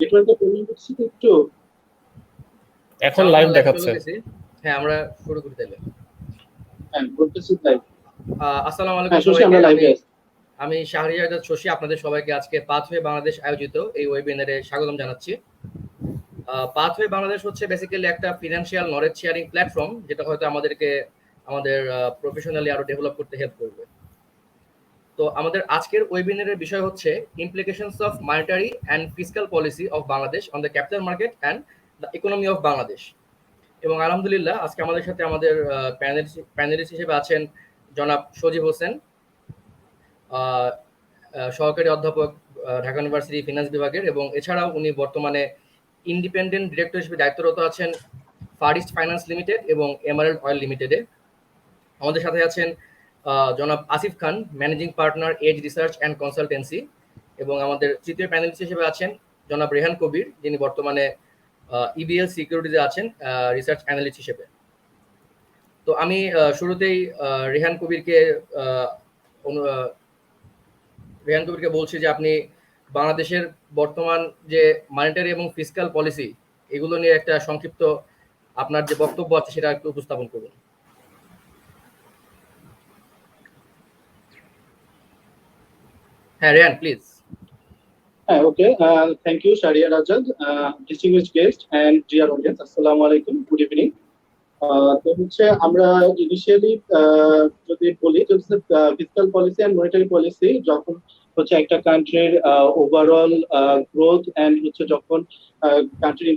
নেটওয়ার্কে প্রবলেম হচ্ছে কি একটু? এখন লাইভ দেখাচ্ছে। হ্যাঁ, আমরা শুরু করি তাহলে। হ্যাঁ, বলতেছি লাইভ। আসসালামু হ্যাঁ, আলাইকুম শশী, সবাইকে। আমরা লাইভে আছি। আমি শাহরিয়ার আজাদ শশী আপনাদের সবাইকে আজকে পাথওয়ে বাংলাদেশ আয়োজিত এই ওয়েবিনারে স্বাগতম জানাচ্ছি। পাথওয়ে বাংলাদেশ হচ্ছে বেসিক্যালি একটা ফিনান্সিয়াল নলেজ শেয়ারিং প্ল্যাটফর্ম, যেটা হয়তো আমাদেরকে আমাদের প্রফেশনালি আরো ডেভেলপ করতে হেল্প করবে। তো আমাদের আজকের ওয়েবিনারের বিষয় হচ্ছে implications of monetary and fiscal policy of Bangladesh on the capital market and the economy of Bangladesh. এবং আলহামদুলিল্লাহ আজকে আমাদের সাথে আমাদের প্যানেলিস্ট হিসেবে আছেন জনাব সজীব হোসেন, সহকারী অধ্যাপক ঢাকা ইউনিভার্সিটি ফিনান্স বিভাগের, এবং এছাড়াও উনি বর্তমানে ইন্ডিপেন্ডেন্ট ডিরেক্টর হিসেবে দায়িত্বরত আছেন ফার ইস্ট ফাইন্যান্স লিমিটেড এবং এমারেল্ড অয়েল লিমিটেডে। আমাদের সাথে আছেন জনাব Asif Khan, managing partner Edge Research and Consultancy, এবং আমাদের তৃতীয় প্যানেলিস্ট হিসেবে আছেন জনাব রেহান কবির, যিনি বর্তমানে ইবিএল সিকিউরিটিতে আছেন রিসার্চ অ্যানালিস্ট হিসেবে। তো আমি শুরুতেই রেহান কবিরকে বলছি যে আপনি বাংলাদেশের বর্তমান যে মনিটারি এবং ফিসক্যাল পলিসি এগুলো নিয়ে একটা সংক্ষিপ্ত আপনার যে বক্তব্য আছে সেটা একটু উপস্থাপন করুন। হ্যাঁ রেহান, প্লিজ। হ্যাঁ, okay. Thank you Shahriar Azad, distinguished guest and dear audience, আসসালামু আলাইকুম, গুড ইভিনিং। তো হচ্ছে আমরা ইনিশিয়ালি যদি বলি fiscal policy and monetary policy যখন হচ্ছে একটা কান্ট্রির ওভারঅল গ্রোথ এন্ড হচ্ছে যখন কান্ট্রির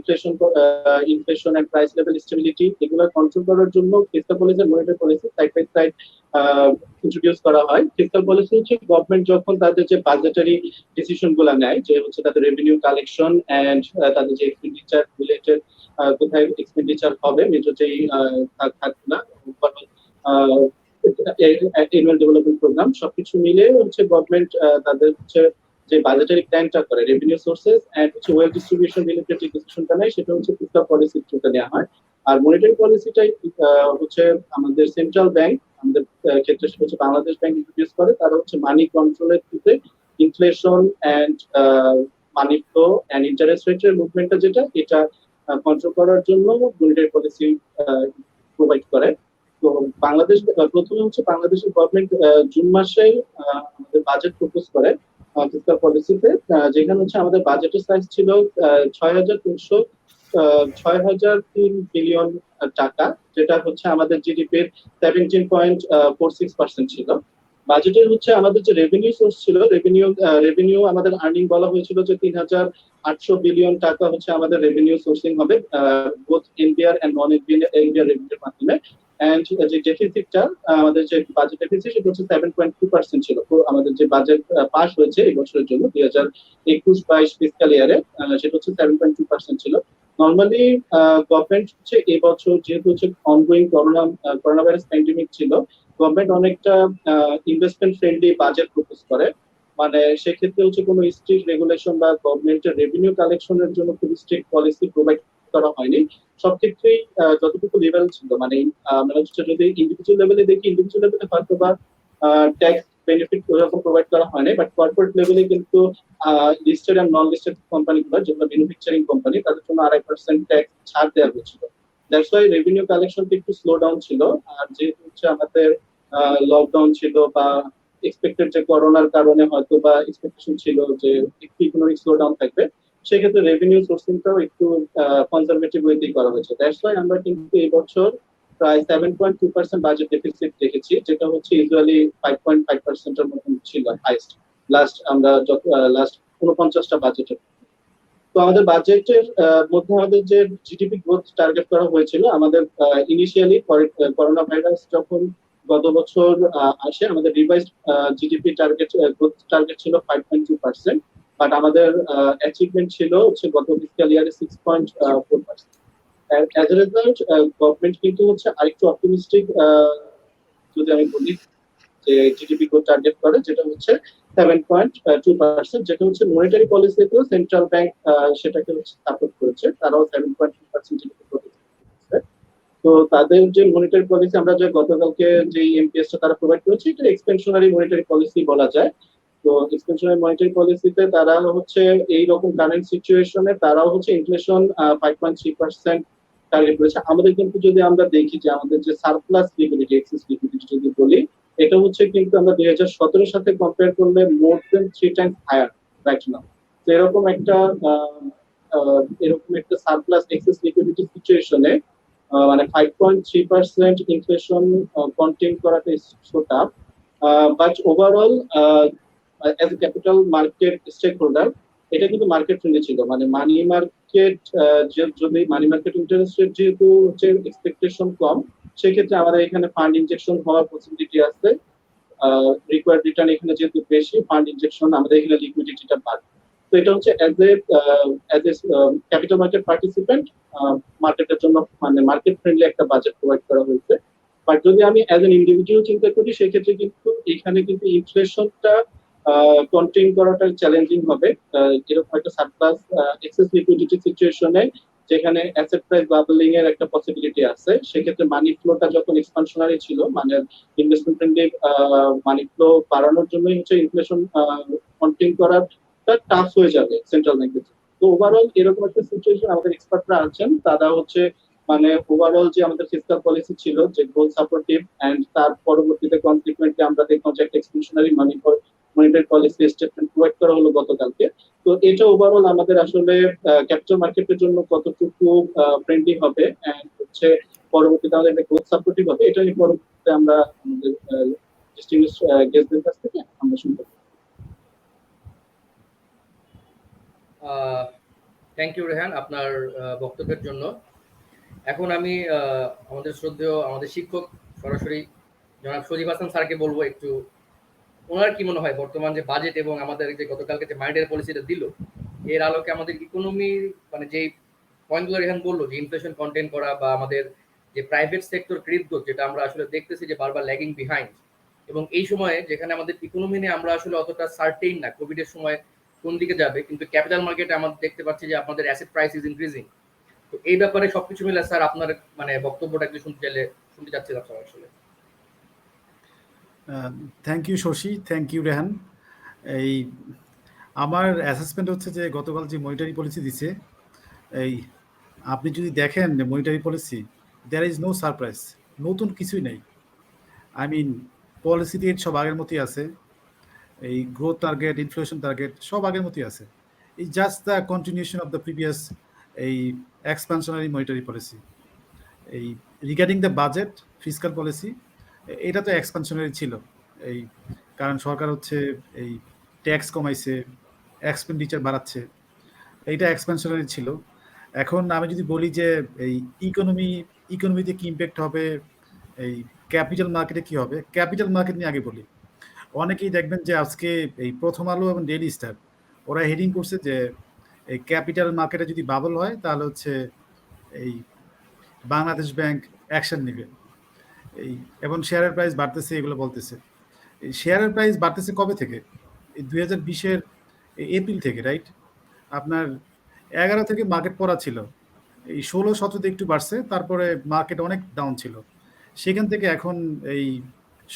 inflation and price level stability এগুলো কন্ট্রোল করার জন্য fiscal policy and monetary policy side by side introduce করা হয়। ফিসক্যাল পলিসি হচ্ছে গভর্নমেন্ট যখন তাদের যে বাজেটারি ডিসিশন গুলা নেয়, যে হচ্ছে তাদের রেভিনিউ কালেকশন এন্ড তাদের যে এক্সপেন্ডিচার রিলেটেড কোথায় এক্সপেন্ডিচার হবে, মেজর যেই খাতগুলা, অ্যানুয়াল ডেভেলপমেন্ট প্রোগ্রাম সবকিছু মিলে হচ্ছে গভর্নমেন্ট তাদের হচ্ছে যে বাজেটারি প্ল্যানটা করে, রেভিনিউ সোর্সেস এন্ড হচ্ছে ওয়েল ডিস্ট্রিবিউশন রিলেটেড যে ডিসিশনটা নেয় সেটা হচ্ছে ফিসক্যাল পলিসি থ্রুতে নেওয়া হয়। আর মনিটারি পলিসিটাই হচ্ছে আমাদের সেন্ট্রাল ব্যাংক, আমাদের ক্ষেত্রে সেটা হচ্ছে বাংলাদেশ ব্যাংক ইন্ট্রোডিউস করে। তারা হচ্ছে মানি কন্ট্রোলের থ্রুতে inflation and money flow and interest রেটের মুভমেন্টটা যেটা এটা কন্ট্রোল করার জন্য মনিটারি পলিসি প্রোভাইড করে। তো বাংলাদেশ প্রথমে হচ্ছে বাংলাদেশের গভর্নমেন্ট জুন মাসে আমাদের বাজেট প্রপোজ করে ফিসক্যাল পলিসিতে, যেখানে হচ্ছে আমাদের বাজেটের সাইজ ছিল 6,3 বিলিয়ন টাকা, যেটা হচ্ছে আমাদের জিডিপির 17.46% ছিল। বাজেটের হচ্ছে আমাদের যে রেভিনিউ সোর্স ছিল, রেভিনিউ আমাদের আর্নিং বলা হয়েছিল যে 3,800 বিলিয়ন টাকা হচ্ছে আমাদের রেভিনিউ সোর্সিং হবে both NBR and non NBR রেভিনিউর মাধ্যমে। এন্ড যে ডেফিসিটটা আমাদের যে বাজেট ডেফিসিট সেটা হচ্ছে 7.2% ছিল। তো আমাদের যে বাজেট পাস হয়েছে এই বছরের জন্য 2021-22 ফিসক্যাল ইয়ারে সেটা হচ্ছে 7.2% ছিল। নরমালি গভর্নমেন্ট হচ্ছে এই বছর যেহেতু হচ্ছে অনগোয়িং করোনা ভাইরাস প্যান্ডেমিক ছিল, গভর্নমেন্ট অনেকটা ইনভেস্টমেন্ট ফ্রেন্ডলি বাজেট প্রপোজ করে। মানে সেক্ষেত্রে হচ্ছে কোনো স্ট্রিক্ট রেগুলেশন বা গভর্নমেন্টের রেভিনিউ কালেকশনের জন্য খুব স্ট্রিক্ট পলিসি প্রোভাইড করা হয়নি। সব ক্ষেত্রেই যতটুকু লেভেল ছিল, মানে আমরা হচ্ছে যদি ইন্ডিভিজুয়াল লেভেলে দেখি, ইন্ডিভিজুয়াল লেভেলে হয়তো বা ট্যাক্স বেনিফিট ওরকম প্রোভাইড করা হয় নাই, বাট কর্পোরেট লেভেলে কিন্তু লিস্টেড এন্ড নন লিস্টেড কোম্পানিগুলো যেগুলো ম্যানুফ্যাকচারিং কোম্পানি তাদের জন্য 2.5% ট্যাক্স ছাড় দেওয়া হয়েছিল। দ্যাটস ওয়াই রেভিনিউ কালেকশনটা একটু স্লো ডাউন ছিল। আর যেহেতু হচ্ছে আমাদের লকডাউন ছিল বা এক্সপেক্টেড যে করোনার কারণে হয়তো বা এক্সপেকটেশন ছিল যে একটু ইকোনমিক স্লো ডাউন থাকবে, সেক্ষেত্রে রেভিনিউ সোর্সিংটাও একটু কনজারভেটিভ ওয়েতেই করা হয়েছে। দ্যাটস ওয়াই আমরা কিন্তু এই বছর প্রায় 7.2% বাজেট ডেফিসিট দেখেছি, যেটা হচ্ছে ইউজুয়ালি 5.5% এর মতন ছিল হাইস্ট আমরা লাস্ট 49টা বাজেটের। তো আমাদের বাজেটের মধ্যে আমাদের যে জিডিপি গ্রোথ টার্গেট করা হয়েছিল, আমাদের ইনিশিয়ালি করোনা ভাইরাস যখন গত বছর আসে, আমাদের রিভাইজড জিডিপি গ্রোথ টার্গেট ছিল 5.2%, বাট আমাদের অ্যাচিভমেন্ট ছিল হচ্ছে গত ফিসক্যাল ইয়ারে 6.4%। অ্যাজ এ রেজাল্ট গভর্নমেন্ট কিন্তু হচ্ছে আরেকটু অপটিমিস্টিক যদি আমি বলি যে জিডিপি গ্রোথ টার্গেট করে, যেটা হচ্ছে 7.2%, যেটা হচ্ছে মনিটারি পলিসিতেও সেন্ট্রাল ব্যাংক সেটাকে হচ্ছে সাপোর্ট করেছে, তারাও 7.2% জিডিপি গ্রোথ করেছে। তো তাদের যে মনিটারি পলিসি আমরা যে গতকালকে যে এমপিএসটা তারা প্রোভাইড করেছে, এটা এক্সপেনশনারি মনিটারি পলিসি বলা যায়। তো এক্সপেনশনারি মনিটারি পলিসিতে তারা হচ্ছে এইরকম কারেন্ট সিচুয়েশনে তারাও হচ্ছে ইনফ্লেশন 5.3% টার্গেট করেছে। আমাদের কিন্তু যদি আমরা দেখি যে আমাদের যে সারপ্লাস লিকুইডিটি, এক্সেস লিকুইডিটি যদি বলি, এটা হচ্ছে কিন্তু আমরা 2017 সাথে কম্পেয়ার করলে more than 3 times higher right now. তো এরকম একটা সারপ্লাস এক্সেস লিকুইডিটি সিচুয়েশনে মানে 5.3% ইনফ্লেশন কন্টেইন করাটা is so tough. But overall as a capital market stakeholder এটা কিন্তু মার্কেট ফ্রেন্ডলি ছিল। মানে মানি মার্কেট যদি মানি মার্কেট ইন্টারেস্ট রেট যেহেতু হচ্ছে এক্সপেকটেশন কম, সেক্ষেত্রে আমাদের এখানে ফান্ড ইনজেকশন হওয়ার পসিবিলিটি আছে। রিকোয়ার্ড রিটার্ন এখানে যেহেতু বেশি, ফান্ড ইনজেকশন আমাদের এখানে লিকুইডিটিটা বাড়বে। তো এটা হচ্ছে as a capital market participant মার্কেটের জন্য মানে মার্কেট ফ্রেন্ডলি একটা বাজেট প্রোভাইড করা হয়েছে। বাট যদি আমি অ্যাজ এন ইন্ডিভিজুয়াল চিন্তা করি, সেক্ষেত্রে কিন্তু এখানে কিন্তু ইনফ্লেশনটা কন্টেইন করাটা চ্যালেঞ্জিং হবে। এরকম একটা সারপ্লাস এক্সেস লিকুইডিটি সিচুয়েশনে যেখানে অ্যাসেট প্রাইস বাবলিং এর একটা পসিবিলিটি আছে, সেক্ষেত্রে মানি ফ্লোটা যখন এক্সপানশনারি ছিল, মানে ইনভেস্টমেন্ট ফ্রেন্ডলি মানি ফ্লো বাড়ানোর জন্যই হচ্ছে ইনফ্লেশন কন্টেইন করাটা টাফ হয়ে যাবে সেন্ট্রাল ব্যাংকের। তো ওভারঅল এরকম একটা সিচুয়েশন আমাদের এক্সপার্টরা আছেন, তারা হচ্ছে মানে ওভারঅল যে আমাদের ফিসকাল পলিসি ছিল যে গ্রোথ সাপোর্টিভ, এন্ড তার পরবর্তীতে কনসিকুয়েন্টলি আমরা দেখলাম যে একটা এক্সপেনশনারি মনিটারি পলিসি স্টেটমেন্ট প্রোভাইড করা হলো গতকালকে। তো এটা ওভারঅল আমাদের আসলে ক্যাপিটাল মার্কেটের জন্য কতটুকু ফ্রেন্ডলি হবে এন্ড হচ্ছে পরবর্তীতে আমাদের একটা গ্রোথ সাপোর্টিভ হবে, এটা নিয়ে পরবর্তীতে আমরা আমাদের ডিস্টিংগুইশড গেস্টদের কাছ থেকে আমরা শুনতে পাবো। থ্যাংক ইউ রেহান আপনার বক্তব্যের জন্য। এখন আমি আমাদের শিক্ষক সরাসরি জনাব সজীব হাসান স্যারকে বলবো একটু ওনার কি মনে হয় বর্তমান যে বাজেট এবং আমাদের যে গতকালকে যে মনিটারি পলিসিটা দিল, এর আলোকে আমাদের ইকোনমি মানে যে পয়েন্টগুলো রেহান বললো যে ইনফ্লেশন কন্টেইন করা বা আমাদের যে প্রাইভেট সেক্টর ক্রেডিট গ্রোথ, যেটা আমরা আসলে দেখতেছি যে বারবার ল্যাগিং বিহাইন্ড, এবং এই সময়ে যেখানে আমাদের ইকোনমি নিয়ে আমরা আসলে অতটা সার্টেইন না কোভিড এর সময় কোন দিকে যাবে, কিন্তু ক্যাপিটাল মার্কেটে আমরা দেখতে পাচ্ছি যে আপনাদের অ্যাসেট প্রাইস ইজ ইনক্রিজিং। তো এই ব্যাপারে সবকিছু মিলে স্যার আপনার মানে বক্তব্যটা একটু শুনতে চাচ্ছিলাম স্যার আসলে। Thank you Shashi, thank you Rehan. এই আমার অ্যাসেসমেন্ট হচ্ছে যে গতকাল যে মনিটারি পলিসি দিছে, এই আপনি যদি দেখেন monetary policy, there is no surprise, নতুন কিছুই নেই। আই মিন পলিসিতে সব আগের মতোই আছে, এই গ্রোথ টার্গেট, ইনফ্লেশন টার্গেট সব আগের মতোই আছে। এই just the continuation of the previous এই এক্সপানশনারি মনিটারি পলিসি। এই regarding the budget fiscal policy, এটা তো এক্সপানশনারি ছিল, এই কারণ সরকার হচ্ছে এই ট্যাক্স কমাইছে, এক্সপেন্ডিচার বাড়াচ্ছে, এইটা এক্সপানশনারি ছিল। এখন আমি যদি বলি যে এই ইকোনমিতে কি ইম্প্যাক্ট হবে, এই ক্যাপিটাল মার্কেটে কি হবে, ক্যাপিটাল মার্কেট নিয়ে আগে বলি। অনেকেই দেখবেন যে আজকে এই প্রথম আলো এবং ডেইলি স্টার ওরা হেডিং করছে যে এই ক্যাপিটাল মার্কেটে যদি বাবল হয় তাহলে হচ্ছে এই বাংলাদেশ ব্যাংক অ্যাকশন নেবে, এই এবং শেয়ারের প্রাইস বাড়তেছে, এগুলো বলতেছে। এই শেয়ারের প্রাইস বাড়তেছে কবে থেকে? এই 2020-এর এপ্রিল থেকে, রাইট? আপনার 11 থেকে মার্কেট পড়া ছিল, এই 16-17 একটু বাড়ছে, তারপরে মার্কেট অনেক ডাউন ছিল। সেখান থেকে এখন এই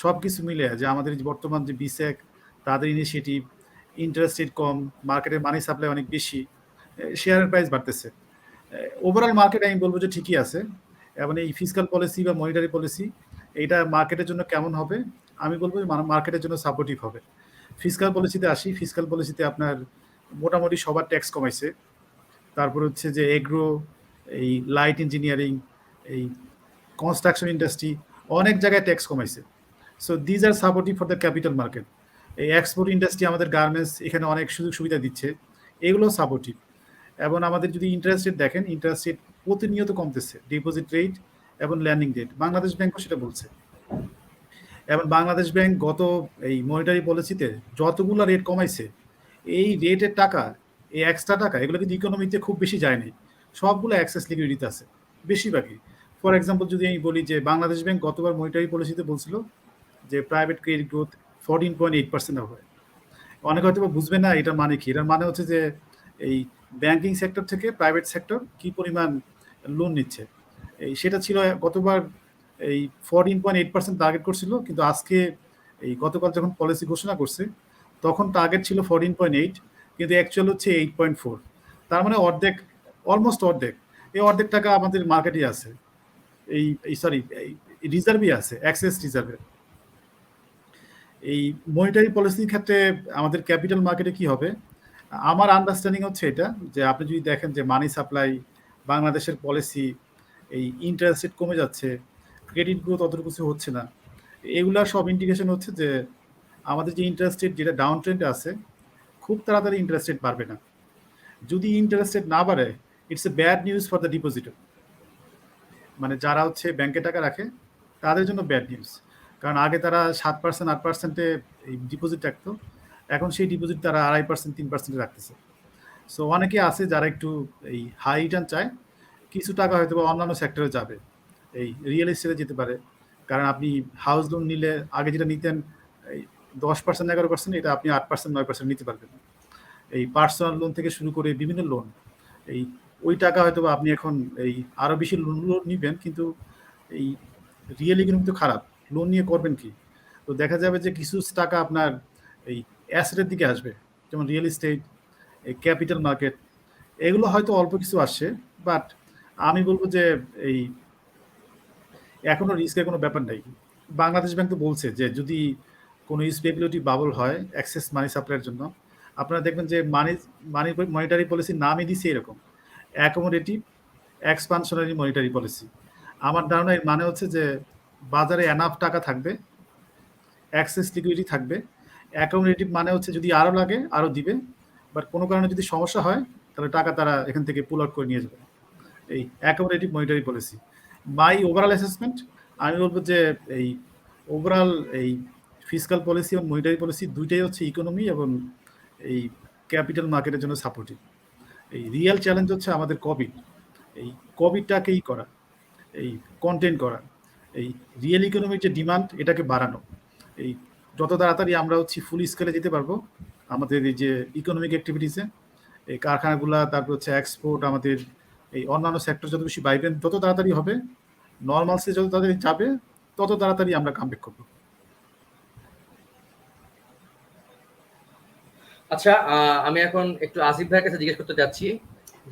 সব কিছু মিলে যে আমাদের যে বর্তমান যে বিসেক, তাদের ইনিশিয়েটিভ, ইন্টারেস্ট রেট কম, মার্কেটের মানি সাপ্লাই অনেক বেশি, শেয়ারের প্রাইস বাড়তেছে। ওভারঅল মার্কেট আমি বলবো যে ঠিকই আছে, এবং এই ফিসকাল পলিসি বা মনিটারি পলিসি এইটা মার্কেটের জন্য কেমন হবে, আমি বলবো মার্কেটের জন্য সাপোর্টিভ হবে। ফিসকাল পলিসিতে আসি, ফিসকাল পলিসিতে আপনার মোটামুটি সবার ট্যাক্স কমাইছে, তারপর হচ্ছে যে এগ্রো, এই লাইট ইঞ্জিনিয়ারিং, এই কনস্ট্রাকশন ইন্ডাস্ট্রি, অনেক জায়গায় ট্যাক্স কমাইছে। So these are supportive for the capital market. এই এক্সপোর্ট ইন্ডাস্ট্রি, আমাদের গার্মেন্টস, এখানে অনেক সুযোগ সুবিধা দিচ্ছে, এগুলো সাপোর্টিভ। এবং আমাদের যদি ইন্টারেস্ট রেট দেখেন, ইন্টারেস্ট রেট প্রতিনিয়ত কমতেছে, ডিপোজিট রেট এবং ল্যান্ডিং রেট, বাংলাদেশ ব্যাংকও সেটা বলছে। এবং বাংলাদেশ ব্যাংক গত এই মনিটারি পলিসিতে যতগুলো রেট কমাইছে, এই রেটের টাকা, এই এক্সট্রা টাকা, এগুলো কিন্তু ইকোনমিতে খুব বেশি যায়নি, সবগুলো অ্যাক্সেস লিকুইডিটি আছে বেশিরভাগই। ফর এক্সাম্পল যদি আমি বলি যে বাংলাদেশ ব্যাংক গতবার মনিটারি পলিসিতে বলছিল যে প্রাইভেট ক্রেডিট গ্রোথ 14.8% হবে। অনেকে হয়তো বুঝবে না এটা মানে কি। এটার মানে হচ্ছে যে এই ব্যাংকিং সেক্টর থেকে প্রাইভেট সেক্টর কি পরিমাণ লোন নিচ্ছে, এই সেটা ছিল গতবার এই 14.8% টার্গেট করছিল, কিন্তু আজকে এই গতকাল যখন পলিসি ঘোষণা করছে তখন টার্গেট ছিল 14.8, কিন্তু অ্যাকচুয়াল হচ্ছে 8.4। তার মানে অর্ধেক, অলমোস্ট অর্ধেক। এই অর্ধেক টাকা আমাদের মার্কেটে আছে, এই সরি রিজার্ভই আছে, এক্সেস রিজার্ভে। এই মনিটারি পলিসির ক্ষেত্রে আমাদের ক্যাপিটাল মার্কেটে কি হবে, আমার আন্ডারস্ট্যান্ডিং হচ্ছে এটা, যে আপনি যদি দেখেন যে মানি সাপ্লাই, বাংলাদেশের পলিসি, এই ইন্টারেস্ট রেট কমে যাচ্ছে, ক্রেডিট গ্রোথ অত কিছু হচ্ছে না, এগুলা সব ইন্ডিকেশন হচ্ছে যে আমাদের যে ইন্টারেস্ট রেট যেটা ডাউন ট্রেন্ডে আছে, খুব তাড়াতাড়ি ইন্টারেস্ট রেট বাড়বে না। যদি ইন্টারেস্ট রেট না বাড়ে, it's a bad news for the depositor, মানে যারা হচ্ছে ব্যাংকে টাকা রাখে তাদের জন্য ব্যাড নিউজ। কারণ আগে তারা 7%, 8%-এ এই ডিপোজিট রাখতো, এখন সেই ডিপোজিট তারা 2.5%, 3%-এ রাখতেছে। সো অনেকে আছে যারা একটু এই হাই রিটার্ন চায়, কিছু টাকা হয়তো বা অন্যান্য সেক্টরে যাবে, এই রিয়েল এস্টেটে যেতে পারে। কারণ আপনি হাউস লোন নিলে আগে যেটা নিতেন এই 10%, 11%, এটা আপনি 8%, 9% নিতে পারবেন। এই পার্সোনাল লোন থেকে শুরু করে বিভিন্ন লোন, এই ওই টাকা হয়তো বা আপনি এখন এই আরও বেশি লোন নিবেন, কিন্তু এই রিয়েল ইকোনমি তো খারাপ, লোন নিয়ে করবেন কি? তো দেখা যাবে যে কিছু টাকা আপনার এই অ্যাসেটের দিকে আসবে, যেমন রিয়েল এস্টেট, এই ক্যাপিটাল মার্কেট, এগুলো হয়তো অল্প কিছু আসছে। বাট আমি বলবো যে এই এখনো রিস্কের কোনো ব্যাপার নাই। বাংলাদেশ ব্যাংক তো বলছে যে যদি কোনো স্পেকুলেটিভ বাবল হয় অ্যাক্সেস মানি সাপ্লাইয়ের জন্য, আপনারা দেখবেন যে মনিটারি পলিসির নামই দিচ্ছে এরকম, অ্যাকোমোডেটিভ এক্সপানশনারি মনিটারি পলিসি। আমার ধারণা এর মানে হচ্ছে যে বাজারে এনাফ টাকা থাকবে, অ্যাক্সেস লিকুইডিটি থাকবে। অ্যাকোমোডেটিভ মানে হচ্ছে যদি আরও লাগে আরও দিবে, বাট কোনো কারণে যদি সমস্যা হয় তাহলে টাকা তারা এখান থেকে পুল আউট করে নিয়ে যাবে। এই অ্যাকোমোডেটিভ মনিটারি পলিসি মাই ওভারঅল অ্যাসেসমেন্ট, আমি বলবো যে এই ওভারঅল এই ফিসকাল পলিসি এবং মনিটারি পলিসি দুইটাই হচ্ছে ইকোনমি এবং এই ক্যাপিটাল মার্কেটের জন্য সাপোর্টিভ। এই রিয়েল চ্যালেঞ্জ হচ্ছে আমাদের কোভিড, এই কোভিডটাকেই করা, এই কন্টেন্ট করা, এই রিয়েল ইকোনমির যে ডিমান্ড এটাকে বাড়ানো। এই যত তাড়াতাড়ি আমরা হচ্ছে ফুল স্কেলে যেতে পারবো আমাদের এই যে ইকোনমিক অ্যাক্টিভিটিসে, এই কারখানাগুলা, তারপর হচ্ছে এক্সপোর্ট, আমাদের এই অন্যান্য সেক্টর যত বেশি ভাইব্রেন্ট, তত তাড়াতাড়ি হবে, নর্মালসে যত তাড়াতাড়ি যাবে তত তাড়াতাড়ি আমরা কামব্যাক করবো। আচ্ছা, আমি এখন একটু আসিফ ভাইয়ের কাছে জিজ্ঞেস করতে যাচ্ছি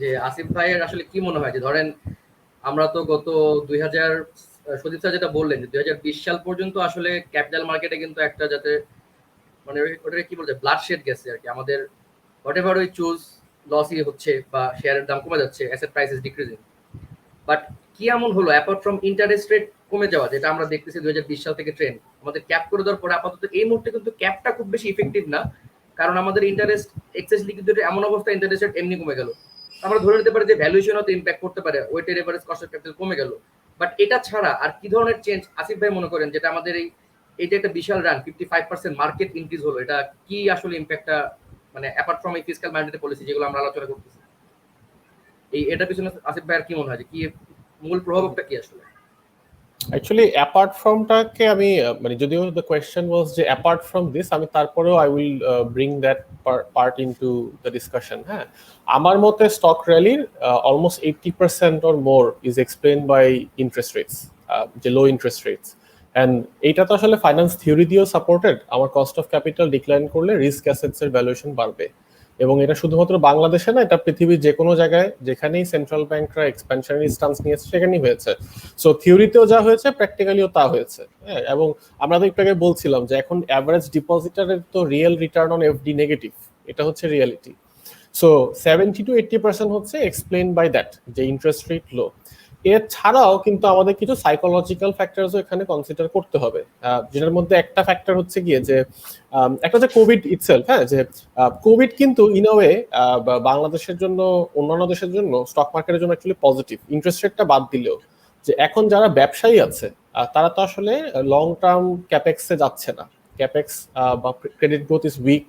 যে আসিফ ভাইয়ের আসলে কি মনে হয় যে ধরেন আমরা তো গত 2000, সদীপ স্যার যেটা বললেন যে 2020 সাল পর্যন্ত আসলে ক্যাপিটাল মার্কেটে কিন্তু একটা যাতে মানে ওটাকে কি বলছে ব্লাড শেড গেছে আর কি, আমাদের হোয়াট এভার উই চুজ লসই হচ্ছে বা শেয়ারের দাম কমে যাচ্ছে, অ্যাসেট প্রাইসেস ডিক্রিজিং। বাট কি এমন হলো অ্যাপার্ট ফ্রম ইন্টারেস্ট রেট কমে যাওয়া, যেটা আমরা দেখতেছি 2020 সাল থেকে ট্রেন্ড, আমাদের ক্যাপ করে দেওয়ার পরে আপাতত এই মুহূর্তে কিন্তু ক্যাপটা খুব বেশি ইফেক্টিভ না, কারণ আমাদের ইন্টারেস্ট এক্সেস লিকুইডিটি এমন অবস্থা ইন্টারেস্ট রেট এমনি কমে গেল। আমরা ধরে নিতে পারি যে ভ্যালুয়েশন হতে ইম্প্যাক্ট করতে পারে, weighted average cost of capital কমে গেল। বাট এটা ছাড়া আর কি ধরনের চেঞ্জ আসিফ ভাই মনে করেন যেটা আমাদের এইটা একটা বিশাল রান 55% মার্কেট ইনক্রিজ হলো, এটা কি আসলে ইম্প্যাক্টটা মানে অ্যাপার্ট ফ্রম এই ফিসক্যাল ম্যান্ডেটরি পলিসি যেগুলো আমরা আলোচনা করতেছি, এটা পিছনে আসিফ ভাইয়ের কি মনে হয় যে কি মূল প্রভাবটা কি আসলে? অ্যাকচুয়ালি অ্যাপার্ট ফ্রমটাকে আমি মানে যদিও দ্য কোয়েশ্চেন ওয়াজ যে অ্যাপার্ট ফ্রম দিস, আমি তারপরেও I will bring that part into the discussion. হ্যাঁ, আমার মতে স্টক র্যালির almost 80% or more is explain by interest rates, যে লো ইন্টারেস্ট রেটস। অ্যান্ড এইটা তো আসলে ফাইন্যান্স থিওরি দিয়েও সাপোর্টেড। আমার কস্ট অফ ক্যাপিটাল ডিক্লাইন করলে রিস্ক অ্যাসেটস এর ভ্যালুয়েশন বাড়বে, এবং এটা শুধুমাত্র বাংলাদেশে না, এটা পৃথিবীর যে কোনো জায়গায় যেখানেই সেন্ট্রাল ব্যাংকরা এক্সপ্যানশনারি স্টান্স নিয়েছে সেখানেই হয়েছে। সো থিওরিতেও যা হয়েছে প্র্যাকটিক্যালিও তা হয়েছে। হ্যাঁ, এবং আমরা তো একটু আগে বলছিলাম যে এখন অ্যাভারেজ ডিপোজিটারের তো real return on FD negative, এটা হচ্ছে রিয়ালিটি। সো 70 to 80% হচ্ছে এক্সপ্লেইন বাই দ্যাট, যে ইন্টারেস্ট রেট লো। এছাড়াও কিন্তু আমাদের কিছু সাইকোলজিক্যাল ফ্যাক্টরসও এখানে কনসিডার করতে হবে, যেটার মধ্যে একটা ফ্যাক্টর হচ্ছে গিয়ে যে একটা হচ্ছে কোভিড ইটসেলফ। হ্যাঁ, যে কোভিড কিন্তু ইন আ ওয়ে বাংলাদেশের জন্য অন্যান্য দেশের জন্য স্টক মার্কেটের জন্য অ্যাকচুয়ালি পজিটিভ, ইন্টারেস্ট রেটটা বাদ দিলেও। যে এখন যারা ব্যবসায়ী আছে তারা তো আসলে লং টার্ম ক্যাপেক্সে যাচ্ছে না, ক্যাপেক্স বা ক্রেডিট গ্রোথ ইজ উইক,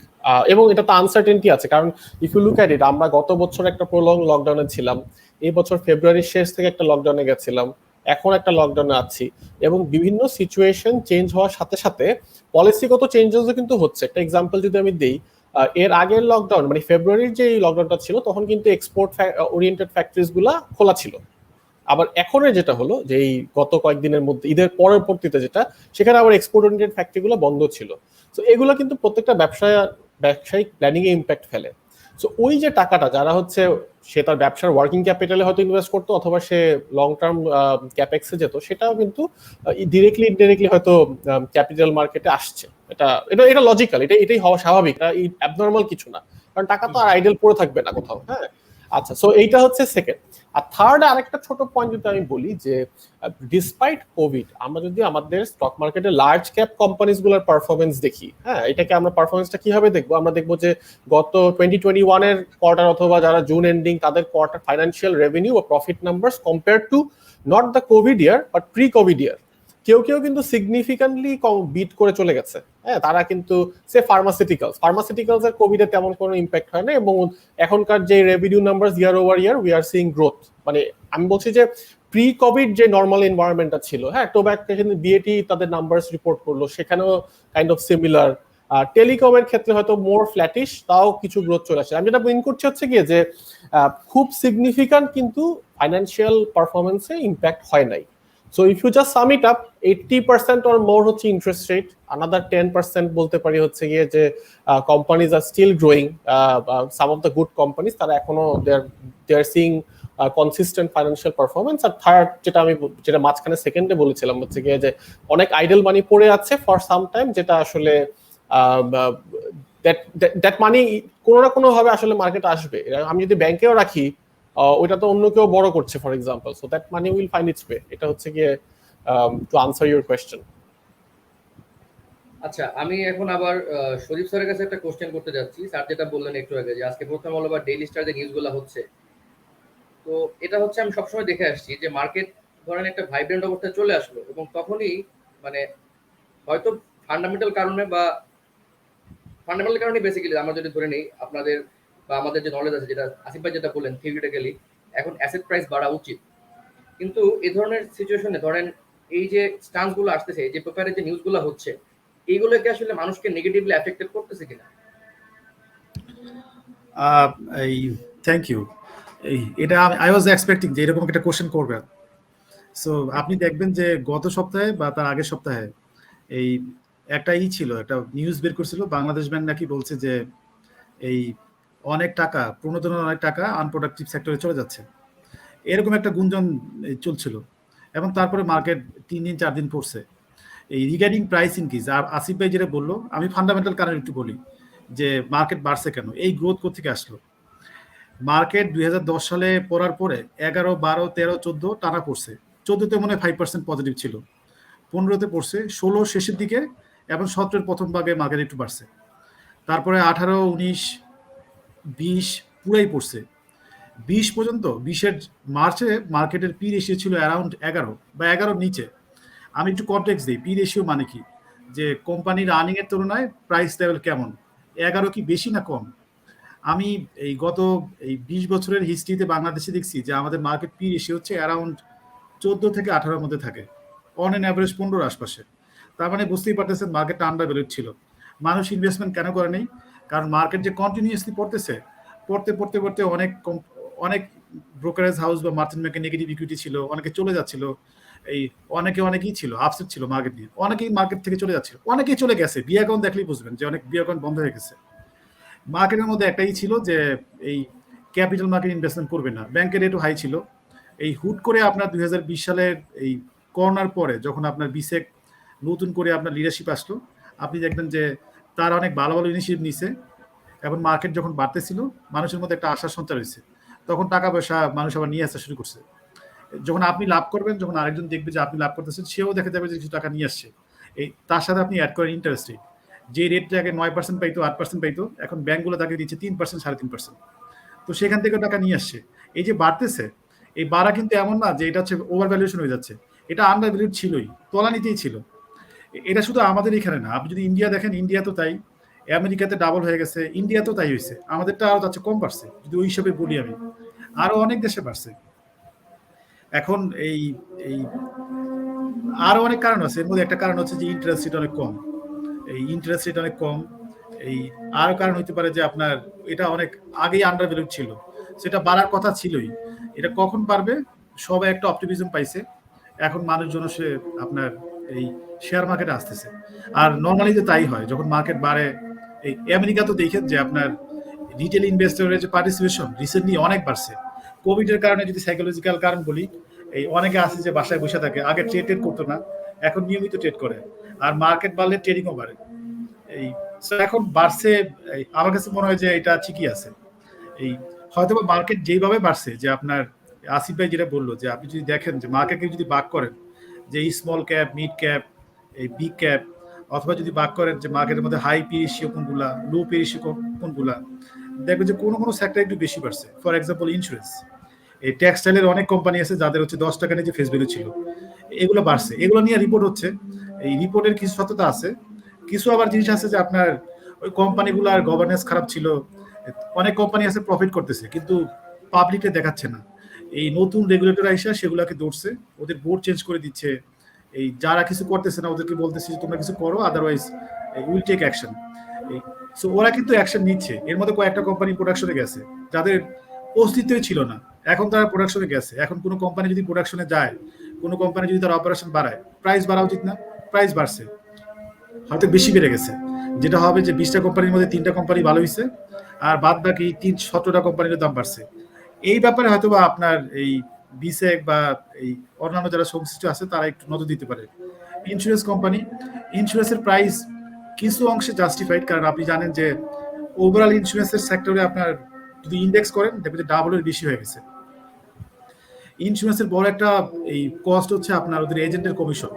এবং এটা তো আনসার্টেনটি আছে। কারণ if you look at it, আমরা গত বছর একটা প্রলং লকডাউনে ছিলাম, এই বছর ফেব্রুয়ারির শেষ থেকে একটা লকডাউনে গেছিলাম, এখন একটা লকডাউনে আছি, এবং বিভিন্ন সিচুয়েশন চেঞ্জ হওয়ার সাথে সাথে পলিসিগত চেঞ্জেসও কিন্তু হচ্ছে। একটা এক্সাম্পল যদি আমি দিই, এর আগের লকডাউন মানে ফেব্রুয়ারির যে লকডাউনটা ছিল তখন কিন্তু এক্সপোর্ট ওরিয়েন্টেড ফ্যাক্টরিজ গুলা খোলা ছিল। আবার এখনের যেটা হলো যে এই গত কয়েকদিনের মধ্যে ঈদের পরবর্তীতে যেটা, সেখানে আবার এক্সপোর্ট ওরিয়েন্টেড ফ্যাক্টরিগুলো বন্ধ ছিল। তো এগুলো কিন্তু প্রত্যেকটা ব্যবসায় ব্যবসায়িক প্ল্যানিং এ ইম্প্যাক্ট ফেলে। সো ওই যে টাকাটা যারা হচ্ছে সে তার ব্যবসার ওয়ার্কিং ক্যাপিটালে হয়তো ইনভেস্ট করতো অথবা সে লং টার্ম ক্যাপেক্সে যেত, সেটাও কিন্তু ডিরেক্টলি ইনডিরেক্টলি হয়তো ক্যাপিটাল মার্কেটে আসছে। এটা এটা এটা লজিক্যাল, এটাই হওয়া স্বাভাবিক, এটা অ্যাবনর্মাল কিছু না, কারণ টাকা তো আর আইডল পড়ে থাকবে না কোথাও। হ্যাঁ, আচ্ছা, সো এইটা হচ্ছে সেকেন্ড। আর থার্ড আরেকটা ছোট পয়েন্ট যদি আমি বলি যে ডিসপাইট কোভিড আমরা যদি আমাদের স্টক মার্কেটে লার্জ ক্যাপ কোম্পানিজ গুলোর পারফরমেন্স দেখি, হ্যাঁ, এটাকে আমরা পারফরমেন্সটা কিভাবে দেখবো? আমরা দেখবো যে গত 2021 এর কোয়ার্টার অথবা যারা জুন এন্ডিং তাদের কোয়ার্টার ফাইন্যান্সিয়াল রেভিনিউ ও profit numbers compare to not the covid year but pre covid year, কেউ কেউ কিন্তু সিগনিফিক্যান্টলি বিট করে চলে গেছে। হ্যাঁ, তারা কিন্তু সে ফার্মাসিউটিক্যালস এর কোভিডে তেমন কোনো ইম্প্যাক্ট হয় না, এবং এখনকার যে revenue number year over year we are seeing growth. মানে আমি বলছি যে প্রি কোভিড যে নর্মাল এনভায়রনমেন্টটা ছিল, হ্যাঁ, টোব্যাকো কিন্তু বিএটি তাদের নাম্বারস রিপোর্ট করলো, সেখানেও কাইন্ড অফ সিমিলার। টেলিকমের ক্ষেত্রে হয়তো মোর ফ্ল্যাটিশ, তাও কিছু গ্রোথ চলে আসে। আমি যেটা মিন করছি হচ্ছে গিয়ে যে খুব সিগনিফিক্যান্ট কিন্তু ফাইন্যান্সিয়াল পারফরমেন্সে ইম্প্যাক্ট হয় নাই। So if you just sum it up, 80% or more হচ্ছে interest rate, another 10% বলতে পারি হচ্ছে গিয়ে যে companies are still growing, some of the good companies তারা এখনো they are seeing consistent financial performance। R third যেটা মাঝখানে সেকেন্ডে বলেছিলাম হচ্ছে গিয়ে যে অনেক আইডল মানি পড়ে আছে ফর সাম টাইম, যেটা আসলে দ্যাট মানি কোনো না কোনো ভাবে আসলে মার্কেটে আসবে। আমি যদি ব্যাংকেও রাখি ওইটা তো অন্য কেউ বড় করছে for example, so that money will find its way. এটা হচ্ছে গিয়ে টু আনসার ইউর কোয়েশ্চেন। আচ্ছা, আমি এখন আবার শরীফ স্যারের কাছে একটা কোশ্চেন করতে যাচ্ছি। স্যার যেটা বললেন একটু আগে যে আজকে প্রথম আলো বা ডেইলি স্টার যে নিউজগুলো হচ্ছে, তো এটা হচ্ছে আমি সবসময় দেখে আসছি যে মার্কেট ধরেন একটা ভাইব্রেন্ট অবস্থায় চলে আসলো এবং তখনই মানে হয়তো ফান্ডামেন্টাল কারণে বেসিক্যালি আমরা যদি ধরে নেই আপনাদের বা আমাদের যে নলেজ আছে, যেটা আসিফ ভাই যেটা বললেন থিওরিটিক্যালি এখন অ্যাসেট প্রাইস বাড়া উচিত, কিন্তু এই ধরনের সিচুয়েশনে ধরেন এই যে স্টান্স গুলো আসতেছে, যে পেপারে যে নিউজগুলো হচ্ছে, এইগুলোকে আসলে মানুষকে নেগেটিভলি অ্যাফেক্টেড করতেছে কিনা? এই থ্যাংক ইউ। এটা আই ওয়াজ এক্সপেক্টিং যে এরকম একটা কোশ্চেন করবেন। সো আপনি দেখবেন যে গত সপ্তাহে বা তার আগের সপ্তাহে এই একটা ছিল, একটা নিউজ বের করছিল, বাংলাদেশ ব্যাংক নাকি বলছে যে এই অনেক টাকা, প্রণোদনের অনেক টাকা আনপ্রোডাক্টিভ সেক্টরে চলে যাচ্ছে, এরকম একটা গুঞ্জন চলছিল। এবং তারপরে মার্কেট 3 দিন 4 দিন পড়ছে। এই রিগার্ডিং প্রাইস ইনক্রিজ, আর আসিফ ভাই যেটা বললো, আমি ফান্ডামেন্টাল কারণ একটু বলি যে মার্কেট বাড়ছে কেন, এই গ্রোথ কোথেকে আসলো। মার্কেট 2010 সালে পড়ার পরে 11, 12, 13, 14 টানা পড়ছে। 14তে মনে হয় 5% পজিটিভ ছিল, 15তে পড়ছে, 16 শেষের দিকে এবং 17-এর প্রথম ভাগে মার্কেট একটু বাড়ছে। তারপরে 18, 19, 20 পুরাই পড়ছে। 20 পর্যন্ত, 20-এর মার্চে মার্কেটের পি রেশিও ছিল অ্যারাউন্ড 11 বা 11-র নিচে। আমি একটু কনটেক্সট দিই, পি রেশিও মানে কি, যে কোম্পানির আর্নিং এর তুলনায় প্রাইস লেভেল কেমন, 11 কি বেশি না কম। আমি এই গত 20 বছরের হিস্ট্রিতে বাংলাদেশে দেখছি যে আমাদের মার্কেট পি রেশিও হচ্ছে অ্যারাউন্ড 14 থেকে 18-এর মধ্যে থাকে, অন এন অ্যাভারেজ 15-র আশপাশে। তার মানে বুঝতেই পারতেছেন মার্কেটটা আন্ডার ভ্যালুড ছিল। মানুষ ইনভেস্টমেন্ট কেন করে নেই? কারণ মার্কেট যে কন্টিনিউয়াসলি পড়তেছে, পড়তে অনেক ব্রোকারেজ হাউস বা মার্চেন্ট ব্যাংকে নেগেটিভ ইকুইটি ছিল, অনেকে চলে যাচ্ছিল, এই অনেকেই ছিল আপসেট ছিল মার্কেট নিয়ে, অনেকেই মার্কেট থেকে চলে যাচ্ছিল, অনেকেই চলে গেছে। বি অ্যাকাউন্ট দেখলেই বুঝবেন যে অনেক বি অ্যাকাউন্ট বন্ধ হয়ে গেছে। মার্কেটের মধ্যে একটাই ছিল যে এই ক্যাপিটাল মার্কেট ইনভেস্টমেন্ট করবে না, ব্যাংকের রেটও হাই ছিল। এই হুট করে আপনার 2020 সালের এই করোনার পরে যখন আপনার বিসেক নতুন করে আপনার লিডারশিপ আসলো, আপনি দেখবেন যে তার অনেক ভালো ভালো ইনিশিয়েটিভ নিছে, এবং মার্কেট যখন বাড়তেছিল মানুষের মধ্যে একটা আশার সঞ্চার হয়েছে, তখন টাকা পয়সা মানুষ আবার নিয়ে আসা শুরু করছে। যখন আপনি লাভ করবেন, যখন আরেকজন দেখবে যে আপনি লাভ করতেছেন, সেও দেখা যাবে যে কিছু টাকা নিয়ে আসছে, এই তার সাথে আপনি অ্যাড করেন ইন্টারেস্ট রেট। যে রেটটা আগে 9% পাইতো, 8% পাইতো, এখন ব্যাংকগুলো তাকে দিচ্ছে 3%, 3.5%। তো সেখান থেকে টাকা নিয়ে আসছে। এই যে বাড়তেছে, এই বাড়া কিন্তু এমন না যে এটা হচ্ছে ওভার ভ্যালুয়েশন হয়ে যাচ্ছে, এটা আন্ডার ভ্যালুড ছিলই, তলানিতেই ছিল। এটা শুধু আমাদের এখানে না, আপনি যদি ইন্ডিয়া দেখেন, ইন্ডিয়া তো তাই, আমেরিকাতে ডাবল হয়ে গেছে, ইন্ডিয়াতেও তাই হয়েছে, আমাদেরটা আরো যাচ্ছে কম বাড়ছে যদি ওই হিসাবে বলি আমি, আরো অনেক দেশে বাড়ছে। এখন এই এই আরো অনেক কারণ আছে, এর মধ্যে একটা কারণ হচ্ছে যে ইন্টারেস্ট রেট অনেক কম, এই ইন্টারেস্ট রেট অনেক কম। এই আরো কারণ হতে পারে যে আপনার এটা অনেক আগেই আন্ডার ভ্যালুড ছিল, সেটা বাড়ার কথা ছিলই, এটা কখন পারবে, সবাই একটা অপটিমিজম পাইছে, এখন মানুষজন সে আপনার এই শেয়ার মার্কেটে আসতেছে। আর নর্মালি যে তাই হয়, যখন মার্কেট বাড়ে এই আমেরিকা তো দেখেন যে আপনার রিটেল ইনভেস্টরের যে পার্টিসিপেশন রিসেন্টলি অনেক বাড়ছে। কোভিড এর কারণে যদি সাইকোলজিক্যাল কারণ বলি, এই অনেকে আছে যে বাসায় বসে থাকে, আগে ট্রেড করতো না, এখন নিয়মিত ট্রেড করে, আর মার্কেট বাড়লে ট্রেডিংও বাড়ে। এই so এখন বাড়ছে, আমার কাছে মনে হয় যে এটা ঠিকই আছে। এই হয়তো মার্কেট যেইভাবে বাড়ছে, যে আপনার আসিফ ভাই যেটা বললো, যে আপনি যদি দেখেন যে মার্কেটকে যদি ভাগ করেন যে স্মল ক্যাপ, মিড ক্যাপ, এই বিগ ক্যাপ, অথবা যদি ভাগ করেন যে মার্কেটের মধ্যে হাই পি রেশিও কোনগুলা, লো পি রেশিও কোনগুলা, দেখবেন যে কোনো কোনো সেক্টর একটু বেশি বাড়ছে। ফর এক্সাম্পল ইন্স্যুরেন্স, এই টেক্সটাইলের অনেক কোম্পানি আছে যাদের হচ্ছে 10 টাকা নিয়ে যে ফেস ভ্যালু ছিল, এগুলো বাড়ছে। এগুলো নিয়ে রিপোর্ট হচ্ছে, এই রিপোর্টের কিছু সত্যতা আছে, কিছু আবার জিনিস আছে যে আপনার ওই কোম্পানিগুলোর গভর্নেন্স খারাপ ছিল। অনেক কোম্পানি আছে প্রফিট করতেছে কিন্তু পাবলিককে দেখাচ্ছে না। এই নতুন রেগুলেটর আইসা সেগুলোকে ধরছে, ওদের বোর্ড চেঞ্জ করে দিচ্ছে। এই যারা কিছু করতেছে না ওদেরকে বলতেছে যে তোমরা কিছু করো, otherwise will take action. So ওরা কিন্তু অ্যাকশন নিচ্ছে। এর মধ্যে কয়েকটা কোম্পানি প্রোডাকশনে গেছে যাদের অস্তিত্বই ছিল না, এখন তারা প্রোডাকশনে গেছে। এখন কোনো কোম্পানি যদি প্রোডাকশনে যায়, কোনো কোম্পানি যদি তার অপারেশন বাড়ায়, প্রাইস বাড়া উচিত না? প্রাইস বাড়ছে, হয়তো বেশি বেড়ে গেছে, যেটা হবে যে 20টা কোম্পানির মধ্যে 3টা কোম্পানি ভালো হয়েছে, আর বাদ বাকি 17টা কোম্পানির দাম বাড়ছে। এই ব্যাপারে হয়তো বা আপনার এই বিসেক বা এই অন্যান্য যারা সংশ্লিষ্ট আছে তারা একটু নজর দিতে পারে। ইন্স্যুরেন্স কোম্পানি, ইন্স্যুরেন্সের প্রাইস কিছু অংশে জাস্টিফাইড, কারণ আপনি জানেন যে ওভারঅল ইন্স্যুরেন্সের সেক্টরে আপনার যদি ইন্ডেক্স করেন দেখবেন যে ডাবলের বেশি হয়ে গেছে। ইন্স্যুরেন্সের বড় একটা এই কস্ট হচ্ছে আপনার ওদের এজেন্টের কমিশন,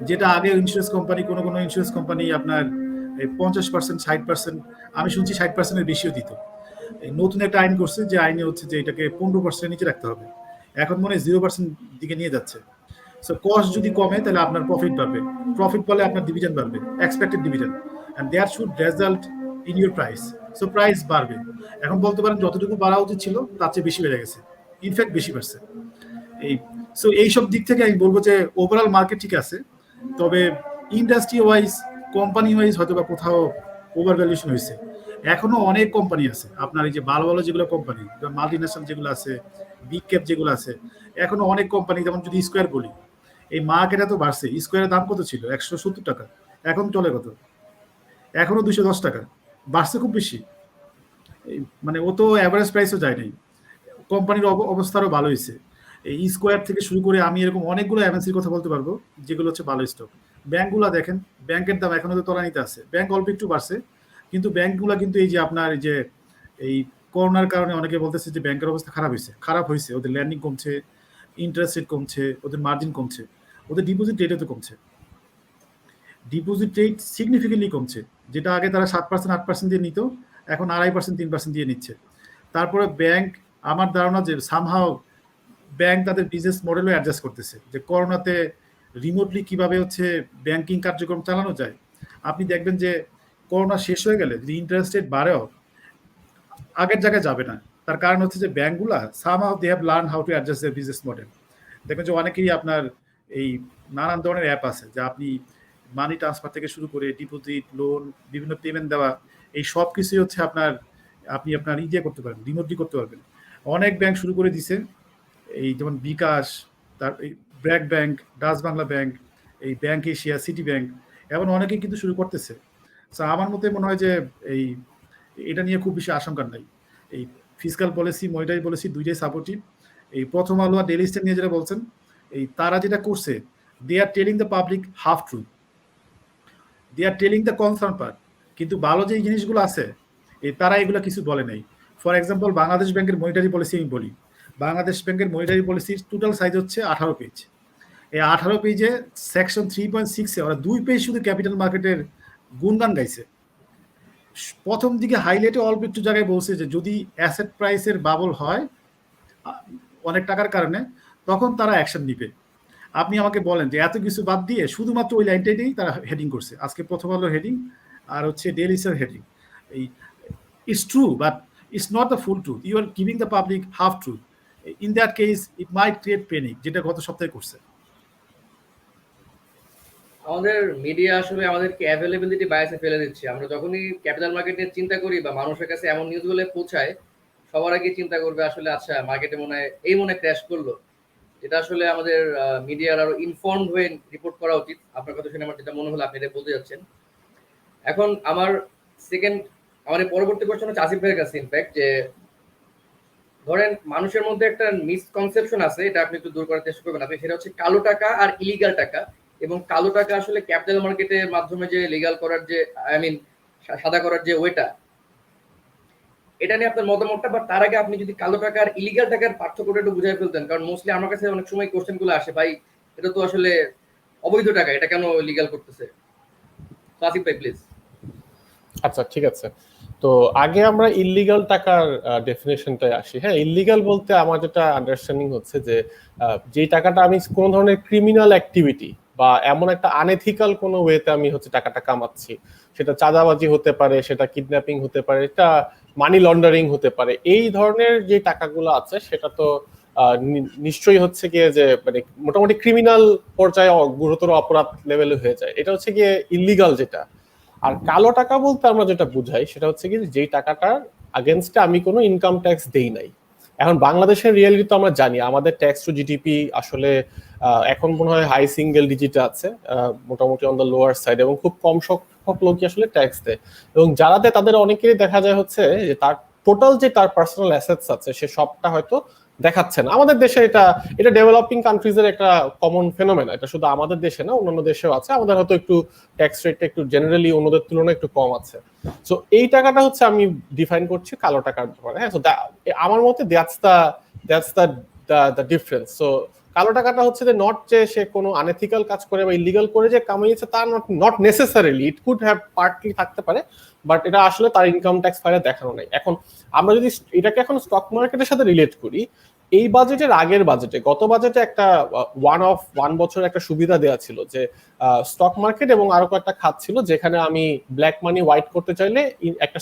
যেটা আগে ইন্স্যুরেন্স কোম্পানি, কোনো কোনো ইন্স্যুরেন্স কোম্পানি আপনার 50%, 60%, আমি শুনছি 60%-এর বেশিও দিত। এই নতুন একটা আইন করছে, যে আইনে হচ্ছে যে এটাকে 15% নিচে রাখতে হবে, এখন মনে হয় 0% দিকে নিয়ে যাচ্ছে। সো কস্ট যদি কমে তাহলে আপনার প্রফিট বাড়বে, প্রফিট বলে আপনার ডিভিডেন্ড বাড়বে, expected dividend, and that should result in your price. So price বাড়বে। এখন বলতে পারেন যতটুকু বাড়া উচিত ছিল তার চেয়ে বেশি বেড়ে গেছে, ইনফ্যাক্ট বেশি বাড়ছে। এই সো এইসব দিক থেকে আমি বলবো যে ওভারঅল মার্কেট ঠিক আছে, তবে ইন্ডাস্ট্রি ওয়াইজ, কোম্পানি ওয়াইজ হয়তো বা কোথাও ওভার ভ্যালুয়েশন হয়েছে। এখনো অনেক কোম্পানি আছে আপনার, এই যে ভালো ভালো যেগুলো কোম্পানি, মাল্টি ন্যাশনাল যেগুলো আছে, বিগ ক্যাপ যেগুলো আছে, এখনো অনেক কোম্পানি, যেমন যদি স্কোয়ার বলি, এই মার্কেট এত বাড়ছে, স্কোয়ারের দাম কত ছিল? 170 টাকা, এখন চলে কত? এখনো 210 টাকা, বাড়ছে খুব বেশি। মানে ও তো অ্যাভারেজ প্রাইসও যায় নাই। কোম্পানির অবস্থারও ভালো হয়েছে। এই স্কোয়ার থেকে শুরু করে আমি এরকম অনেকগুলো এমএনসির কথা বলতে পারবো যেগুলো হচ্ছে ভালো স্টক। ব্যাংকগুলো দেখেন, ব্যাংকের দাম এখনো তো তলানিতে আছে, ব্যাংক অল্প একটু বাড়ছে, কিন্তু ব্যাংকগুলো কিন্তু এই যে আপনার এই যে এই করোনার কারণে অনেকে বলতেছে যে ব্যাংকের অবস্থা খারাপ হয়েছে, ওদের ল্যান্ডিং কমছে, ইন্টারেস্ট রেট কমছে, ওদের মার্জিন কমছে, ওদের ডিপোজিট রেটও তো কমছে। ডিপোজিট রেট সিগনিফিকেন্টলি কমছে, যেটা আগে তারা 7%, 8% দিয়ে নিত, এখন 2.5%, 3% দিয়ে নিচ্ছে। তারপরে ব্যাংক, আমার ধারণা যে সামহাও ব্যাংক তাদের বিজনেস মডেলও অ্যাডজাস্ট করতেছে, যে করোনাতে রিমোটলি কিভাবে হচ্ছে ব্যাংকিং কার্যক্রম চালানো যায়। আপনি দেখবেন যে করোনা শেষ হয়ে গেলে যদি ইন্টারেস্ট রেট বাড়েও আগের জায়গায় যাবে না। তার কারণ হচ্ছে যে ব্যাংকগুলা somehow they have learn how to adjust their business model. দেখবেন যে অনেকেই আপনার এই নানান ধরনের অ্যাপ আছে, যা আপনি মানি ট্রান্সফার থেকে শুরু করে ডিপোজিট, লোন, বিভিন্ন পেমেন্ট দেওয়া, এই সব কিছুই হচ্ছে আপনার আপনি আপনার দিয়ে করতে পারবেন, রিমোটলি করতে পারবেন। অনেক ব্যাংক শুরু করে দিছে, এই যেমন বিকাশ, তার এই BRAC bank, Dutch Bangla bank, এই ব্যাংক এশিয়া, সিটি ব্যাংক, এমন অনেকেই কিন্তু শুরু করতেছে। সো আমার মতে মনে হয় যে এই এটা নিয়ে খুব বেশি আশঙ্কা নাই। এই ফিসকাল পলিসি, মনিটারি পলিসি দুইটাই সাপোর্টিভ। এই প্রথম আলো আর ডেইলি স্টার নিয়ে যেটা বলছেন, এই তারা যেটা করছে, they are telling the public half truth, they are telling the concern part, কিন্তু ভালো যে জিনিসগুলো আছে এই তারা এগুলো কিছু বলে নাই। ফর এক্সাম্পল বাংলাদেশ ব্যাংকের মনিটারি পলিসি আমি বলি, বাংলাদেশ ব্যাংকের মনিটারি পলিসির টোটাল সাইজ হচ্ছে 18 পেজ। এই 18 পেজে সেকশন 3.6-এ ওরা 2 পেজ শুধু ক্যাপিটাল মার্কেটের গুণগান গাইছে। প্রথম দিকে হাইলাইটে অল্প একটু জায়গায় বলছে যে যদি অ্যাসেট প্রাইসের বাবল হয় অনেক টাকার কারণে, তখন তারা অ্যাকশন নিবে। আপনি আমাকে বলেন যে এত কিছু বাদ দিয়ে শুধুমাত্র ওই লাইনটাই নিয়েই তারা হেডিং করছে, আজকে প্রথম আলোর হেডিং আর হচ্ছে ডেইলি স্টার হেডিং। এই it's true, but it's not the full truth, you are giving the public half truth. In that case it might create panic, যেটা গত সপ্তাহে করছে। আমাদের মিডিয়া আসলে আমাদেরকে অ্যাভেলেবিলিটি বায়াসে ফেলে দিচ্ছে। আমরা যখনই ক্যাপিটাল মার্কেট নিয়ে চিন্তা করি বা মানুষের কাছে এমন নিউজগুলো পৌঁছায়, সবার আগে চিন্তা করবে আসলে আচ্ছা মার্কেটে মনে হয় ক্র্যাশ করলো। যেটা আসলে আমাদের মিডিয়ার আরো ইনফর্মড হয়ে রিপোর্ট করা উচিত। আপনার কথা শুনে আমার যেটা মনে হলো আপনি এটা বলতে যাচ্ছেন। এখন আমার সেকেন্ড আমাদের পরবর্তী কোশ্চেন হচ্ছে আসিফ ভাইয়ের কাছে ইনফ্যাক্ট, যে ধরেন মানুষের মধ্যে একটা মিসকনসেপশন আছে, এটা আপনি একটু দূর করার চেষ্টা করবেন আপনি, সেটা হচ্ছে কালো টাকা আর ইলিগাল টাকা, এবং কালো টাকা আসলে ক্যাপিটাল মার্কেটের মাধ্যমে যে লিগাল করার যে সাদা করার যে ওয়েটা, এটা নিয়ে আপনার মতামতটা। বা তার আগে আপনি যদি কালো টাকা আর ইলিগাল টাকার পার্থক্যটা একটু বুঝাই ফেলতেন, কারণ মোস্টলি আমার কাছে অনেক সময় কোশ্চেন গুলো আসে, ভাই এটা তো আসলে অবৈধ টাকা, এটা কেন লিগাল করতেছে? আসিফ ভাই প্লিজ। আচ্ছা, ঠিক আছে। তো আগে আমরা ইল্লিগাল টাকার ডেফিনেশনটায় আসি। হ্যাঁ, ইল্লিগাল বলতে আমার যেটা আন্ডারস্ট্যান্ডিং হচ্ছে যে যে টাকাটা আমি কোনো ধরনের ক্রিমিনাল অ্যাক্টিভিটি বা এমন একটা আনএথিক্যাল কোনো ওয়েতে আমি হচ্ছে টাকাটা কামাচ্ছি, সেটা চাঁদাবাজি হতে পারে, সেটা কিডন্যাপিং হতে পারে, এটা মানি লন্ডারিং হতে পারে, এই ধরনের যে টাকাগুলো আছে সেটা তো নিশ্চয়ই হচ্ছে গিয়ে যে মানে মোটামুটি ক্রিমিনাল পর্যায়ে গুরুতর অপরাধ লেভেলে হয়ে যায়, এটা হচ্ছে গিয়ে ইল্লিগাল যেটা। আর কালো টাকা বলতে আমরা যেটা বুঝাই সেটা হচ্ছে কি, যেই টাকাটার আগেনস্টে আমি কোনো ইনকাম ট্যাক্স দেই নাই। এখন বাংলাদেশের রিয়েলিটি তো আমরা জানি, আমাদের ট্যাক্স টু জিডিপি আসলে এখন মনে হয় হাই সিঙ্গেল ডিজিটে আছে, মোটামুটি অন দ্য লোয়ার সাইড, এবং খুব কম সংখ্যক লোকই আসলে ট্যাক্স দেয়। এবং যারা দেয় তাদের অনেকেরই দেখা যায় হচ্ছে যে তার টোটাল যে তার পার্সোনাল অ্যাসেটস আছে সে সবটা হয়তো দেখাচ্ছে না। আমাদের দেশে এটা এটা ডেভেলপিং কান্ট্রিজের একটা কমন ফেনোমেনা, এটা শুধু আমাদের দেশে না, অন্যান্য দেশেও আছে। আমাদের হয়তো একটু ট্যাক্স রেটটা একটু জেনারেলি অন্যদের তুলনায় একটু কম আছে। সো এই টাকাটা হচ্ছে আমি ডিফাইন করছি কালো টাকার ব্যাপারে। হ্যাঁ, সো আমার মতে দ্যাটস দ্য ডিফারেন্স। সো কালো টাকাটা হচ্ছে যে নট যে সে কোনো আনএথিক্যাল কাজ করে বা ইলিগাল করে যে কামিয়েছে, তা not necessarily, it could have partly থাকতে পারে, বাট এটা আসলে তার ইনকাম ট্যাক্স ফাইলে দেখানো নাই। এখন আমরা যদি এটাকে এখন স্টক মার্কেটের সাথে রিলেট করি, এই বাজেটের আগের বাজেটে, গত বাজেটে একটা ওয়ান বছর একটা সুবিধা দেওয়া ছিল যে স্টক মার্কেট এবং আরো কয়েকটা খাত ছিল যেখানে আমি ব্ল্যাক মানি হোয়াইট করতে চাইলে একটা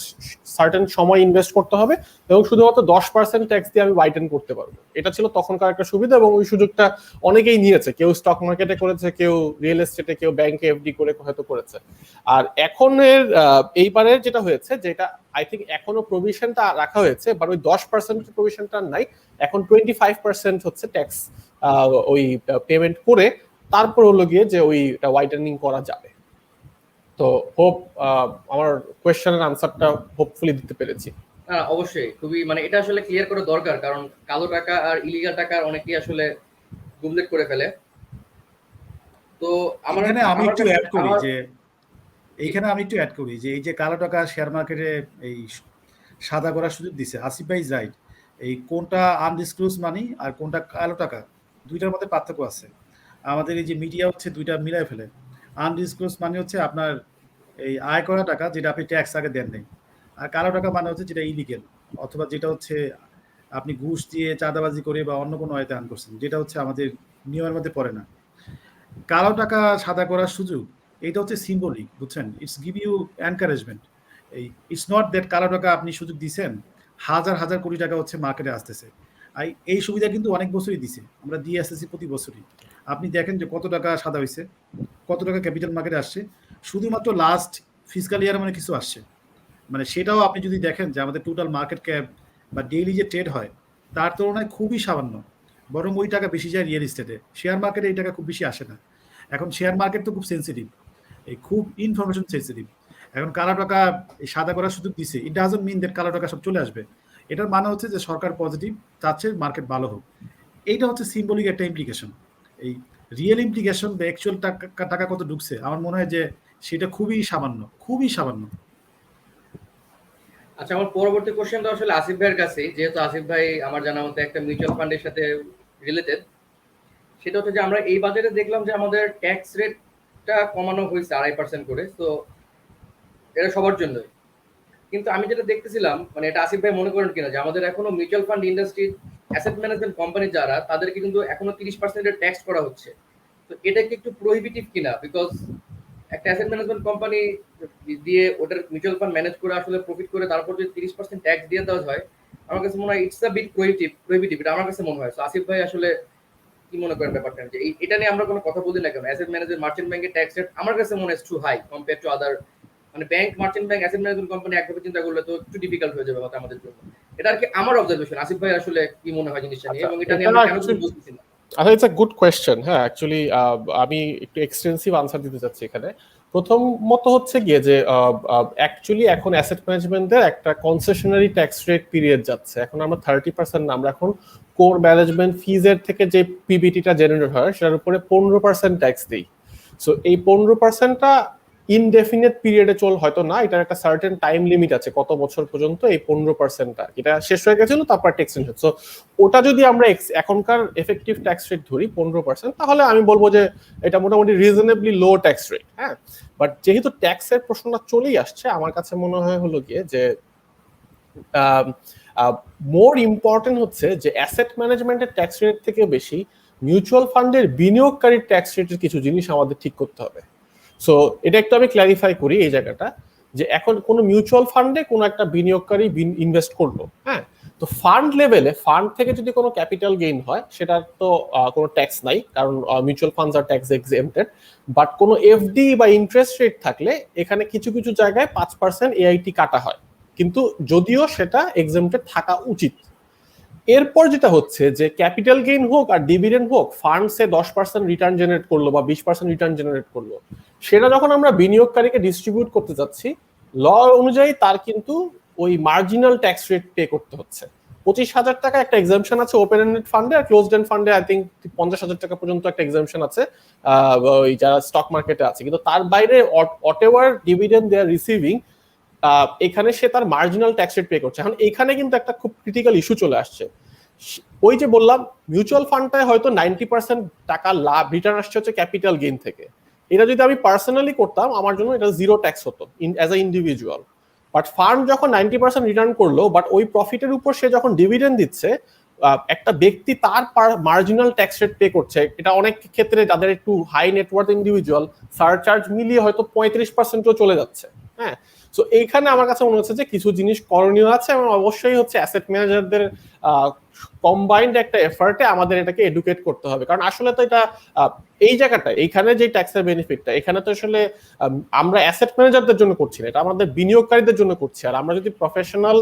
সার্টেন সময় ইনভেস্ট করতে হবে এবং শুধুমাত্র 10% ট্যাক্স দিয়ে আমি হোয়াইটেন করতে পারবো। এটা ছিল তখনকার একটা সুবিধা এবং ওই সুযোগটা অনেকেই নিয়েছে, কেউ স্টক মার্কেটে করেছে, কেউ রিয়েল এস্টেটে, কেউ ব্যাংকে এফডি করে হয়তো করেছে। আর এখনের এইবারের যেটা হয়েছে, যেটা আই থিঙ্ক এখনো প্রভিশনটা রাখা হয়েছে, বাট ওই 10% প্রভিশনটা নাই, এখন 25% হচ্ছে ট্যাক্স ওই পেমেন্ট করে তারপর হলো গিয়ে যে ওইটা হোয়াইটেনিং করা যাবে। তো হোপ আমার কোয়েশ্চেনের আনসারটা হোপফুলি দিতে পেরেছি। অবশ্যই, খুবই মানে এটা আসলে ক্লিয়ার করা দরকার, কারণ কালো টাকা আর ইলিগাল টাকা অনেকেই আসলে গুমলেট করে ফেলে। তো এখানে আমি একটু অ্যাড করি যে এই যে কালো টাকা শেয়ার মার্কেটে এই সাদা করার সুযোগ দিছে, আসিফ ভাই রাইট। এই কোনটা আনডিসক্লোজ মানি আর কোনটা কালো টাকা, দুইটার মধ্যে পার্থক্য আছে। আমাদের এই যে মিডিয়া হচ্ছে দুইটা মিলাই ফেলে। আনডিসক্লোজ মানে হচ্ছে আপনার এই আয় করা টাকা যেটা আপনি ট্যাক্স আগে দেন নাই, আর কালো টাকা মানে হচ্ছে যেটা ইলিগেল, অথবা যেটা হচ্ছে আপনি ঘুষ দিয়ে চাঁদাবাজি করে বা অন্য কোনো আয়তে আর্ন করছেন, যেটা হচ্ছে আমাদের নিয়মের মধ্যে পড়ে না। কালো টাকা সাদা করার সুযোগ এটা হচ্ছে সিম্বলিক, বুঝছেন? It's give you encouragement. It's not that কালো টাকা আপনি সুযোগ দিচ্ছেন, হাজার হাজার কোটি টাকা হচ্ছে মার্কেটে আসতেছে। এই সুবিধা কিন্তু অনেক বছরই দিছে, আমরা দিয়ে আসতেছি প্রতি বছরই। আপনি দেখেন যে কত টাকা সাদা হয়েছে, কত টাকা ক্যাপিটাল মার্কেটে আসছে, শুধুমাত্র লাস্ট ফিসকাল ইয়ার মানে কিছু আসছে। মানে সেটাও আপনি যদি দেখেন যে আমাদের টোটাল মার্কেট ক্যাপ বা ডেইলি যে ট্রেড হয় তার তুলনায় খুবই সামান্য, বরং ওই টাকা বেশি যায় রিয়েল এস্টেটে। শেয়ার মার্কেটে এই টাকা খুব বেশি আসে না। এখন শেয়ার মার্কেট তো খুব সেন্সিটিভ, এই খুব ইনফরমেশন সেন্সিটিভ। এখন কালো টাকা সাদা করার সুযোগ দিছে, ইট ডাজন্ট মিন দ্যাট কালো টাকা সব চলে আসবে। এটার মানে হচ্ছে যে সরকার পজিটিভ চাচ্ছে মার্কেট ভালো হোক। এইটা হচ্ছে সিম্বলিক একটা ইমপ্লিকেশন। এই রিয়েল ইমপ্লিকেশন বা অ্যাকচুয়াল টাকা কত ঢুকছে আমার মনে হয় যে সেটা খুবই সামান্য, খুবই সামান্য। আচ্ছা, আমার পরবর্তী কোশ্চেনটা আসলে আসিফ ভাইয়ের কাছে, যেহেতু আসিফ ভাই আমার জানা মতে একটা মিউচুয়াল ফান্ডের সাথে রিলেটেড। সেটা হচ্ছে যে আমরা এই বাজেটে দেখলাম যে আমাদের ট্যাক্স রেটটা কমানো হয়েছে 2.5% করে, তো এটা সবার জন্যই। কিন্তু আমি যেটা দেখতেছিলাম, মানে এটা আসিফ ভাই মনে করেন কিনা, যে আমাদের এখনো mutual fund industry, asset management company যারা, তাদেরকে কিন্তু এখনো 30% ট্যাক্স করা হচ্ছে। তো এটা কি একটু প্রোহিবিটিভ কিনা? বিকজ একটা অ্যাসেট ম্যানেজমেন্ট কোম্পানি দিয়ে ওটার মিউচুয়াল ফান্ড ম্যানেজ করে আসলে প্রফিট করে তারপর যদি 30% ট্যাক্স দিয়ে দেওয়া হয়, আমার কাছে মনে হয় ইটস আ বিট প্রোহিবিটিভ, এটা আমার কাছে মনে হয়। তো আসিফ ভাই আসলে কি মনে করেন ব্যাপারটা, যে এটা নিয়ে আমরা কোনো কথা বলি না কেন? অ্যাসেট ম্যানেজার মার্চেন্ট ব্যাংকের ট্যাক্স রেট আমার কাছে মনে হয় too high compare to other, মানে bank, merchant bank, asset management company একভাবে চিন্তা করলে তো একটু ডিফিকাল্ট হয়ে যাবে হয়তো আমাদের জন্য। এটা আর কি আমার অবজারভেশন। আসিফ ভাই আসলে কি মনে হয় জিনিসটা নিয়ে, এবং এটা নিয়ে আমরা কেন কিছু বলতেছি না? আচ্ছা, ইটস আ গুড কোয়েশ্চেন। হ্যাঁ, অ্যাকচুয়ালি আমি একটু এক্সটেন্সিভ আনসার দিতে চাচ্ছি এখানে। প্রথমত হচ্ছে গিয়ে যে অ্যাকচুয়ালি এখন অ্যাসেট ম্যানেজমেন্টের একটা কনসেশনারি ট্যাক্স রেট পিরিয়ড যাচ্ছে। এখন আমরা 30% না, আমরা এখন কোর ম্যানেজমেন্ট ফিজের থেকে যে পিবিটিটা জেনারেট হয় সেটার উপরে 15% ট্যাক্স দিই। সো এই 15%টা ইনডেফিনিট পিরিয়ডে হয়তো না, এটার একটা সার্টেন টাইম লিমিট আছে কত বছর পর্যন্ত এই 15%টা এটা শেষ হয়ে গেছিল, তারপর এক্সটেনশন। সো ওটা যদি আমরা এখনকার এফেক্টিভ ট্যাক্স রেট ধরি 15%, তাহলে আমি বলবো যে এটা মোটামুটি রিজনেবলি লো ট্যাক্স রেট। হ্যাঁ, বাট যেহেতু ট্যাক্সের প্রশ্নটা চলেই আসছে, আমার কাছে মনে হয় হলো গিয়ে যে মোর ইম্পর্টেন্ট হচ্ছে যে অ্যাসেট ম্যানেজমেন্টের ট্যাক্স রেট থেকে বেশি মিউচুয়াল ফান্ডের বিনিয়োগকারীর ট্যাক্স রেটের কিছু জিনিস আমাদের ঠিক করতে হবে। সো এটা একটু আমি ক্ল্যারিফাই করি এই জায়গাটা, যে এখন কোনো মিউচুয়াল ফান্ডে কোনো একটা বিনিয়োগকারী ইনভেস্ট করলো, হ্যাঁ, তো ফান্ড লেভেলে ফান্ড থেকে যদি কোনো ক্যাপিটাল গেইন হয় সেটার তো কোনো ট্যাক্স নাই, কারণ মিউচুয়াল ফান্ডস আর ট্যাক্স এক্সেম্পটেড। বাট কোনো এফডি বা ইন্টারেস্ট রেট থাকলে এখানে কিছু কিছু জায়গায় 5% এআইটি কাটা হয়, কিন্তু যদিও সেটা এক্সেম্পটেড থাকা উচিত। এরপর যেটা হচ্ছে যে ক্যাপিটাল গেইন হোক আর ডিভিডেন্ড হোক, ফান্ডসে 10% রিটার্ন জেনারেট করলো বা 20% রিটার্ন জেনারেট করলো, সেটা যখন আমরা বিনিয়োগকারীকে ডিস্ট্রিবিউট করতে যাচ্ছি, ল অনুযায়ী তার কিন্তু ওই মার্জিনাল ট্যাক্স রেট পে করতে হচ্ছে। 25,000 টাকা একটা এক্সাম্পশন আছে ওপেন এন্ডেড ফান্ডে, আর ক্লোজড এন্ড ফান্ডে আই থিঙ্ক 50,000 টাকা পর্যন্ত একটা এক্সাম্পশন আছে ওই যারা স্টক মার্কেটে আছে। কিন্তু তার বাইরে whatever dividend they are receiving, এখানে সে তার মার্জিনাল ট্যাক্স রেট পে করছে। এখন এখানে কিন্তু একটা খুব ক্রিটিক্যাল ইস্যু চলে আসছে। ওই যে বললাম মিউচুয়াল ফান্ডটায় হয়তো 90% টাকা লাভ রিটার্ন আসছে হচ্ছে ক্যাপিটাল গেইন থেকে, এটা যদি আমি পার্সোনালি করতাম আমার জন্য এটা জিরো ট্যাক্স হতো as a individual. But fund যখন 90% রিটার্ন করলো, বাট ওই প্রফিটের উপর সে যখন ডিভিডেন্ড দিচ্ছে, একটা ব্যক্তি তার মার্জিনাল ট্যাক্স রেট পে করছে। এটা অনেক ক্ষেত্রে যাদের একটু হাই নেটওয়ার্থ ইন্ডিভিজুয়াল সারচার্জ মিলিয়ে হয়তো 35%ও চলে যাচ্ছে। হ্যাঁ, সো এইখানে আমার কাছে মনে হচ্ছে যে কিছু জিনিস করণীয় আছে, এবং অবশ্যই হচ্ছে অ্যাসেট ম্যানেজারদের কম্বাইন্ড একটা এফার্টে আমাদের এটাকে এডুকেট করতে হবে। কারণ আসলে তো এটা এই জায়গাটা এইখানে যে ট্যাক্সের বেনিফিটটা এখানে তো আসলে আমরা অ্যাসেট ম্যানেজারদের জন্য করছি না, এটা আমাদের বিনিয়োগকারীদের জন্য করছি। আর আমরা যদি প্রফেশনাল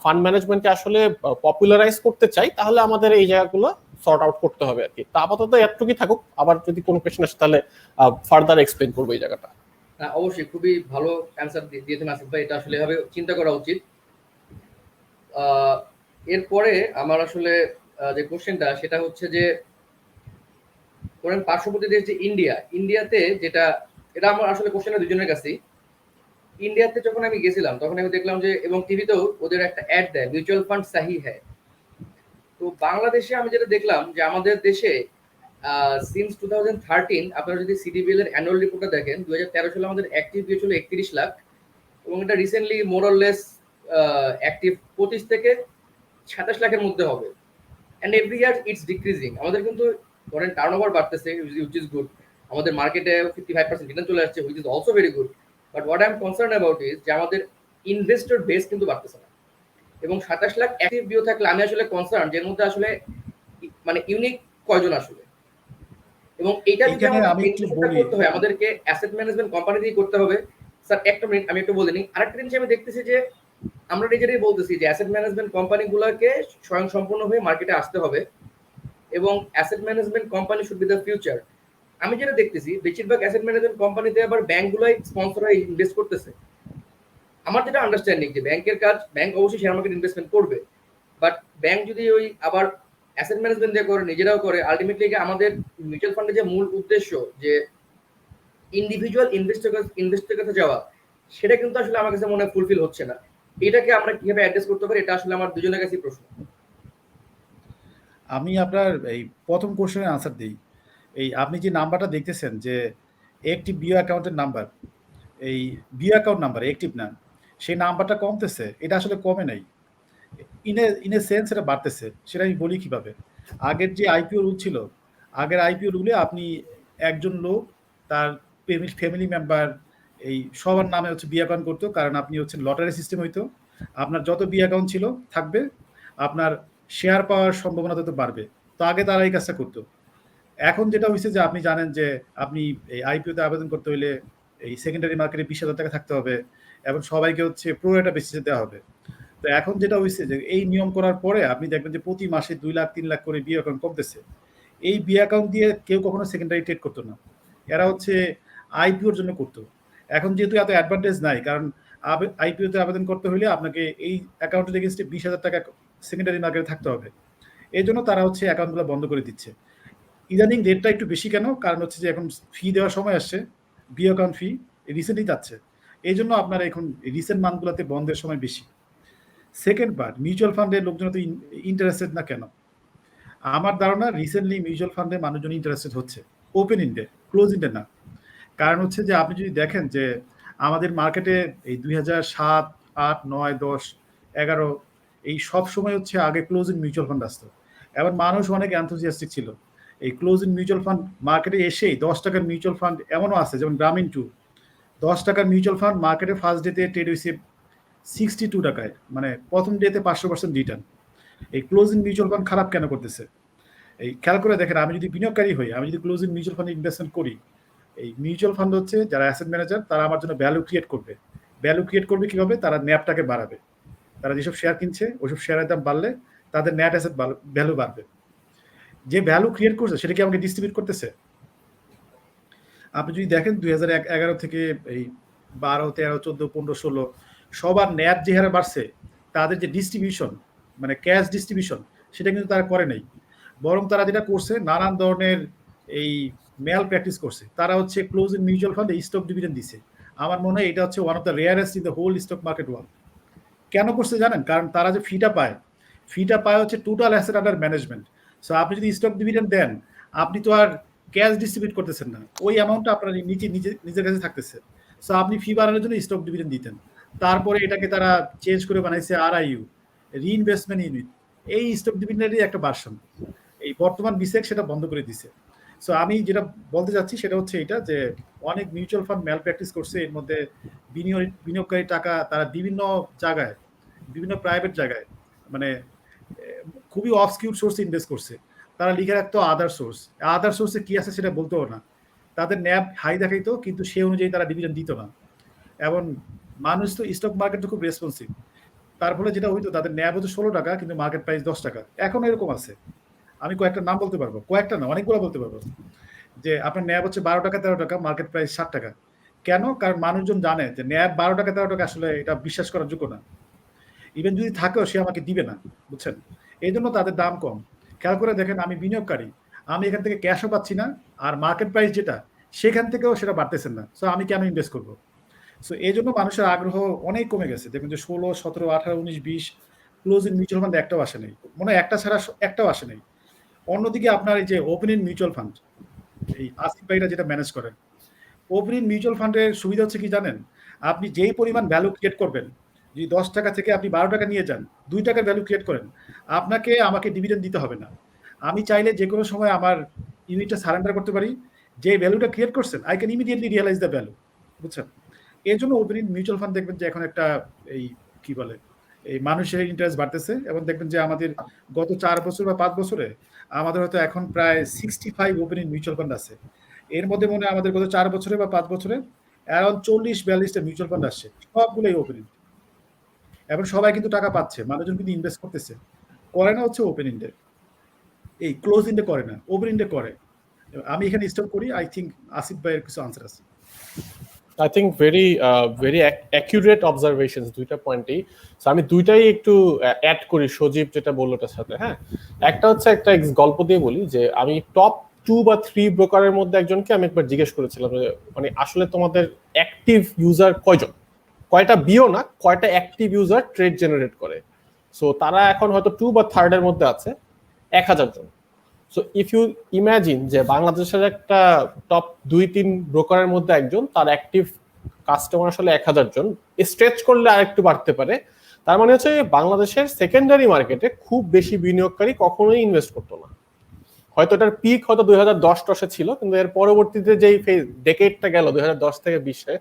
ফান্ড ম্যানেজমেন্টকে আসলে পপুলারাইজ করতে চাই, তাহলে আমাদের এই জায়গাগুলো সর্ট আউট করতে হবে আর কি। তা আপাতত এতটুকুই থাকুক, আবার যদি কোনো কোয়েশ্চেন আসে তাহলে ফার্দার এক্সপ্লেন করবো এই জায়গাটা। অবশ্যই খুবই ভালো অ্যান্সার দিয়েছেন আসিফ ভাই, এটা আসলে এভাবে চিন্তা করা উচিত। এরপরে আমার আসলে যে কোশ্চেনটা সেটা হচ্ছে যে ধরেন পার্শ্ববর্তী দেশ যে ইন্ডিয়াতে যেটা, এটা আমার আসলে কোশ্চেনটা দুজনের কাছেই। ইন্ডিয়াতে যখন আমি গেছিলাম তখন আমি দেখলাম যে, এবং টিভিতেও ওদের একটা অ্যাড দেয় মিউচুয়াল ফান্ড সাহি হ্যায়। তো বাংলাদেশে আমি যেটা দেখলাম যে আমাদের দেশে সিন্স 2013 আপনারা যদি সিডিবিএল এর অ্যানুয়াল রিপোর্টটা দেখেন, 2013 সালে আমাদের অ্যাক্টিভ ভিউ ছিল 31 লাখ, এবং এটা রিসেন্টলি মোরলেস অ্যাক্টিভ 25 থেকে 27 লাখের মধ্যে হবে। And every year it's decreasing. আমাদের কিন্তু ধরেন টার্নওভার বাড়তেছে, হুইচ ইজ গুড। আমাদের মার্কেটে 55% রিটার্ন চলে আসছে, which is also very good. But what I am concern about is যে আমাদের ইনভেস্টর বেস কিন্তু বাড়তেছে না। এবং 27 লাখ অ্যাক্টিভ ভিউ থাকলে আমি আসলে কনসার্ন যে এর মধ্যে আসলে মানে ইউনিক কয়জন আসলে, এবং এটা যদি আমাদের করতে হয় আমাদেরকে অ্যাসেট ম্যানেজমেন্ট কোম্পানি দিয়ে করতে হবে। স্যার একটা মিনিট আমি একটু বলে নিই। আরেকটা জিনিস আমি দেখতেছি যে আমরা নিজেরাই বলতেছি যে অ্যাসেট ম্যানেজমেন্ট কোম্পানিগুলোকে স্বয়ংসম্পূর্ণ হয়ে মার্কেটে আসতে হবে, এবং asset management company should be the future. আমি যেটা দেখতেছি বেশিরভাগ অ্যাসেট ম্যানেজমেন্ট কোম্পানিতে আবার ব্যাংকগুলোই স্পন্সর হয়ে ইনভেস্ট করতেছে। আমার যেটা আন্ডারস্ট্যান্ডিং যে ব্যাংকের কাজ, ব্যাংক অবশ্যই শেয়ার মার্কেট ইনভেস্টমেন্ট করবে, বাট ব্যাংক যদি ওই আবার অ্যাসেট ম্যানেজমেন্ট দিয়ে করে, নিজেরাও করে, আলটিমেটলি আমাদের মিউচুয়াল ফান্ডের যে মূল উদ্দেশ্য যে ইন্ডিভিজুয়াল ইনভেস্টের কাছে যাওয়া, সেটা কিন্তু আসলে আমার কাছে মনে হয় ফুলফিল হচ্ছে না। এটাকে আমরা কিভাবে অ্যাড্রেস করতে পারি, এটা আসলে আমার দুজনের কাছেই প্রশ্ন। আমি আপনার এই প্রথম কোশ্চেনের আনসার দিই। এই আপনি যে নাম্বারটা দেখতেছেন যে একটি বিও অ্যাকাউন্টের নাম্বার, এই বিও অ্যাকাউন্ট নাম্বার অ্যাক্টিভ না, সেই নাম্বারটা কমতেছে, এটা আসলে কমে নাই, ইন এ সেন্স এটা বাড়তেছে। সেটা আমি বলি কিভাবে। আগের যে আইপিও রুল ছিল, আগের আইপিও রুলে আপনি একজন লোক তার ফ্যামিলি মেম্বার এই সবার নামে হচ্ছে বি অ্যাকাউন্ট করতো, কারণ আপনি হচ্ছেন লটারি সিস্টেম হইতো। আপনার যত বি অ্যাকাউন্ট ছিল থাকবে, আপনার শেয়ার পাওয়ার সম্ভাবনা তত বাড়বে। তো আগে তারা এই কাজটা করতো। এখন যেটা হয়েছে যে আপনি জানেন যে আপনি এই আইপিওতে আবেদন করতে হইলে এই সেকেন্ডারি মার্কেটে 20,000 টাকা থাকতে হবে, এবং সবাইকে হচ্ছে প্রো রেটা বেসিসে দেওয়া হবে। তো এখন যেটা হয়েছে যে এই নিয়ম করার পরে আপনি দেখবেন যে প্রতি মাসে 2 লাখ 3 লাখ করে বি অ্যাকাউন্ট কমতেছে। এই বি অ্যাকাউন্ট দিয়ে কেউ কখনো সেকেন্ডারি ট্রেড করতো না। এরা হচ্ছে আইপিওর জন্য করতো। এখন যেহেতু এত অ্যাডভান্টেজ নাই, কারণ আইপিওতে আবেদন করতে হলে আপনাকে এই অ্যাকাউন্টের এগেনস্টে 20,000 টাকা সেকেন্ডারি মার্কেটে থাকতে হবে। এই জন্য তারা হচ্ছে অ্যাকাউন্টগুলো বন্ধ করে দিচ্ছে। ইদানিং রেটটা একটু বেশি কেন? কারণ হচ্ছে যে এখন ফি দেওয়ার সময় আসছে, বি অ্যাকাউন্ট ফি রিসেন্টলি যাচ্ছে। এই জন্য আপনার এখন রিসেন্ট মান্থগুলোতে বন্ধের সময় বেশি। সেকেন্ড পার্ট, মিউচুয়াল ফান্ডের লোকজন তো ইন্টারেস্টেড না কেন? আমার ধারণা রিসেন্টলি মিউচুয়াল ফান্ডে মানুষজন ইন্টারেস্টেড হচ্ছে, ওপেন ইন্ডে, ক্লোজ ইন্ডে না। কারণ হচ্ছে যে আপনি যদি দেখেন যে আমাদের মার্কেটে এই 2007, 8, 9, 10, 11 এই সব সময় হচ্ছে আগে ক্লোজ ইন মিউচুয়াল ফান্ড আসতো। এবার মানুষ অনেক অ্যানথুজিয়াস্টিক ছিল। এই ক্লোজ ইন মিউচুয়াল ফান্ড মার্কেটে এসেই 10 টাকার মিউচুয়াল ফান্ড এমনও আছে, যেমন গ্রামীণ 2, 10 টাকার মিউচুয়াল ফান্ড মার্কেটে ফার্স্ট ডেতে ট্রেড হয়েছে 62 টাকায়, মানে প্রথম ডেতে 500% রিটার্ন। এই ক্লোজ ইন মিউচুয়াল ফান্ড খারাপ কেন করতেছে? এই খেয়াল করে দেখেন, আমি যদি বিনিয়োগকারী হই, আমি যদি ক্লোজ ইন মিউচুয়াল ফান্ডে ইনভেস্টমেন্ট করি, এই মিউচুয়াল ফান্ড হচ্ছে যারা অ্যাসেট ম্যানেজার, তারা আমার জন্য ভ্যালু ক্রিয়েট করবে। ভ্যালু ক্রিয়েট করবে কিভাবে? তারা ন্যাপটাকে বাড়াবে। তারা যেসব শেয়ার কিনছে ওইসব শেয়ারের দাম বাড়লে তাদের নেট অ্যাসেট ভ্যালু বাড়বে। যে ভ্যালু ক্রিয়েট করছে সেটা কি আমাকে ডিস্ট্রিবিউট করতেছে? আপনি যদি দেখেন 2011 থেকে এই 12, 13, 14, 15, 16 সবার নেট যে হারে বাড়ছে, তাদের যে ডিস্ট্রিবিউশন, মানে ক্যাশ ডিস্ট্রিবিউশন, সেটা কিন্তু তারা করে নাই। বরং তারা যেটা করছে, নানান ধরনের এই ম্যাল প্র্যাকটিস করছে। তারা হচ্ছে ক্লোজ ইন মিউচুয়াল ফান্ডে স্টক ডিভিডেন্ড দিছে। আমার মনে হয় এটা হচ্ছে one of the rarest in the whole stock market world. কেন করছে জানেন? কারণ তারা যে ফিটা পায় হচ্ছে total asset under management. So আপনি যদি স্টক ডিভিডেন্ড দেন, আপনি তো আর ক্যাশ ডিস্ট্রিবিউট করতেছেন না, ওই অ্যামাউন্টটা আপনার নিজের কাছে থাকতেছে। সো আপনি ফি বাড়ানোর জন্য স্টক ডিভিডেন্ড দিতেন। তারপরে এটাকে তারা চেঞ্জ করে বানাইছে RIU, রিইনভেস্টমেন্ট ইউনিট। এই স্টক ডিভিডেন্ডেরই একটা ভার্সন। এই বর্তমান বিসেক সেটা বন্ধ করে দিছে। সো আমি যেটা বলতে চাচ্ছি সেটা হচ্ছে এটা, যে অনেক মিউচুয়াল ফান্ড ম্যাল প্র্যাকটিস করছে। এর মধ্যে বিনিয়োগকারী টাকা তারা বিভিন্ন জায়গায়, বিভিন্ন প্রাইভেট জায়গায়, মানে খুবই অবসকিউর সোর্সে ইনভেস্ট করছে। তারা লিখে রাখতো আদার সোর্সে কি আছে সেটা বলতেও না। তাদের ন্যাব হাই দেখাইতো, কিন্তু সে অনুযায়ী তারা ডিভিডেন্ড দিত না। এবং মানুষ তো স্টক মার্কেট তো খুব রেসপন্সিভ। তার ফলে যেটা হইতো, তাদের ন্যাব হতো 16 টাকা, কিন্তু মার্কেট প্রাইস 10 টাকা। এখন এরকম আছে, আমি কয়েকটা নাম বলতে পারবো, কয়েকটা না অনেকগুলো বলতে পারবো, যে আপনার ন্যাব হচ্ছে 12 টাকা 13 টাকা, মার্কেট প্রাইস 60 টাকা। কেন? কারণ মানুষজন জানে যে ন্যাব 12 টাকা 13 টাকা আসলে এটা বিশ্বাস করার যোগ্য না। ইভেন যদি থাকেও সে আমাকে দিবে না, বুঝছেন? এই জন্য তাদের দাম কম। খেয়াল করে দেখেন, আমি বিনিয়োগকারী, আমি এখান থেকে ক্যাশও পাচ্ছি না, আর মার্কেট প্রাইস যেটা সেখান থেকেও সেটা বাড়তেছেন না। সো আমি কেন ইনভেস্ট করবো? সো এই জন্য মানুষের আগ্রহ অনেক কমে গেছে। দেখুন যে 16, 17, 18, 19, 20 ক্লোজ ইন মিউচুয়াল ফান্ড একটাও আসে নাই, মনে হয় একটা ছাড়া একটাও আসে নাই। অন্যদিকে আপনার এই যে ওপেন ইন মিউচুয়াল ফান্ড, এই আসিফ ভাইরা যেটা ম্যানেজ করেন, ওপেন ইন মিউচুয়াল ফান্ডের সুবিধা হচ্ছে কি জানেন? আপনি যেই পরিমাণ ভ্যালু ক্রিয়েট করবেন, যদি 10 টাকা থেকে আপনি 12 টাকা নিয়ে যান, 2 টাকার ভ্যালু ক্রিয়েট করেন, আমাকে ডিভিডেন্ড দিতে হবে না। আমি চাইলে যে কোনো সময় আমার ইউনিটটা সারেন্ডার করতে পারি। যে ভ্যালুটা ক্রিয়েট করছেন, I can immediately realize the value, বুঝছেন? এর জন্য ওপেন ইন মিউচুয়াল ফান্ড দেখবেন যে এখন একটা এই কি বলে, এই মানুষের ইন্টারেস্ট বাড়তেছে। এবং দেখবেন যে আমাদের গত 4 বছর বা 5 বছরে আমাদের হয়তো এখন প্রায় 65 ওপেন ইন মিউচুয়াল ফান্ড আছে। এর মধ্যে মনে হয় আমাদের গত 4 বছরে বা 5 বছরে অ্যারাউন্ড 40-42টা মিউচুয়াল ফান্ড আসছে, সবগুলোই ওপেন ইন। এবং সবাই কিন্তু টাকা পাচ্ছে, মানুষজন কিন্তু ইনভেস্ট করতেছে। করে না হচ্ছে ওপেন ইন্ডে, এই ক্লোজ ইন্ডে করে না, ওপেন ইন্ডে করে। আমি এখানে স্টপ করি। আই থিঙ্ক আসিফ ভাইয়ের কিছু আনসার আছে। I think very accurate observations দুইটা পয়েন্টই। সো আমি দুইটাই একটু অ্যাড করি সজীব যেটা বললো ওটার সাথে। হ্যাঁ, একটা হচ্ছে একটা গল্প দিয়ে বলি, যে আমি টপ 2 বা 3 ব্রোকারের মধ্যে একজনকে আমি একবার জিজ্ঞেস করেছিলাম, মানে আসলে তোমাদের অ্যাক্টিভ ইউজার কয়জন, কয়টা বিও না, কয়টা অ্যাক্টিভ ইউজার ট্রেড জেনারেট করে। সো তারা এখন হয়তো 2 বা 3 এর মধ্যে আছে, 1000 জন। সো ইফ ইউ ইমাজিন যে বাংলাদেশের একটা টপ 2-3 ব্রোকারের মধ্যে একজন, তার অ্যাক্টিভ কাস্টমার আসলে 1000 জন, স্ট্রেচ করলে আরেকটু বাড়তে পারে। তার মানে হচ্ছে বাংলাদেশের সেকেন্ডারি মার্কেটে খুব বেশি বিনিয়োগকারী কখনোই ইনভেস্ট করতো না। হয়তো এটার পিক হয়তো 2010-10 ছিল, কিন্তু এর পরবর্তীতে যেই ডেকেডটা গেল 2010 থেকে 20-এ,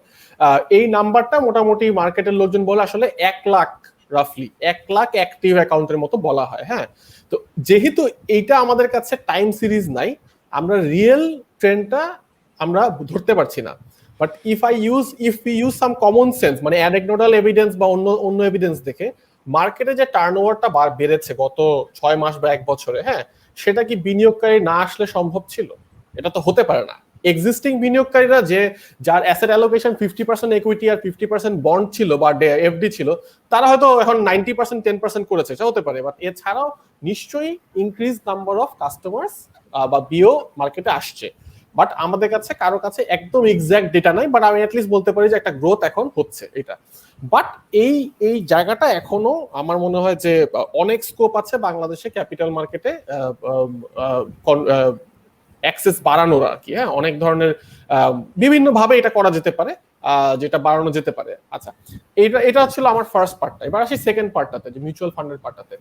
এই নাম্বারটা মোটামুটি মার্কেটের লোকজন বলে আসলে 1 লাখ, রাফলি 1 লাখ অ্যাক্টিভ অ্যাকাউন্টের মতো বলা হয়। হ্যাঁ, তো যেহেতু এইটা আমাদের কাছে টাইম সিরিজ নাই, আমরা রিয়েল ট্রেন্ডটা আমরা ধরতে পারছি না। But if we use some common sense, মানে অ্যানেকডোটাল এভিডেন্স বা অন্য এভিডেন্স দেখে, মার্কেটে যে টার্নওভারটা বেড়েছে গত 6 মাস বা 1 বছরে, হ্যাঁ, সেটা কি বিনিয়োগকারী না আসলে সম্ভব ছিল? এটা তো হতে পারে না। এক্সিস্টিং বিনিয়োগকারীরা যে যার অ্যাসেট অ্যালোকেশন 50% ইকুইটি আর 50% বন্ড ছিল বা এফডি ছিল, তারা হয়তো এখন 90% 10% করেছে, সেটা হতে পারে। বাট এছাড়াও নিশ্চয়ই ইনক্রিজ নাম্বার অফ কাস্টমার্স বা বিও মার্কেটে আসছে। বাট আমাদের কাছে কারো কাছে একদম এক্সাক্ট ডেটা নাই, বাট আমি অ্যাটলিস্ট বলতে পারি যে একটা গ্রোথ এখন হচ্ছে এটা। বাট এই জায়গাটা এখনো আমার মনে হয় যে অনেক স্কোপ আছে বাংলাদেশে ক্যাপিটাল মার্কেটে অ্যাক্সেস বাড়ানোর আর কি। হ্যাঁ, অনেক ধরনের বিভিন্ন ভাবে এটা করা যেতে পারে, যেটা বাড়ানো যেতে পারে। আচ্ছা, এটা ছিল আমার ফার্স্ট পার্টটা। এবার আসি সেকেন্ড পার্টটাতে, যে মিউচুয়াল ফান্ডের পার্টটাতে।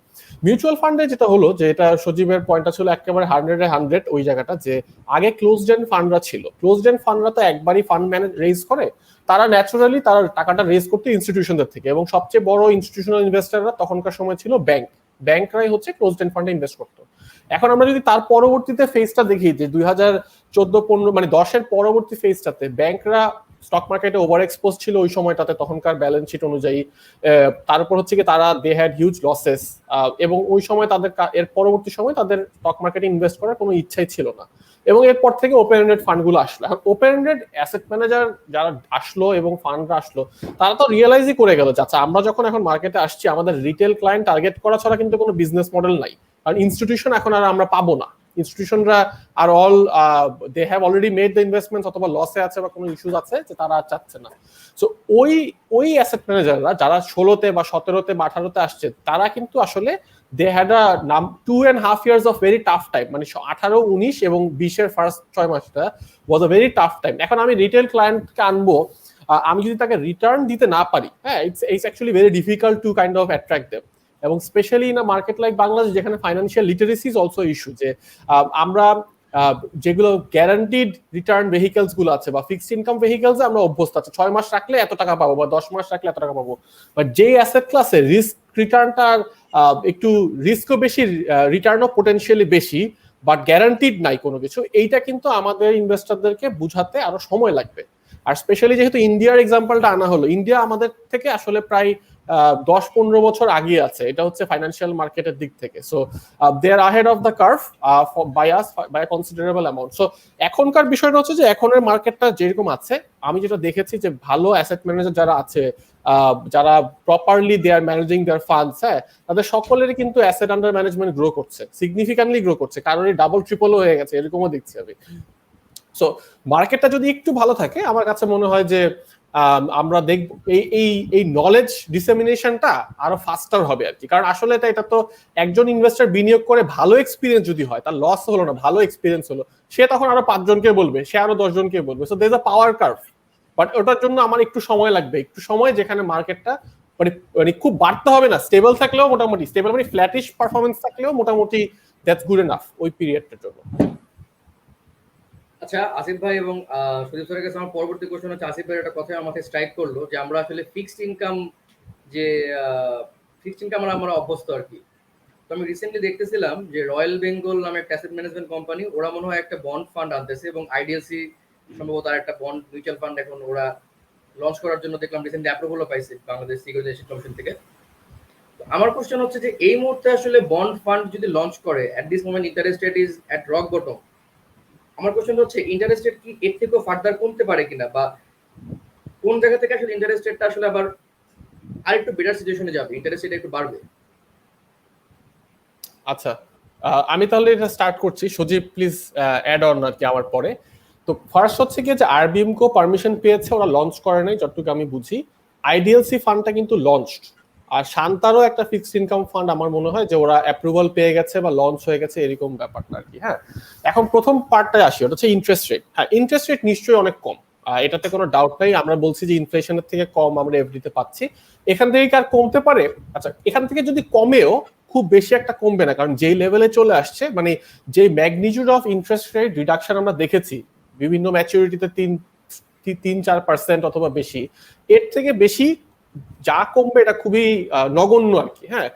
মিউচুয়াল ফান্ডে যেটা হলো যে, এটা সজীবের পয়েন্টটা ছিল একেবারে 100 ওই জায়গাটা, যে আগে ক্লোজড এন্ড ফান্ডরা ছিল। ক্লোজড এন্ড ফান্ডরা তো একবারই ফান্ড ম্যানেজ রেজ করে, তারা ন্যাচুরালি তারা টাকাটা রেজ করতে ইনস্টিটিউশনদের থেকে, এবং সবচেয়ে বড় ইনস্টিটিউশনাল ইনভেস্টররা তখনকার সময় ছিল ব্যাংকরাই হচ্ছে ক্লোজড এন্ড ফান্ডে ইনভেস্ট করতো। এখন আমরা যদি তার পরবর্তীতে ফেজটা দেখি, যে 2014-15 মানে 10-এর পরবর্তী ফেজটাতে ব্যাংকরা স্টক মার্কেটে ওভার এক্সপোজ ছিল ওই সময়টাতে, তখনকার ব্যালেন্স শিট অনুযায়ী। তার উপর হচ্ছে কি তারা দে হ্যাড হিউজ লসেস, এবং ওই সময় তাদের এর পরবর্তী সময় তাদের স্টক মার্কেটে ইনভেস্ট করার কোনো ইচ্ছাই ছিল না। এবং এরপর থেকে ওপেন এন্ডেড ফান্ডগুলো আসলো। এখন ওপেন এন্ডেড অ্যাসেট ম্যানেজার যারা আসলো এবং ফান্ডরা আসলো, তারা তো রিয়েলাইজই করে গেল যে আচ্ছা, আমরা যখন এখন মার্কেটে আসছি, আমাদের রিটেল ক্লায়েন্ট টার্গেট করা ছাড়া কিন্তু কোনো বিজনেস মডেল নাই। কারণ ইনস্টিটিউশন এখন আর আমরা পাবো না। ইনস্টিটিউশনরা are all they have already made the investments, অথবা লসে আছে বা কোনো ইস্যুস আছে যে তারা আর চাচ্ছে না। সো ওই অ্যাসেট ম্যানেজাররা যারা 16-তে বা 17-তে বা 18-তে আসছে, তারা কিন্তু আসলে they had a 2.5 years of very tough time. মানে 18, 19 এবং 20-এর ফার্স্ট 6 মাসটা was a very tough time. এখন আমি রিটেল ক্লায়েন্টকে আনবো, আমি যদি তাকে রিটার্ন দিতে না পারি, হ্যাঁ, it's actually very difficult to kind of attract them. এবং specially in a market like Bangladesh, যেখানে financial literacy is also issue, যে আমরা যেগুলো গ্যারান্টিড রিটার্ন ভেহিকেলস গুলো আছে বা ফিক্সড ইনকাম ভেহিকেলস আমরা অভ্যস্ত আছে, 6 মাস রাখলে এত টাকা পাবো বা 10 মাস রাখলে এত টাকা পাবো। বাট যে অ্যাসেট ক্লাসে রিস্ক রিটার্নটা একটু রিস্কও বেশি, রিটার্নও পোটেনশিয়ালি বেশি, বাট গ্যারান্টিড নাই কোনো কিছু, এইটা কিন্তু আমাদের ইনভেস্টরদেরকে বুঝাতে আরো সময় লাগবে। আর স্পেশালি যেহেতু ইন্ডিয়ার এক্সাম্পলটা আনা হলো, ইন্ডিয়া আমাদের থেকে আসলে প্রায় 10-15 বছর আগে আছে, এটা হচ্ছে ফাইন্যান্সিয়াল মার্কেটের দিক থেকে। So they are ahead of the curve by considerable amount. So এখনকার বিষয়টা হচ্ছে যে এখনের মার্কেটটা যেরকম আছে, আমি যেটা দেখেছি যে ভালো অ্যাসেট ম্যানেজার যারা আছে, যারা প্রপারলি দে আর ম্যানেজিং দেয়ার ফান্ডস, হ্যাঁ, তাদের সকলেরই কিন্তু অ্যাসেট আন্ডার ম্যানেজমেন্ট গ্রো করছে, সিগনিফিক্যান্টলি গ্রো করছে, কারোরই ডাবল ট্রিপলও হয়ে গেছে, এরকমও দেখছি আমি। সো মার্কেটটা যদি একটু ভালো থাকে, আমার কাছে মনে হয় যে আমরা দেখব এই নলেজ ডিসেমিনেশনটা আরো ফাস্টার হবে আর কি। কারণ আসলে এটা তো একজন ইনভেস্টর বিনিয়োগ করে ভালো এক্সপিরিয়েন্স যদি হয়, তার লস হলো না, ভালো এক্সপিরিয়েন্স হলো, সে তখন আরো 5 জনকে বলবে, সে আরো 10 জনকে বলবে। So there is a power curve. But ওটার জন্য আমার একটু সময় লাগবে, একটু সময়, যেখানে মার্কেটটা মানে খুব বাড়তে হবে না, স্টেবল থাকলেও মোটামুটি স্টেবল, মানে ফ্ল্যাটিশ পারফরমেন্স থাকলেও মোটামুটি দ্যাটস গুড এনাফ ওই পিরিয়ডটার জন্য। আচ্ছা, আসিফ ভাই এবং সুদীপ স্যারের কাছে আমার পরবর্তী কোশ্চেন হচ্ছে, আসিফ ভাই একটা কথা আমাকে স্ট্রাইক করলো যে আমরা আসলে ফিক্সড ইনকাম, যে ফিক্সড ইনকাম আমরা অভ্যস্ত আর কি। তো আমি রিসেন্টলি দেখতেছিলাম যে রয়্যাল বেঙ্গল নামে একটা অ্যাসেট ম্যানেজমেন্ট কোম্পানি, ওরা মনে হয় একটা বন্ড ফান্ড আনতেছে, এবং আইডিএলসি সম্ভবত আর একটা বন্ড মিউচুয়াল ফান্ড এখন ওরা লঞ্চ করার জন্য দেখলাম রিসেন্টলি অ্যাপ্রুভালও পাইছে বাংলাদেশ সিকিউরিটি কমিশন থেকে। আমার কোশ্চেন হচ্ছে যে এই মুহূর্তে আসলে বন্ড ফান্ড যদি লঞ্চ করে, at this moment interest rate is at rock bottom. আমার কোশ্চেন হচ্ছে ইন্টারেস্ট রেট কি এর থেকেও ফার্দার কমতে পারে কিনা, বা কোন জায়গা থেকে আসলে ইন্টারেস্ট রেটটা আসলে আবার আরেকটু বেটার সিচুয়েশনে যাবে, ইন্টারেস্ট রেট একটু বাড়বে? আচ্ছা, আমি তাহলে এটা স্টার্ট করছি, সজীব প্লিজ অ্যাড অন আর কি আমার পরে। তো ফার্স্ট হচ্ছে কি যে আরবিএমকো পারমিশন পেয়েছে, ওরা লঞ্চ করে নাই যতটুকু আমি বুঝি। আইডিএলসি ফান্ডটা কিন্তু লঞ্চড, আর শান্তারও একটা ফিক্সড ইনকাম ফান্ড আমার মনে হয় যে ওরা অ্যাপ্রুভাল পেয়ে গেছে বা লঞ্চ হয়ে গেছে, এরকম ব্যাপারটা আর কি। হ্যাঁ, এখন প্রথম পার্টটায় আসি, ওটা হচ্ছে ইন্টারেস্ট রেট। হ্যাঁ, ইন্টারেস্ট রেট নিশ্চয়ই অনেক কম, এটাতে কোনো ডাউট নাই। আমরা বলছি যে ইনফ্লেশনের থেকে কম আমরা এফডিতে পাচ্ছি, এখান থেকে কি আর কমতে পারে? আচ্ছা, এখান থেকে যদি কমেও খুব বেশি একটা কমবে না, কারণ যেই লেভেলে চলে আসছে, মানে যে magnitude of interest rate reduction আমরা দেখেছি বিভিন্ন ম্যাচুরিটিতে 3-4% অথবা বেশি, এর থেকে বেশি যা কমবে এটা খুবই নগণ্য আর কি। হ্যাঁ,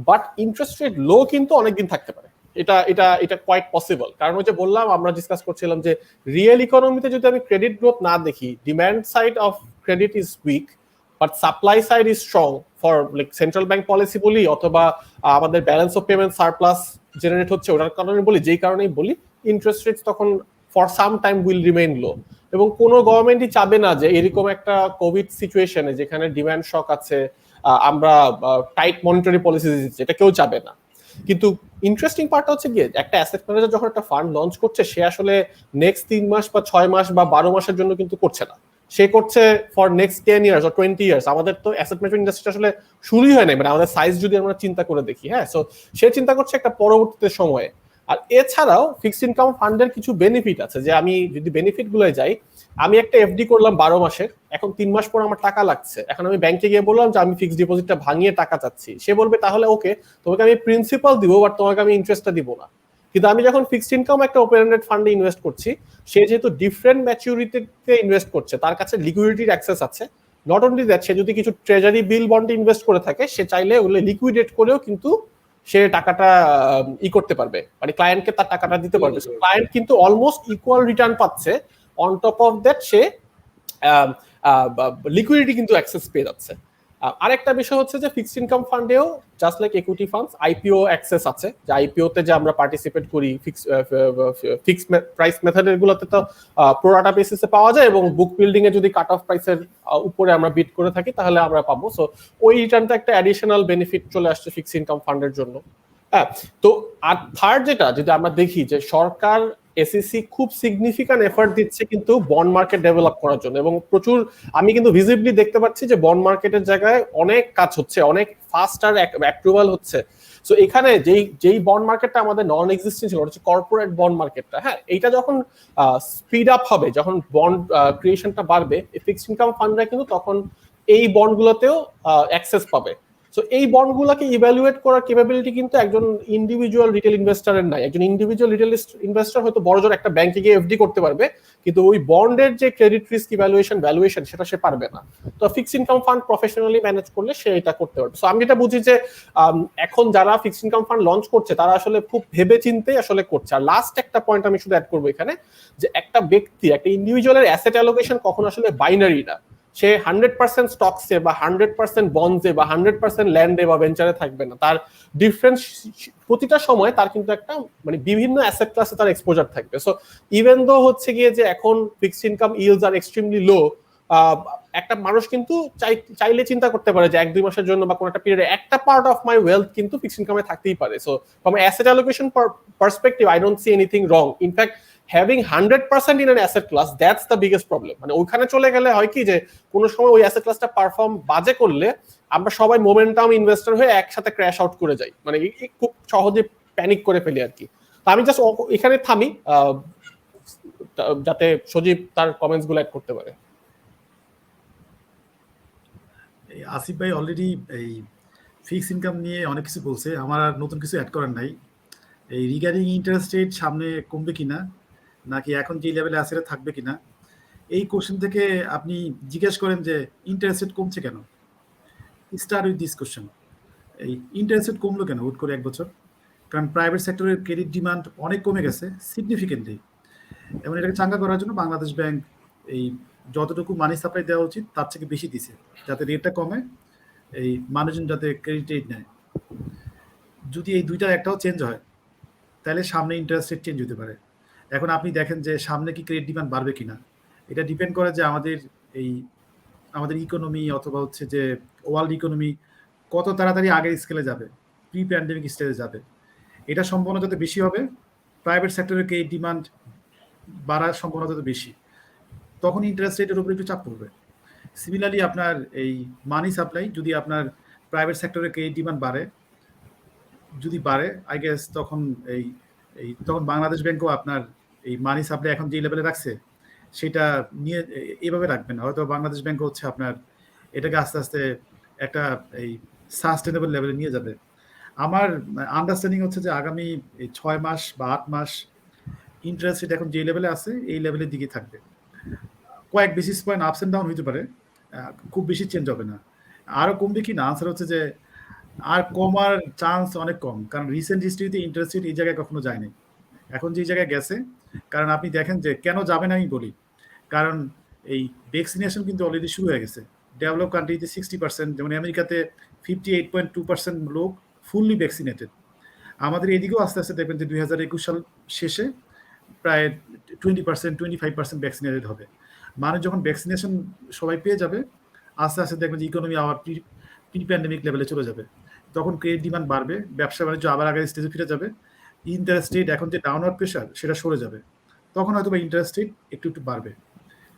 বাট ইন্টারেস্ট রেট লো কিন্তু অনেকদিন থাকতে পারে, এটা এটা এটা কোয়াইট পসিবল। কারণ ওই যে বললাম, আমরা ডিসকাস করছিলাম যে রিয়েল ইকোনমিতে যদি আমি ক্রেডিট গ্রোথ না দেখি, demand side of credit is weak but supply side is strong for like central bank policy বলি, অথবা আমাদের balance of payment surplus generate হচ্ছে ওটার কারণে বলি, যেই কারণেই বলি, ইন্টারেস্ট রেট তখন for some time will remain low. এবং কোনো গভর্নমেন্টই চাবে না যে এরকম একটা কোভিড সিচুয়েশনে যেখানে ডিমান্ড শক আছে, আমরা টাইট মনিটরি পলিসি দিচ্ছি, এটা কেউ চাবে না। কিন্তু ইন্টারেস্টিং পার্টটা হচ্ছে গিয়ে একটা অ্যাসেট ম্যানেজার যখন একটা ফান্ড লঞ্চ করছে, সে আসলে নেক্সট 3 মাস বা 6 মাস বা 12 মাসের জন্য কিন্তু করছে না, সে করছে for next 10 years or 20 years. আমাদের তো অ্যাসেট ম্যানেজমেন্ট ইন্ডাস্ট্রি আসলে শুরুই হয় নাই, মানে আমাদের সাইজ যদি আমরা চিন্তা করে দেখি, হ্যাঁ। সো সে চিন্তা করছে একটা পরবর্তীতে সময়ে। আর এছাড়াও ফিক্সড ইনকাম ফান্ডের কিছু বেনিফিট আছে, যে আমি যদি বেনিফিট গুলো যাই, আমি একটা এফডি করলাম 12 মাসের, এখন 3 মাস পর আমার টাকা লাগছে, এখন আমি ব্যাংকে গিয়ে বললাম যে আমি ফিক্সড ডিপোজিটটা ভাঙিয়ে টাকা চাচ্ছি, সে বলবে তাহলে ওকে, তোমাকে আমি প্রিন্সিপাল দিব বাট তোমাকে আমি ইন্টারেস্টটা দিব না। কিন্তু আমি যখন ফিক্সড ইনকাম একটা ওপেন এন্ডেড ফান্ডে ইনভেস্ট করছি, সে যেহেতু ডিফারেন্ট ম্যাচুরিটিতে ইনভেস্ট করছে, তার কাছে লিকুইডিটির অ্যাক্সেস আছে। নট অনলি দ্যাট, সে যদি কিছু ট্রেজারি বিল বন্ডে ইনভেস্ট করে থাকে, সে চাইলে ওগুলো লিকুইডেট করেও কিন্তু সে টাকাটা করতে পারবে, মানে ক্লায়েন্টকে তার টাকাটা দিতে পারবে। ক্লায়েন্ট কিন্তু অলমোস্ট ইকুয়াল রিটার্ন পাচ্ছে, on top of that say liquidity কিন্তু অ্যাক্সেস পেয়ে যাচ্ছে। আরেকটা বিষয় হচ্ছে যে ফিক্সড ইনকাম ফান্ডেও just like equity funds IPO access আছে, যে আইপিওতে যে আমরা পার্টিসিপেট করি ফিক্স প্রাইস মেথডের গুলোতে তো প্রোরাটা বেসিসে পাওয়া যায়, এবং বুক বিল্ডিং এ যদি কাট অফ প্রাইসের উপরে আমরা বিড করে থাকি তাহলে আমরা পাবো। সো ওই রিটার্নটা একটা অ্যাডিশনাল বেনিফিট চলে আসছে ফিক্সড ইনকাম ফান্ডের জন্য। হ্যাঁ, তো আর থার্ড যেটা যদি আমরা দেখি যে সরকার এসইসি খুব সিগনিফিক্যান্ট এফর্ট দিচ্ছে কিন্তু বন্ড মার্কেট ডেভেলপ করার জন্য, এবং প্রচুর আমি কিন্তু ভিজিবলি দেখতে পাচ্ছি যে বন্ড মার্কেটের জায়গায় অনেক কাজ হচ্ছে, অনেক ফাস্টার অ্যাপ্রুভাল হচ্ছে। সো এখানে যেই বন্ড মার্কেটটা আমাদের নন এক্সিস্টিং ছিল, হচ্ছে কর্পোরেট বন্ড মার্কেটটা, হ্যাঁ, এইটা যখন স্পিড আপ হবে, যখন বন্ড ক্রিয়েশনটা বাড়বে, ফিক্সড ইনকাম ফান্ডরা কিন্তু তখন এই বন্ডগুলোতেও অ্যাক্সেস পাবে। সো এই বন্ডগুলোকে ইভ্যালুয়েট করার ক্যাপাবিলিটি কিন্তু একজন ইন্ডিভিজুয়াল রিটেল ইনভেস্টরের নাই। একজন ইন্ডিভিজুয়াল রিটেল ইনভেস্টর হয়তো বড়জোর একটা ব্যাংকে গিয়ে এফডি করতে পারবে, কিন্তু ওই বন্ডের যে ক্রেডিট রিস্ক ভ্যালুয়েশন সেটা সে পারবে না। তো fixed income fund professionally manage করলে সে এটা করতে পারবে। সো আমি যেটা বুঝি যে এখন যারা ফিক্সড ইনকাম ফান্ড লঞ্চ করছে তারা আসলে খুব ভেবে চিন্তে আসলে করছে। আর লাস্ট একটা পয়েন্ট আমি শুধু অ্যাড করবো এখানে, যে একটা ব্যক্তি, একটা ইন্ডিভিজুয়ালের অ্যাসেট অ্যালোকেশন কখনো আসলে বাইনারি না। সে 100% স্টকসে বা 100% বন্ডসে বা 100% ল্যান্ডে বা ভেঞ্চারে থাকবে না। তার ডিফারেন্ট প্রতিটা সময় তার কিন্তু একটা মানে বিভিন্ন অ্যাসেট ক্লাসে তার এক্সপোজার থাকবে। সো ইভেন দো হচ্ছে গিয়ে যে এখন fixed income yields are extremely লো, একটা মানুষ কিন্তু চাইলে চিন্তা করতে পারে যে 1-2 মাসের জন্য বা কোনো একটা পিরিয়ডে একটা পার্ট অফ মাই ওয়েলথ কিন্তু ফিক্সড ইনকামে থাকতেই পারে। So from asset allocation perspective I don't see anything wrong. In fact having 100% in an asset class, that's the biggest problem. মানে ওইখানে চলে গেলে হয় কি যে কোনো সময় ওই অ্যাসেট ক্লাসটা পারফর্ম বাজে করলে আমরা সবাই মোমেন্টাম ইনভেস্টর হয়ে একসাথে ক্র্যাশ আউট করে যাই, মানে খুব সহজে প্যানিক করে ফেলি আর কি। তো আমি জাস্ট এখানে থামি যাতে সজীব তার কমেন্টস গুলো অ্যাড করতে পারে। আসিফ ভাই অলরেডি এই ফিক্সড ইনকাম নিয়ে অনেক কিছু বলছে, আমার আর নতুন কিছু অ্যাড করার নাই। এই রিগার্ডিং ইন্টারেস্ট রেট সামনে কমবে কিনা, নাকি এখন যে লেভেলে আছে থাকবে কিনা, এই কোশ্চেন থেকে আপনি জিজ্ঞেস করেন যে ইন্টারেস্ট রেট কমছে কেন। স্টার্ট উইথ দিস কোশ্চেন, এই ইন্টারেস্ট রেট কমলো কেন হুট করে 1 বছর? কারণ প্রাইভেট সেক্টরের ক্রেডিট ডিমান্ড অনেক কমে গেছে সিগনিফিকেন্টলি, এবং এটাকে চাঙ্গা করার জন্য বাংলাদেশ ব্যাংক এই যতটুকু মানি সাপ্লাই দেওয়া উচিত তার থেকে বেশি দিছে, যাতে রেটটা কমে, এই মানুষজন যাতে ক্রেডিট রেট নেয়। যদি এই দুইটার একটাও চেঞ্জ হয় তাহলে সামনে ইন্টারেস্ট রেট চেঞ্জ হতে পারে। এখন আপনি দেখেন যে সামনে কি ক্রেডিট ডিমান্ড বাড়বে কিনা, এটা ডিপেন্ড করে যে আমাদের ইকোনমি অথবা হচ্ছে যে ওয়ার্ল্ড ইকোনমি কত তাড়াতাড়ি আগের স্কেলে যাবে, প্রি প্যান্ডেমিক স্টেজে যাবে। এটা সম্ভাবনা যত বেশি হবে, প্রাইভেট সেক্টরের ক্রেডিট ডিমান্ড বাড়ার সম্ভাবনা তত বেশি, তখন ইন্টারেস্ট রেটের উপরে একটু চাপ পড়বে। সিমিলারলি আপনার এই মানি সাপ্লাই, যদি আপনার প্রাইভেট সেক্টরের ক্রেডিট ডিমান্ড যদি বাড়ে আই গেস তখন তখন বাংলাদেশ ব্যাংকও আপনার এই মানি সাপ্লাই এখন যে লেভেলে রাখছে সেটা নিয়ে এভাবে রাখবে না, হয়তো বাংলাদেশ ব্যাংক হচ্ছে আপনার এটাকে আস্তে আস্তে একটা এই সাস্টেনেবল লেভেলে নিয়ে যাবে। আমার আন্ডারস্ট্যান্ডিং হচ্ছে যে আগামী 6 মাস বা 8 মাস ইন্টারেস্ট রেট এখন যে লেভেলে আছে এই লেভেলের দিকে থাকবে। কয়েক basis point ups and down হইতে পারে, খুব বেশি চেঞ্জ হবে না। আরও কমবে কি না, আনসার হচ্ছে যে আর কমার চান্স অনেক কম, কারণ রিসেন্ট হিস্ট্রিতে ইন্টারেস্ট রেট এই জায়গায় কখনো যায়নি, এখন যে জায়গায় গেছে। কারণ আপনি দেখেন যে কেন যাবে না আমি বলি, কারণ এই ভ্যাকসিনেশন কিন্তু অলরেডি শুরু হয়ে গেছে। ডেভেলপ কান্ট্রিতে 60%, যেমন আমেরিকাতে 58.2% লোক ফুললি ভ্যাকসিনেটেড। আমাদের এদিকেও আস্তে আস্তে দেখবেন যে 2021 সাল শেষে প্রায় 20%, 25% ভ্যাকসিনেটেড হবে। মানুষ যখন ভ্যাকসিনেশন সবাই পেয়ে যাবে, আস্তে আস্তে দেখবেন যে ইকোনমি আবার প্রি প্যান্ডেমিক লেভেলে চলে যাবে। তখন ক্রেডিট ডিমান্ড বাড়বে, ব্যবসা বাণিজ্য আবার আগের স্টেজে ফিরে যাবে, ইন্টারেস্ট রেট এখন যে ডাউনওয়ার্ড প্রেশার সেটা সরে যাবে, তখন হয়তো বা ইন্টারেস্ট রেট একটু একটু বাড়বে।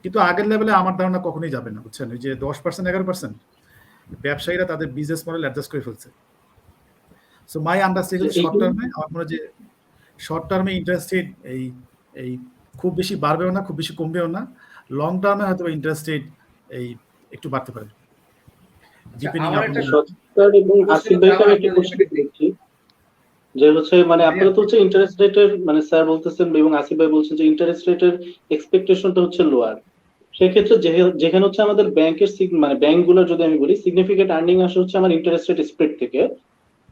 কিন্তু আগের লেভেলে আমার ধারণা কখনোই যাবে না, বুঝছেন? ওই যে 10%, 11% ব্যবসায়ীরা তাদের বিজনেস মডেল অ্যাডজাস্ট করে ফেলছে। সো মাই আন্ডারস্ট্যান্ডিং শর্ট টার্মে আমার মনে হয় যে শর্ট টার্মে ইন্টারেস্ট রেট এই এই খুব বেশি বাড়বেও না, খুব বেশি কমবেও না। লং টার্মে হয়তো ইন্টারেস্ট রেট এই একটু বাড়তে পারে, ডিপেন্ডিং আমার আপনি। একটা সরকার এবং আসিফ ভাইকে আমি একটা কোশ্চেন করছি, যে হচ্ছে মানে আপনারা তো হচ্ছে ইন্টারেস্ট রেটের মানে স্যার বলতেছেন এবং আসিফ ভাই বলছেন যে ইন্টারেস্ট রেটের এক্সপেকটেশনটা হচ্ছে লোয়ার। সেক্ষেত্রে যেখানে হচ্ছে আমাদের ব্যাংকের মানে ব্যাংকগুলোর যদি আমি বলি সিগনিফিকেন্ট আর্নিং আসে হচ্ছে আমার ইন্টারেস্ট রেট স্প্রেড থেকে।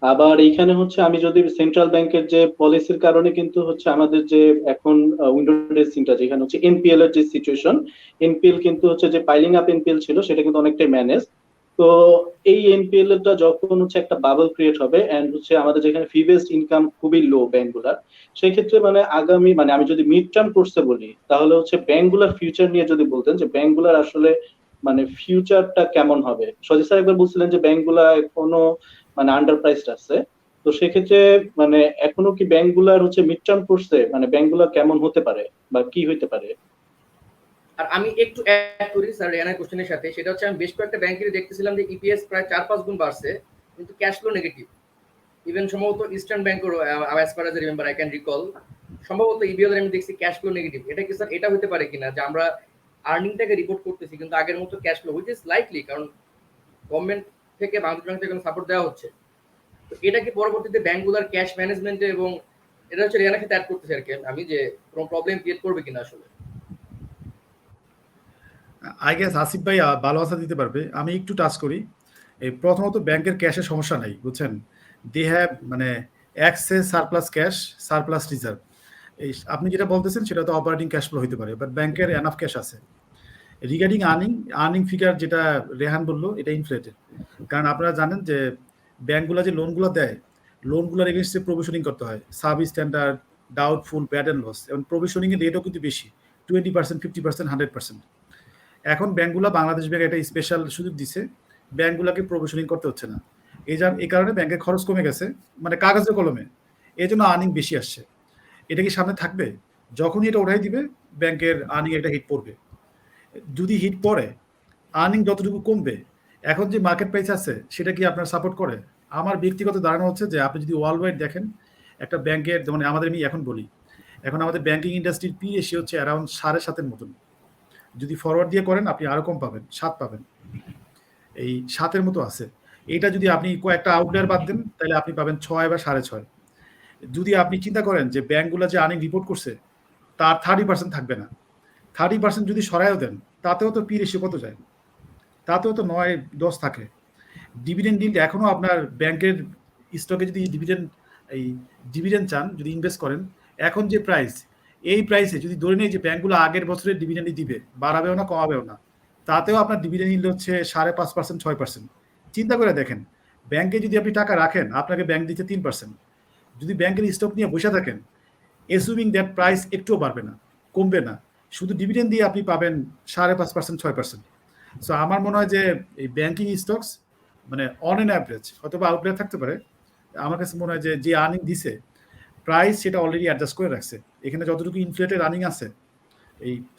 আবার এইখানে হচ্ছে আমি যদি সেন্ট্রাল ব্যাংকের যে পলিসির কারণে কিন্তু হচ্ছে আমাদের যে এখন উইন্ডো ড্রেসিংটা যেখানে হচ্ছে এনপিএল এর যে সিচুয়েশন, এনপিএল কিন্তু হচ্ছে যে পাইলিং আপ এনপিএল ছিল সেটা কিন্তু অনেকটাই ম্যানেজ। তো এই এনপিএল টা যখন হচ্ছে একটা বাবল ক্রিয়েট হবে এন্ড হচ্ছে আমাদের যেখানে ফি বেসড ইনকাম খুবই লো ব্যাংকগুলার, সেই ক্ষেত্রে মানে আগামী মানে আমি যদি মিড টার্ম কোর্সে বলি তাহলে হচ্ছে ব্যাংকগুলার ফিউচার নিয়ে যদি বলতেন যে ব্যাংকগুলার আসলে মানে ফিউচারটা কেমন হবে। সজিদ স্যার একবার বলছিলেন যে ব্যাংকগুলা এখনো মানে আন্ডার প্রাইসড আছে, তো সেক্ষেত্রে মানে এখনো কি ব্যাংকগুলার হচ্ছে মিড টার্ম কোর্সে মানে ব্যাংকগুলা কেমন হতে পারে বা কি হইতে পারে? আর আমি একটু অ্যাড করি স্যার রিয়ানার কোশ্চেনের সাথে, সেটা হচ্ছে আমি বেশ কয়েকটা ব্যাংকের দেখতেছিলাম যে ইপিএস প্রায় 4-5 গুণ বাড়ছে কিন্তু ক্যাশ ফ্লো নেগেটিভ। ইভেন সম্ভবত ইস্টার্ন ব্যাংকের as far as remember I can recall, সম্ভবত ইবিএল এর আমি দেখছি ক্যাশ ফ্লো নেগেটিভ। এটা কি স্যার এটা হতে পারে কিনা যে আমরা আর্নিংটাকে রিপোর্ট করতেছি কিন্তু আগের মতো cash flow, which is likely, কারণ গভর্নমেন্ট থেকে বাংলাদেশ ব্যাংক থেকে সাপোর্ট দেওয়া হচ্ছে। তো এটা কি পরবর্তীতে ব্যাংকগুলোর ক্যাশ ম্যানেজমেন্টে এবং এটা হচ্ছে রিয়ানার সাথে অ্যাড করতেছি আর কি আমি, যে কোনো প্রবলেম ক্রিয়েট করবে কিনা আসলে? আই গেস আসিফ ভাই ভালো আশা দিতে পারবে। আমি একটু টাচ করি। এই প্রথমত ব্যাংকের ক্যাশের সমস্যা নাই, বুঝছেন? দে হ্যাভ মানে excess surplus cash, surplus reserve. এই আপনি যেটা বলতেছেন সেটা তো অপারেটিং ক্যাশ ফ্লো হতে পারে, বাট ব্যাংকের এনাফ ক্যাশ আছে। রিগার্ডিং আর্নিং ফিগার যেটা রেহান বললো এটা ইনফ্লেটেড, কারণ আপনারা জানেন যে ব্যাংকগুলো যে লোনগুলো দেয়, লোনগুলোর এগেনস্টে প্রভিশনিং করতে হয়, substandard, doubtful, bad and loss, এবং প্রভিশনিংয়ের রেটও কিন্তু বেশি, 20%, 50%, 100%। এখন ব্যাংকগুলো বাংলাদেশ ব্যাংক একটা স্পেশাল সুযোগ দিছে, ব্যাংকগুলোকে প্রভিশনিং করতে হচ্ছে না। এই কারণে ব্যাংকের খরচ কমে গেছে, মানে কাগজে কলমে, এই জন্য আর্নিং বেশি আসছে। এটা কি সামনে থাকবে? যখনই এটা উঠাই দিবে ব্যাংকের আর্নিং একটা হিট পড়বে। যদি হিট পড়ে আর্নিং যতটুকু কমবে, এখন যে মার্কেট প্রাইস আছে সেটা কি আপনার সাপোর্ট করে? আমার ব্যক্তিগত ধারণা হচ্ছে যে আপনি যদি ওয়ার্ল্ড ওয়াইড দেখেন একটা ব্যাংকের, যেমন আমাদের আমি এখন বলি, এখন আমাদের ব্যাংকিং ইন্ডাস্ট্রির পি রেশিও হচ্ছে অ্যারাউন্ড 7.5-এর মতন। যদি ফরওয়ার্ড দিয়ে করেন আপনি আরো কম পাবেন, 7 পাবেন, এই 7-এর মতো আছে। এইটা যদি আপনি কয়েকটা আউটলায়ার বাদ দেন তাহলে আপনি পাবেন 6 বা 6.5। যদি আপনি চিন্তা করেন যে ব্যাংকগুলো যে আর্নিং রিপোর্ট করছে তার 30% থাকবে না, 30% যদি সরাইও দেন তাতেও তো পি রেশিও কত যায়, তাতেও তো 9-10 থাকে। ডিভিডেন্ড ডিল এখনও আপনার ব্যাংকের স্টকে যদি ডিভিডেন্ড চান, যদি ইনভেস্ট করেন, এখন যে প্রাইস, এই প্রাইসে যদি ধরে নেই যে ব্যাংকগুলো আগের বছরের ডিভিডেন্ডই দিবে, বাড়াবেও না কমাবেও না, তাতেও আপনার ডিভিডেন্ড ইল্ড হচ্ছে 5.5%, 6%। চিন্তা করে দেখেন, ব্যাংকে যদি আপনি টাকা রাখেন আপনাকে ব্যাংক দিচ্ছে 3%। যদি ব্যাংকের স্টক নিয়ে বসে থাকেন, এসুমিং দ্যাট প্রাইস একটুও বাড়বে না, কমবে না, শুধু ডিভিডেন্ড দিয়ে আপনি পাবেন 5.5%, 6%। সো আমার মনে হয় যে এই ব্যাংকিং স্টকস মানে অন এন অ্যাভারেজ, হয়তো বা আউটলায়ার থাকতে পারে, আমার কাছে মনে হয় যে আর্নিং দিছে প্রাইস সেটা অলরেডি অ্যাডজাস্ট করে রাখছে। এখানে যতটুকু ইনফ্লেটেড আর্নিং আছে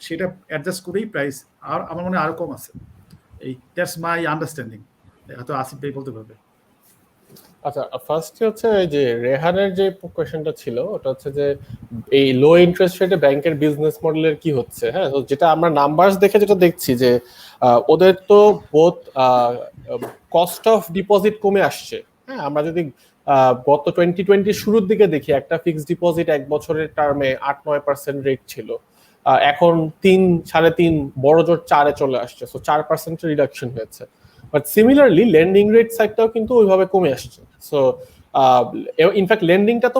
সেটা অ্যাডজাস্ট করেই প্রাইস আর আমার মনে হয় আরো কম আছে। দ্যাটস মাই আন্ডারস্ট্যান্ডিং, হয়তো আসিফ ভাই বলতে পারবে। আচ্ছা, ফার্স্টে হচ্ছে এই যে রেহানের যে কোয়েশ্চেনটা ছিল ওটা হচ্ছে যে এই লো ইন্টারেস্ট রেটে ব্যাংকের বিজনেস মডেলের কি হচ্ছে। হ্যাঁ, তো যেটা আমরা নাম্বারস দেখে যেটা দেখছি যে ওদের তো বোথ কস্ট অফ ডিপোজিট কমে আসছে। হ্যাঁ, আমরা যদি গত 2020 শুরুর দিকে দেখি একটা ফিক্সড ডিপোজিট 1 বছরের টার্মে 8-9% রেট ছিল, এখন 3-3.5 বড় জোর 4-এ চলে আসছে, সো 4% রিডাকশন হয়েছে। বাট সিমিলারলি লেন্ডিং রেট সাইডটাও কিন্তু ওইভাবে কমে আসছে। সো ইনফ্যাক্ট লেন্ডিংটা তো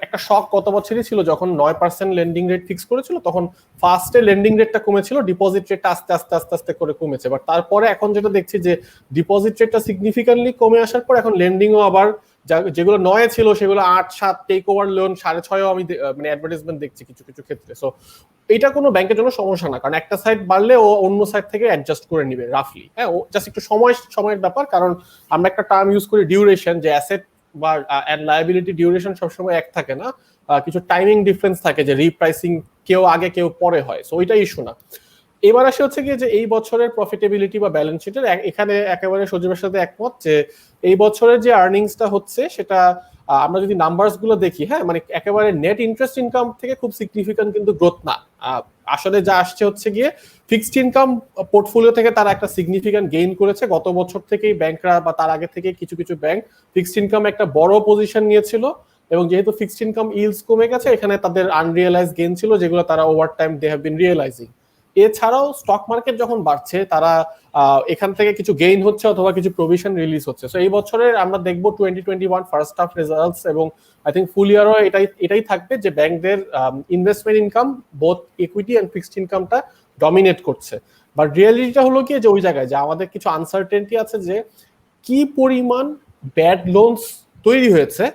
একটা শক গত বছরই ছিল যখন 9% লেন্ডিং রেট ফিক্স করেছিল, তখন ফার্স্টে লেন্ডিং রেটটা কমেছিল, ডিপোজিট রেটটা আস্তে আস্তে আস্তে আস্তে করে কমেছে। বাট তারপরে এখন যেটা দেখছি যে ডিপোজিট রেটটা সিগনিফিক্যান্টলি কমে আসার পর এখন লেন্ডিংও আবার যেগুলো 9 ছিল সেগুলো 8, 7 টেক ওভার লোন 6.5 আমি মানে অ্যাডভার্টাইজমেন্ট দেখছি কিছু কিছু ক্ষেত্রে। সো এটা কোনো ব্যাংকের জন্য সমস্যা না, কারণ একটা সাইড বাড়লে ও অন্য সাইড থেকে অ্যাডজাস্ট করে নিবে রাফলি। হ্যাঁ, ও জাস্ট একটু সময়ের ব্যাপার, কারণ আমরা একটা টার্ম ইউজ করি ডিউরেশন, যে অ্যাসেট বা এন্ড লায়াবিলিটি ডিউরেশন সবসময় এক থাকে না, কিছু টাইমিং ডিফারেন্স থাকে, যে রিপ্রাইসিং কেউ আগে কেউ পরে হয়। সো ওইটা ইস্যু না। এবার আসে হচ্ছে কি যে এই বছরের প্রফিটেবিলিটি বা ব্যালেন্স শিটের এখানে একেবারে সজীবের সাথে একমত যে এই বছরের যে আর্নিংসটা হচ্ছে সেটা আমরা যদি নাম্বারস গুলো দেখি, হ্যাঁ মানে একেবারে নেট ইন্টারেস্ট ইনকাম থেকে খুব সিগনিফিক্যান্ট কিন্তু গ্রোথ না। আসলে যা আসছে হচ্ছে গিয়ে ফিক্সড ইনকাম পোর্টফোলিও থেকে তারা একটা সিগনিফিক্যান্ট গেইন করেছে। গত বছর থেকেই ব্যাংকরা বা তার আগে থেকে কিছু কিছু ব্যাংক ফিক্সড ইনকাম একটা বড় পজিশন নিয়েছিল, এবং যেহেতু ফিক্সড ইনকাম ইলস কমে গেছে এখানে তাদের আনরিয়েলাইজ গেইন ছিল, যেগুলো তারা over time they have been realizing. এছাড়াও স্টক মার্কেট যখন বাড়ছে তারা এখান থেকে কিছু গেইন হচ্ছে অথবা কিছু প্রভিশন রিলিজ হচ্ছে। সো এই বছরের আমরা দেখবো 2021 ফার্স্ট হাফ রেজাল্টস, এবং আই থিঙ্ক ফুল ইয়ারও এটাই থাকবে যে ব্যাংকদের investment income both equity and fixed ইনকামটা ডমিনেট করছে। বাট রিয়েলিটিটা হলো কি যে ওই জায়গায় যে আমাদের কিছু আনসার্টেনটি আছে, যে কি পরিমাণ ব্যাড লোনস তৈরি হয়েছে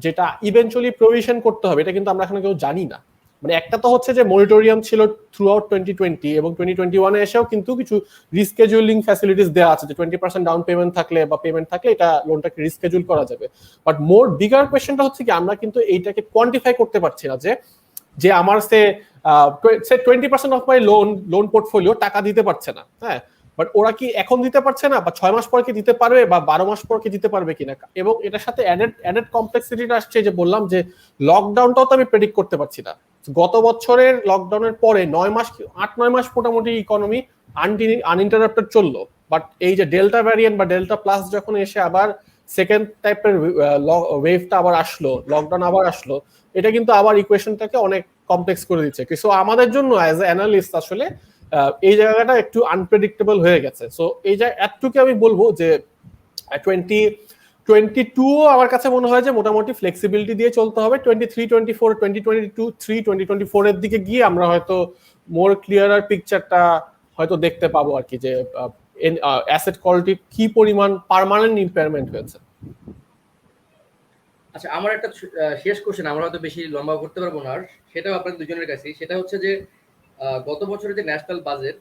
যেটা ইভেনচুয়ালি প্রভিশন করতে হবে, এটা কিন্তু আমরা এখনো কেউ জানি না। মানে একটা তো হচ্ছে যে মনিটরিয়াম ছিল থ্রু আউট 2020 এবং 2021 এসেও কিন্তু কিছু রিস্কেজুলিং ফ্যাসিলিটিস দেওয়া আছে, যে 20% ডাউন পেমেন্ট থাকলে বা পেমেন্ট থাকলে এটা লোনটাকে রিস্কেজুল করা যাবে। বাট মোর বিগার কোয়েশ্চেনটা হচ্ছে কি আমরা কিন্তু এইটাকে কোয়ান্টিফাই করতে পারছি না, যে আমার সে 20% অফ মাই লোন পোর্টফোলিও টাকা দিতে পারছে না, হ্যাঁ বাট ওরা কি এখন দিতে পারছে না, বা 6 মাস পর কি দিতে পারবে, বা 12 মাস পর কি দিতে পারবে কিনা। এবং এটার সাথে অ্যাডেড কমপ্লেক্সিটিটা আসছে, যে বললাম যে লকডাউনটাও তো আমি প্রেডিক্ট করতে পারছি না। গত বছরের লকডাউনের পরে 8-9 মাস মোটামুটি ইকোনমি আনইন্টারাপ্টেড চললো, বাট এই যে ডেল্টা ভ্যারিয়েন্ট বা ডেল্টা প্লাস যখন এসে আবার সেকেন্ড টাইপের ওয়েভটা আবার আসলো, লকডাউন আবার আসলো, এটা কিন্তু আবার ইকুয়েশনটাকে অনেক কমপ্লেক্স করে দিচ্ছে। সো আমাদের জন্য অ্যাজ এ অ্যানালিস্ট আসলে এই জায়গাটা একটু আনপ্রেডিক্টেবল হয়ে গেছে। সো এই এতটুকু আমি বলবো যে 2022 আমার কাছে মনে হয় যে মোটামুটি ফ্লেক্সিবিলিটি দিয়ে চলতে হবে। 2023 এর দিকে গিয়ে আমরা হয়তো মোর ক্লিয়ারার পিকচারটা হয়তো দেখতে পাবো আর কি, যে অ্যাসেট কোয়ালিটি কি পরিমাণ পার্মানেন্ট ইম্পেয়ারমেন্ট হয়েছে। আচ্ছা, আমার একটা শেষ কোশ্চেন, আমরা হয়তো বেশি লম্বা করতে পারবো না, আর সেটাও আপনাদের দুজনের কাছেই। সেটা হচ্ছে যে গত বছরের যে ন্যাশনাল বাজেট,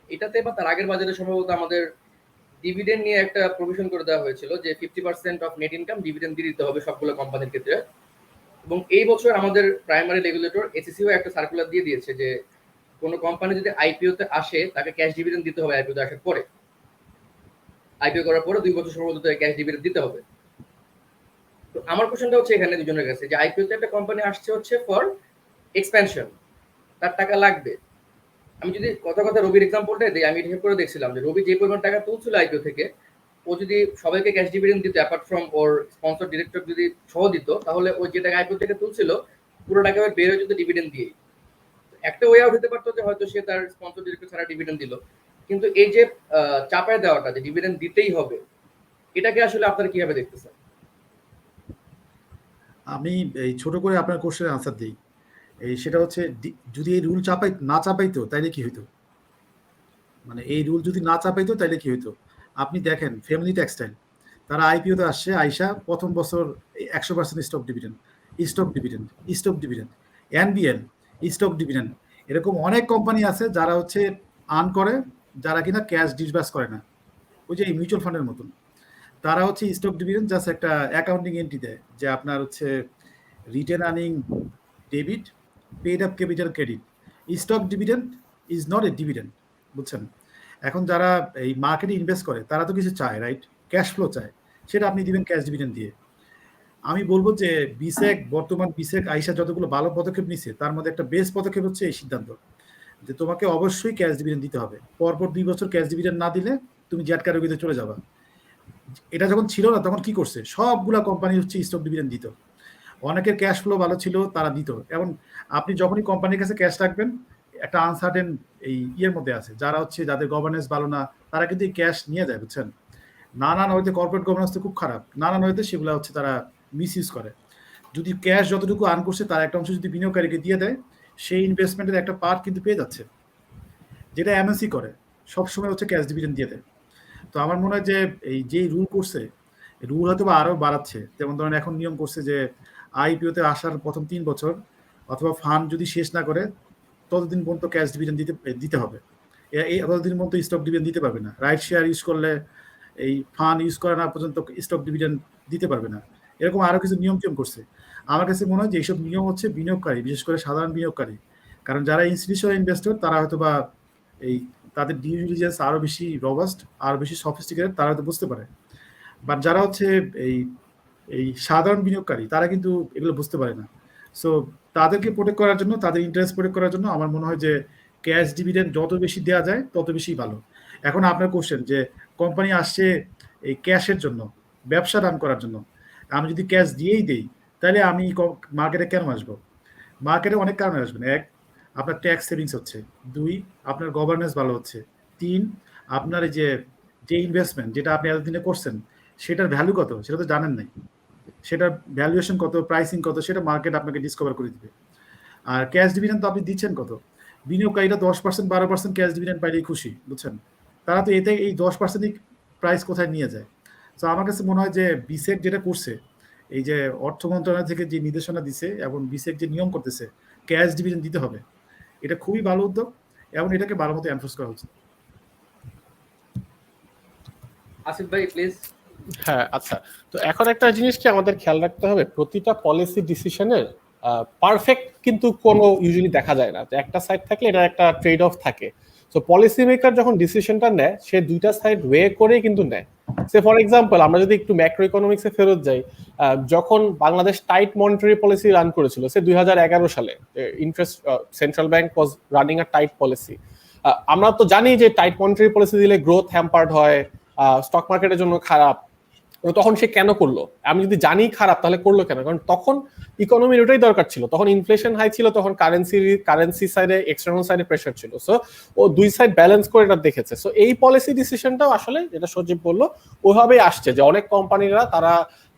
এটাতে বা তার আগের বাজেটে সম্ভবত আমাদের ডিভিডেন্ড নিয়ে একটা প্রভিশন করে দেওয়া হয়েছিল, যে 50% অফ নেট ইনকাম ডিভিডেন্ড দিয়ে দিতে হবে সবগুলো কোম্পানির ক্ষেত্রে। এবং এই বছর আমাদের প্রাইমারি রেগুলেটর এসিসিও একটা সার্কুলার দিয়ে দিয়েছে যে কোনো কোম্পানি যদি আইপিওতে আসে তাকে ক্যাশ ডিভিডেন্ড দিতে হবে আইপিওতে আসার পরে। আইপিও করার পরে 2 বছর সম্ভবত ক্যাশ ডিভিডেন্ড দিতে হবে। তো আমার কোশ্চেনটা হচ্ছে এখানে দুজনের কাছে, যে আইপিওতে একটা কোম্পানি আসছে হচ্ছে ফর এক্সপ্যানশন, তার টাকা লাগবে। আমি যদি কথা রবির এক্সাম্পলটা দিই, আমি হিসেব করে দেখছিলাম যে রবি যে পরিমাণ টাকা তুলছিল আইপিও থেকে, ও যদি সবাইকে ক্যাশ ডিভিডেন্ড দিত apart from or sponsor director যদি সহ দিত, তাহলে ও যে টাকা আইপিও থেকে তুলছিল পুরো টাকা বের হয়ে যেত ডিভিডেন্ড দিয়ে। একটা ওয়ে আউট হতে পারতো যে হয়তো সে তার স্পন্সর ডিরেক্টর ছাড়া ডিভিডেন্ড দিল, কিন্তু এই যে চাপায় দেওয়াটা যে ডিভিডেন্ড দিতেই হবে, এটাকে আসলে আপনারা কিভাবে দেখতেছেন? আমি এই ছোট করে আপনার কোশ্চেনের আনসার দিই। সেটা হচ্ছে যদি এই রুল না চাপাইতো তাইলে কি হইতো, মানে এই রুল যদি না চাপাইতো তাইলে কি হইতো। আপনি দেখেন ফ্যামিলি টেক্সটাইল, তারা আইপিওতে আসছে, আইসা প্রথম বছর 100% stock dividend, NBL stock dividend, এরকম অনেক কোম্পানি আছে যারা হচ্ছে আর্ন করে, যারা কিনা ক্যাশ ডিসবার্স করে না, ওই যে মিউচুয়াল ফান্ডের মতন। তারা হচ্ছে স্টক ডিভিডেন্ড জাস্ট একটা অ্যাকাউন্টিং এন্ট্রি দেয়, যে আপনার হচ্ছে retain earning debit, paid up capital credit. Stock dividend is not a dividend, বুঝছেন। এখন যারা এই মার্কেটে ইনভেস্ট করে তারা তো কিছু চায়, রাইট, ক্যাশ ফ্লো চায়, সেটা আপনি দিবেন ক্যাশ ডিভিডেন্ড দিয়ে। আমি বলবো যে বর্তমান বিসেক আইসা যতগুলো ভালো পদক্ষেপ নিচ্ছে তার মধ্যে একটা বেস্ট পদক্ষেপ হচ্ছে এই সিদ্ধান্ত, যে তোমাকে অবশ্যই ক্যাশ ডিভিডেন্ড দিতে হবে। পরপর 2 বছর ক্যাশ ডিভিডেন্ড না দিলে তুমি জ্যাট ক্যাটাগরিতে চলে যাবা। এটা যখন ছিল না তখন কি করছে, সবগুলা কোম্পানি হচ্ছে স্টক ডিভিডেন্ড দিত। অনেকের ক্যাশ ফ্লো ভালো ছিল, তারা দিত। এবং আপনি যখনই কোম্পানির কাছে ক্যাশ রাখবেন, একটা আনসার্টেন এই ইয়ের মধ্যে আছে, যারা হচ্ছে যাদের গভর্নেন্স ভালো না, তারা কিন্তু এই ক্যাশ নিয়ে যায়, বুঝছেন। নানান হয়তো কর্পোরেট গভর্নেন্স তো খুব খারাপ, নানান হয়তো সেগুলো হচ্ছে তারা মিস ইউজ করে। যদি ক্যাশ যতটুকু আর্ন করছে তার একটা অংশ যদি বিনিয়োগকারীকে দিয়ে দেয়, সেই ইনভেস্টমেন্টের একটা পার্ট কিন্তু পেয়ে যাচ্ছে, যেটা এমএনসি করে সবসময় হচ্ছে ক্যাশ ডিভিডেন্ড দিয়ে দেয়। তো আমার মনে হয় যে এই যেই রুল করছে রুল হয়তো বা আরও বাড়াচ্ছে। যেমন ধরেন এখন নিয়ম করছে যে আইপিওতে আসার প্রথম 3 বছর অথবা ফান্ড যদি শেষ না করে ততদিন পর্যন্ত ক্যাশ ডিভিডেন্ড দিতে হবে। এই ততদিন পর্যন্ত স্টক ডিভিডেন্ড দিতে পারবে না। রাইট শেয়ার ইউজ করলে এই ফান্ড ইউজ করা না পর্যন্ত স্টক ডিভিডেন্ড দিতে পারবে না। এরকম আরও কিছু নিয়ম করছে। আমার কাছে মনে হয় যে এইসব নিয়ম হচ্ছে বিনিয়োগকারী, বিশেষ করে সাধারণ বিনিয়োগকারী, কারণ যারা ইনস্টিটিউশনাল ইনভেস্টর তারা হয়তো বা এই তাদের ডিউ ডিলিজেন্স আরও বেশি রবাস্ট, আরও বেশি সফিস্টিকেটেড, তারা হয়তো বুঝতে পারে। বাট যারা হচ্ছে এই এই সাধারণ বিনিয়োগকারী তারা কিন্তু এগুলো বুঝতে পারে না। সো তাদেরকে প্রোটেক্ট করার জন্য, তাদের ইন্টারেস্ট প্রোটেক্ট করার জন্য আমার মনে হয় যে ক্যাশ ডিভিডেন্ড যত বেশি দেওয়া যায় তত বেশি ভালো। এখন আপনার কোশ্চেন যে কোম্পানি আসছে এই ক্যাশের জন্য, ব্যবসা রান করার জন্য, আমি যদি ক্যাশ দিয়েই দেই তাহলে আমি মার্কেটে কেন আসবো? মার্কেটে অনেক কারণে আসবেন। 1, আপনার ট্যাক্স সেভিংস হচ্ছে। 2, আপনার গভর্নেন্স ভালো হচ্ছে। 3, আপনার এই যে ইনভেস্টমেন্ট যেটা আপনি এতদিনে করছেন সেটার ভ্যালু কত সেটা তো জানেন নাই। সেটার ভ্যালুয়েশন কত, প্রাইসিং কত সেটা মার্কেট আপনাকে ডিসকভার করে দিবে। আর ক্যাশ ডিভিডেন্ড তো আপনি দিচ্ছেন কত? বিনিয়োগকারীরা 10% 12% ক্যাশ ডিভিডেন্ড পাইলেই খুশি, বুঝছেন? তারা তো এতে এই 10%ই প্রাইস কোথায় নিয়ে যায়। তো আমার কাছে মনে হয় যে বিসেক যেটা করছে, এই যে অর্থ মন্ত্রণালয় থেকে যে নির্দেশনা দিছে এবং বিসেক যে নিয়ম করতেছে ক্যাশ ডিভিডেন্ড দিতে হবে, এটা খুবই ভালো উদ্যোগ এবং এটাকে ভালো মতো এনফোর্স করা উচিত। আসিফ ভাই প্লিজ। হ্যাঁ, আচ্ছা। তো এখন একটা জিনিস কি আমাদের খেয়াল রাখতে হবে, প্রতিটা পলিসি ডিসিশনের পারফেক্ট কিন্তু কোনো ইউজুয়ালি দেখা যায় না। যে একটা সাইড থাকলে এটা একটা ট্রেড অফ থাকে। সো পলিসি মেকার যখন ডিসিশনটা নেয় সে দুইটা সাইড ওয়ে করেই কিন্তু নেয়। সে ফর এক্সাম্পল আমরা যদি একটু ম্যাক্রো ইকোনমিক্সে ফেরত যাই, যখন Bangladesh tight monetary policy run করেছিল সে 2011 সালে, interest central bank was running a tight policy. আমরা তো জানি যে টাইট মনিটারি পলিসি দিলে গ্রোথ হ্যাম্পার্ড হয়, স্টক মার্কেটের জন্য খারাপ। তখন সে কেন করলো? আমি যদি খারাপ তাহলে করলো কেন? কারণ তখন ইকোনমির ওটাই দরকার ছিল, তখন ইনফ্লেশন হাই ছিল, তখন কারেন্সি সাইডে এক্সটার্নাল সাইডে প্রেসার ছিল। সো ও দুই সাইড ব্যালেন্স করে এটা দেখেছে। সো এই পলিসি ডিসিশনটাও আসলে যেটা সজীব বললো ওইভাবেই আসছে, যে অনেক কোম্পানিরা তারা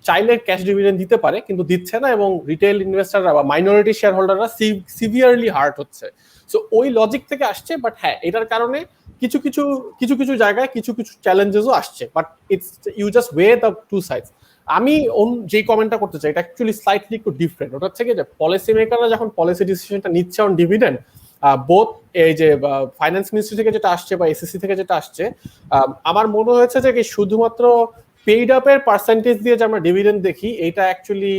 চাইলে ক্যাশ ডিভিডেন্ড দিতে পারে কিন্তু দিচ্ছে না, এবং রিটেল ইনভেস্টাররা বা মাইনরিটি শেয়ার হোল্ডাররা সিভিয়ারলি হার্ট হচ্ছে। সো ওই লজিক থেকে আসছে। বাট হ্যাঁ, এটার কারণে কিছু কিছু জায়গায় কিছু চ্যালেঞ্জেসও আসছে। But it's you just weigh the two sides. আমি যে কমেন্টটা করতে চাই এটা অ্যাকচুয়ালি স্লাইটলি একটু ডিফারেন্ট। ওটা হচ্ছে কি যে পলিসি মেকাররা যখন পলিসি ডিসিশনটা নিচ্ছে অন ডিভিডেন্ড, বোথ এই যে ফাইন্যান্স মিনিস্ট্রি থেকে যেটা আসছে বা এসএসসি থেকে যেটা আসছে, আমার মনে হয়েছে যে শুধুমাত্র পেইড আপের পার্সেন্টেজ দিয়ে যে আমরা ডিভিডেন্ড দেখি এটা actually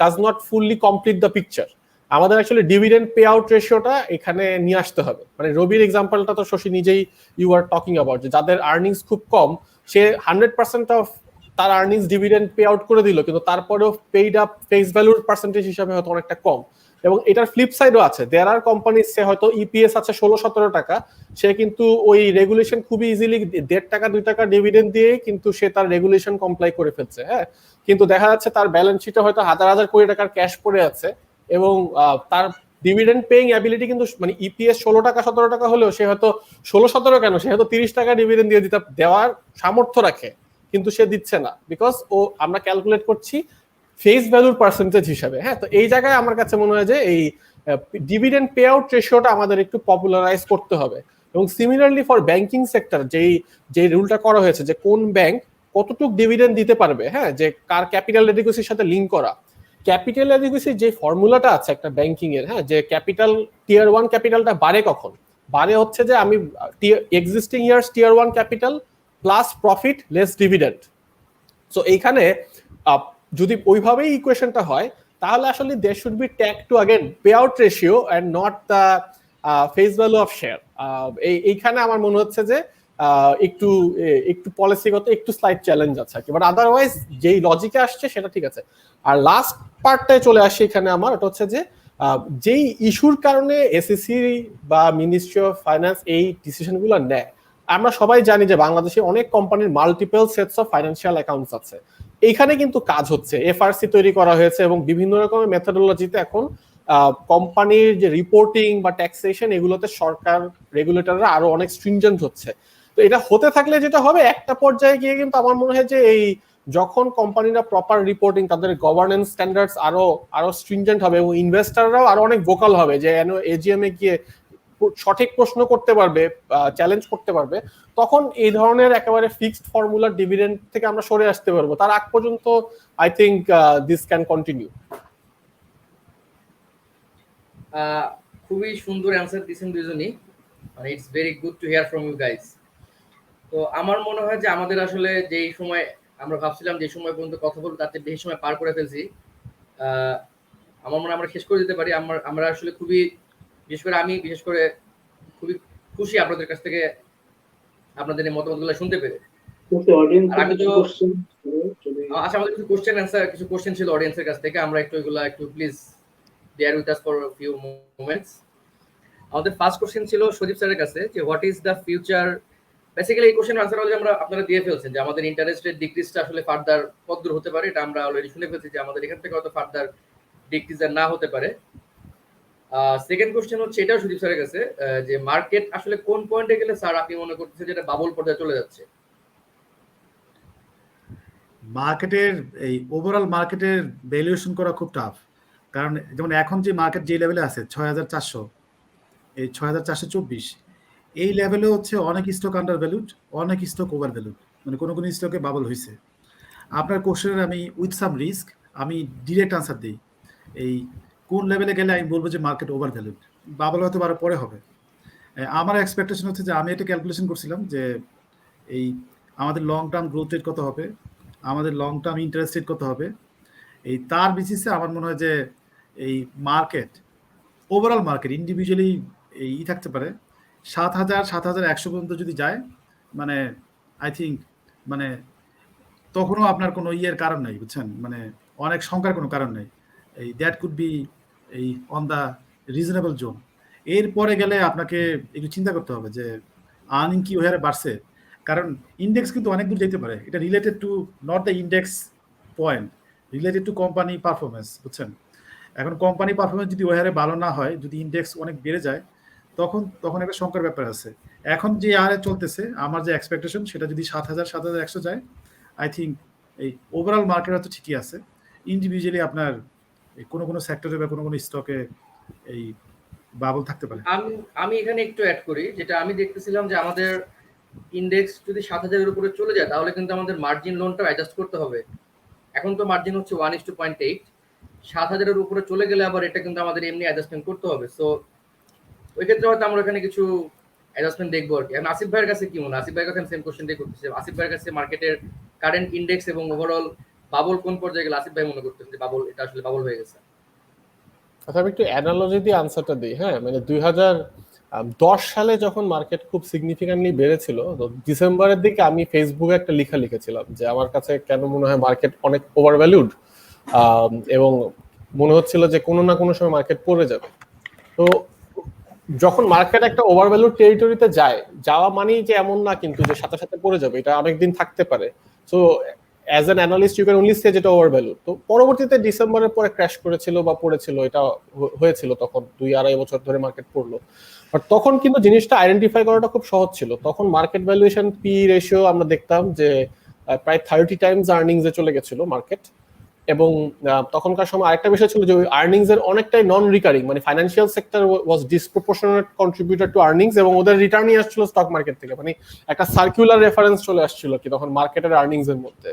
does not fully complete the picture. আমাদের অ্যাকচুয়ালি ডিভিডেন্ড পে আউট রেশিওটা এখানে নিয়ে আসতে হবে। মানে রবির এক্সাম্পলটা তো শশী নিজেই ইউ আর টকিং অ্যাবাউট, যে যাদের আর্নিংস খুব কম সে 100% অফ তার আর্নিংস ডিভিডেন্ড পে আউট করে দিল, কিন্তু তারপরেও পেইড আপ ফেস ভ্যালুর পার্সেন্টেজ হিসাবে হয়তো অনেকটা কম। এবং এটার ফ্লিপ সাইডও আছে, দেয়ার আর কোম্পানি সে হয়তো ইপিএস আছে 16-17 টাকা, সে কিন্তু ওই রেগুলেশন খুবই ইজিলি 1.5 টাকা 2 টাকা ডিভিডেন্ড দিয়ে কিন্তু সে তার রেগুলেশন কমপ্লাই করে ফেলছে। হ্যাঁ, কিন্তু দেখা যাচ্ছে তার ব্যালেন্স শিটে হয়তো হাজার হাজার কোটি টাকার ক্যাশ পড়ে আছে, এবং তার ডিভিডেন্ড পেইং অ্যাবিলিটি কিন্তু মানে ইপিএস 16 টাকা 17 টাকা হলেও সে হয়তো 16-17 কেন, সে হয়তো 30 টাকা ডিভিডেন্ড দিয়ে দেওয়ার সামর্থ্য রাখে, কিন্তু সে দিচ্ছে না বিকজ আমরা ক্যালকুলেট করছি ফেস ভ্যালুর পার্সেন্টেজ হিসাবে। হ্যাঁ, তো এই জায়গায় আমার কাছে মনে হয় যে এই ডিভিডেন্ড পে আউট রেশিওটা আমাদের একটু পপুলারাইজ করতে হবে। এবং সিমিলারলি ফর ব্যাংকিং সেক্টর যে রুলটা করা হয়েছে যে কোন ব্যাংক কতটুকু ডিভিডেন্ড দিতে পারবে, হ্যাঁ, যে কার ক্যাপিটাল এডিকুইসির সাথে লিঙ্ক করা। ক্যাপিটাল এডিকুইসি যে ফর্মুলাটা আছে একটা ব্যাংকিং এর, হ্যাঁ, যে ক্যাপিটাল টিয়ার 1 ক্যাপিটালটা বাড়ে কখন? বাড়ে হচ্ছে যে আমি existing years tier 1 capital plus profit less dividend. So এইখানে যদি ওইভাবেই ইকুয়েশনটা হয় তাহলে আসলে there should be tag to again pay out ratio and not the face value of share. এইখানে আমার মনে হচ্ছে যে একটু পলিসিগত একটু স্লাইড চ্যালেঞ্জ আছে আর কি। বাট আদারওয়াইজ যেই লজিকে আসছে সেটা ঠিক আছে। আর লাস্ট পার্টটায় চলে আসছে এখানে আমার, এটা হচ্ছে যে যেই ইস্যুর কারণে এসএসসি বা মিনিস্ট্রি অফ ফাইন্যান্স এই ডিসিশনগুলো নেয়, আমরা সবাই জানি যে বাংলাদেশে অনেক কোম্পানির multiple sets of financial accounts আছে। এইখানে কিন্তু কাজ হচ্ছে, এফআরসি তৈরি করা হয়েছে এবং বিভিন্ন রকমের মেথোডোলজিতে এখন কোম্পানির যে রিপোর্টিং বা ট্যাক্সেশন এগুলোতে সরকার রেগুলেটররা আরো অনেক স্ট্রিনজেন্ট হচ্ছে। তো এটা হতে থাকলে যেটা হবে একটা পর্যায়ে গিয়ে কিন্তু আমার মনে হয় যে এই যখন কোম্পানিরা প্রপার রিপোর্টিং তাদের গভর্নেন্স স্ট্যান্ডার্ডস আরো স্ট্রিনজেন্ট হবে এবং ইনভেস্টাররাও আরো অনেক ভোকাল হবে, যে এজিএম এ গিয়ে সঠিক প্রশ্ন করতে পারবে, চ্যালেঞ্জ করতে পারবে, তখন এই ধরনের একেবারে ফিক্সড ফর্মুলার ডিভিডেন্ড থেকে আমরা সরে আসতে পারবো। তার আগ পর্যন্ত I think this can continue. খুবই সুন্দর অ্যান্সার দিয়েছেন দুজনই, মানে it's very good to hear from you guys. তো আমার মনে হয় যে আমাদের আসলে যেই সময় আমরা ভাবছিলাম যে সময় পর্যন্ত কথা বলবো তার চেয়ে বেশি সময় পার করে ফেলছি। আমার মনে হয় আমরা শেষ করে দিতে পারি। আমরা আসলে খুবই, বিশেষ করে আমি বিশেষ করে খুবই খুশি আপনাদের কাছ থেকে আপনাদের এই মতামতগুলো শুনতে পেরে। আর আমি তো আচ্ছা, আমাদের কিছু কোশ্চেন অ্যান্সার, কিছু কোশ্চেন ছিল অডিয়েন্সের কাছ থেকে, আমরা একটু এগুলা একটু please bear with us for a few moments. আমাদের ফার্স্ট কোশ্চেন ছিল সজীব স্যারের কাছে যে what is the future. Basically এই কোশ্চেনের আনসার অলরেডি আপনারা দিয়ে ফেলছেন যে আমাদের ইন্টারেস্ট রেট ডিক্রিজটা আসলে ফার্দার কতদূর হতে পারে, এটা আমরা অলরেডি শুনে ফেলছি যে আমাদের এখান থেকে হয়তো ফার্দার ডিক্রিজ না হতে পারে। সেকেন্ড কোশ্চেন হচ্ছে এটাও সজীব স্যারের কাছে যে মার্কেট আসলে কোন পয়েন্টে গেলে স্যার আপনি মনে করতেছেন যেটা বাবল পর্যায়ে চলে যাচ্ছে? মার্কেটের এই ওভারঅল মার্কেটের ভ্যালুয়েশন করা খুব টাফ, কারণ যেমন এখন যে মার্কেট যে লেভেলে আছে 6400, এই 6424, এই লেভেলে হচ্ছে অনেক স্টক আন্ডার ভ্যালুড, অনেক স্টক ওভার ভ্যালুড, মানে কোনো কোনো স্টকে বাবল হয়েছে। আপনার কোশ্চেনের আমি উইথ সাম রিস্ক আমি ডিরেক্ট আনসার দিই, এই কোন লেভেলে গেলে আমি বলবো যে মার্কেট ওভার ভ্যালুড, বাবল হয়তো আরো পরে হবে। আমার এক্সপেকটেশন হচ্ছে যে আমি এটা ক্যালকুলেশন করছিলাম যে এই আমাদের লং টার্ম গ্রোথ রেট কত হবে, আমাদের লং টার্ম ইন্টারেস্ট রেট কত হবে, এই তার বেসিসে আমার মনে হয় যে এই মার্কেট ওভারঅল মার্কেট ইন্ডিভিজুয়ালি এই থাকতে পারে 7100 পর্যন্ত যদি যায়, মানে আই থিঙ্ক মানে তখনও আপনার কোনো ইয়ের কারণ নেই, বুঝছেন, মানে অনেক সংখ্যার কোনো কারণ নেই, এই দ্যাট কুড বি এই অন দ্য রিজনেবল জোন। এরপরে গেলে আপনাকে একটু চিন্তা করতে হবে যে আর্নিং কি ওই হারে বাড়ছে, কারণ ইন্ডেক্স কিন্তু অনেক দূর যেতে পারে, এটা related to not the index point, related to company performance, বুঝছেন। এখন কোম্পানি পারফরমেন্স যদি ওই হারে ভালো না হয়, যদি ইন্ডেক্স অনেক বেড়ে যায়, তখন একটা সংখ্যার ব্যাপার আছে। এখন যে হারে চলতেছে আমার যে এক্সপেকটেশন, সেটা যদি 7100 যায়, আই থিঙ্ক এই ওভারঅল মার্কেট হয়তো ঠিকই আছে, ইন্ডিভিজুয়ালি আপনার কোনো কোনো সেক্টরে বা কোনো কোনো স্টকে এই বাবল থাকতে পারে। আমি এখানে একটু অ্যাড করি, যেটা আমি দেখতেছিলাম যে আমাদের ইন্ডেক্স যদি 7000-এর উপরে চলে যায় তাহলে কিন্তু আমাদের মার্জিন লোনটা অ্যাডজাস্ট করতে হবে। এখন তো মার্জিন হচ্ছে 1:0.8, 7000-এর উপরে চলে গেলে আবার এটা কিন্তু আমাদের এমনি অ্যাডজাস্টমেন্ট করতে হবে। সো ওই ক্ষেত্রে হয়তো আমরা এখানে কিছু অ্যাডজাস্টমেন্ট দেখবো আর কি। আমি আসিফ ভাইয়ের কাছে কি মনে হয়, আসিফ ভাইয়ের কাছে সেম কোশ্চেনটাই করতেছি, আসিফ ভাইয়ের কাছে মার্কেটের কারেন্ট ইন্ডেক্স এবং ওভারঅল বাবল কোন পর্যায়ে গেলে আসিফ ভাই মনে করতেছেন যে বাবল, এটা আসলে বাবল হয়ে গেছে? আচ্ছা, আমি একটু অ্যানালজি দিয়ে আনসারটা দিই। হ্যাঁ, মানে 2010 সালে যখন মার্কেট খুব সিগনিফিক্যান্টলি বেড়েছিল, তো ডিসেম্বরের দিকে আমি ফেসবুকে একটা লেখা লিখেছিলাম যে আমার কাছে কেন মনে হয় মার্কেট অনেক ওভার ভ্যালুড, এবং মনে হচ্ছিল যে কোনো না কোনো সময় মার্কেট পড়ে যাবে। তো যখন মার্কেট একটা ওভার ভ্যালুড টেরিটরিতে যাওয়া মানেই যে এমন না কিন্তু যে সাথে সাথে পড়ে যাবে, এটা অনেকদিন থাকতে পারে। So as an analyst you can only say যেটা ওভার ভ্যালু। তো পরবর্তীতে ডিসেম্বরের পরে ক্র্যাশ করেছিল বা পড়েছিল, এটা হয়েছিল, তখন 2-2.5 বছর ধরে মার্কেট পড়লো। বাট তখন কিন্তু জিনিসটা আইডেন্টিফাই করাটা খুব সহজ ছিল। তখন মার্কেট ভ্যালুয়েশন পি রেশিও আমরা দেখতাম যে প্রায় 30 টাইমস আর্নিংস এ চলে গেছিল মার্কেট। এবং তখনকার সময় আরেকটা বিষয় ছিল যে ওই আর্নিংস এর অনেকটাই নন রিকারিং, মানে ফাইন্যান্সিয়াল সেক্টর ওয়াজ ডিসপ্রপোর্শনেট কন্ট্রিবিউটর টু আর্নিংস, এবং ওদের রিটার্নই আসছিল স্টক মার্কেট থেকে, মানে একটা সার্কুলার রেফারেন্স চলে আসছিল কি তখন মার্কেটের আর্নিংস এর মধ্যে।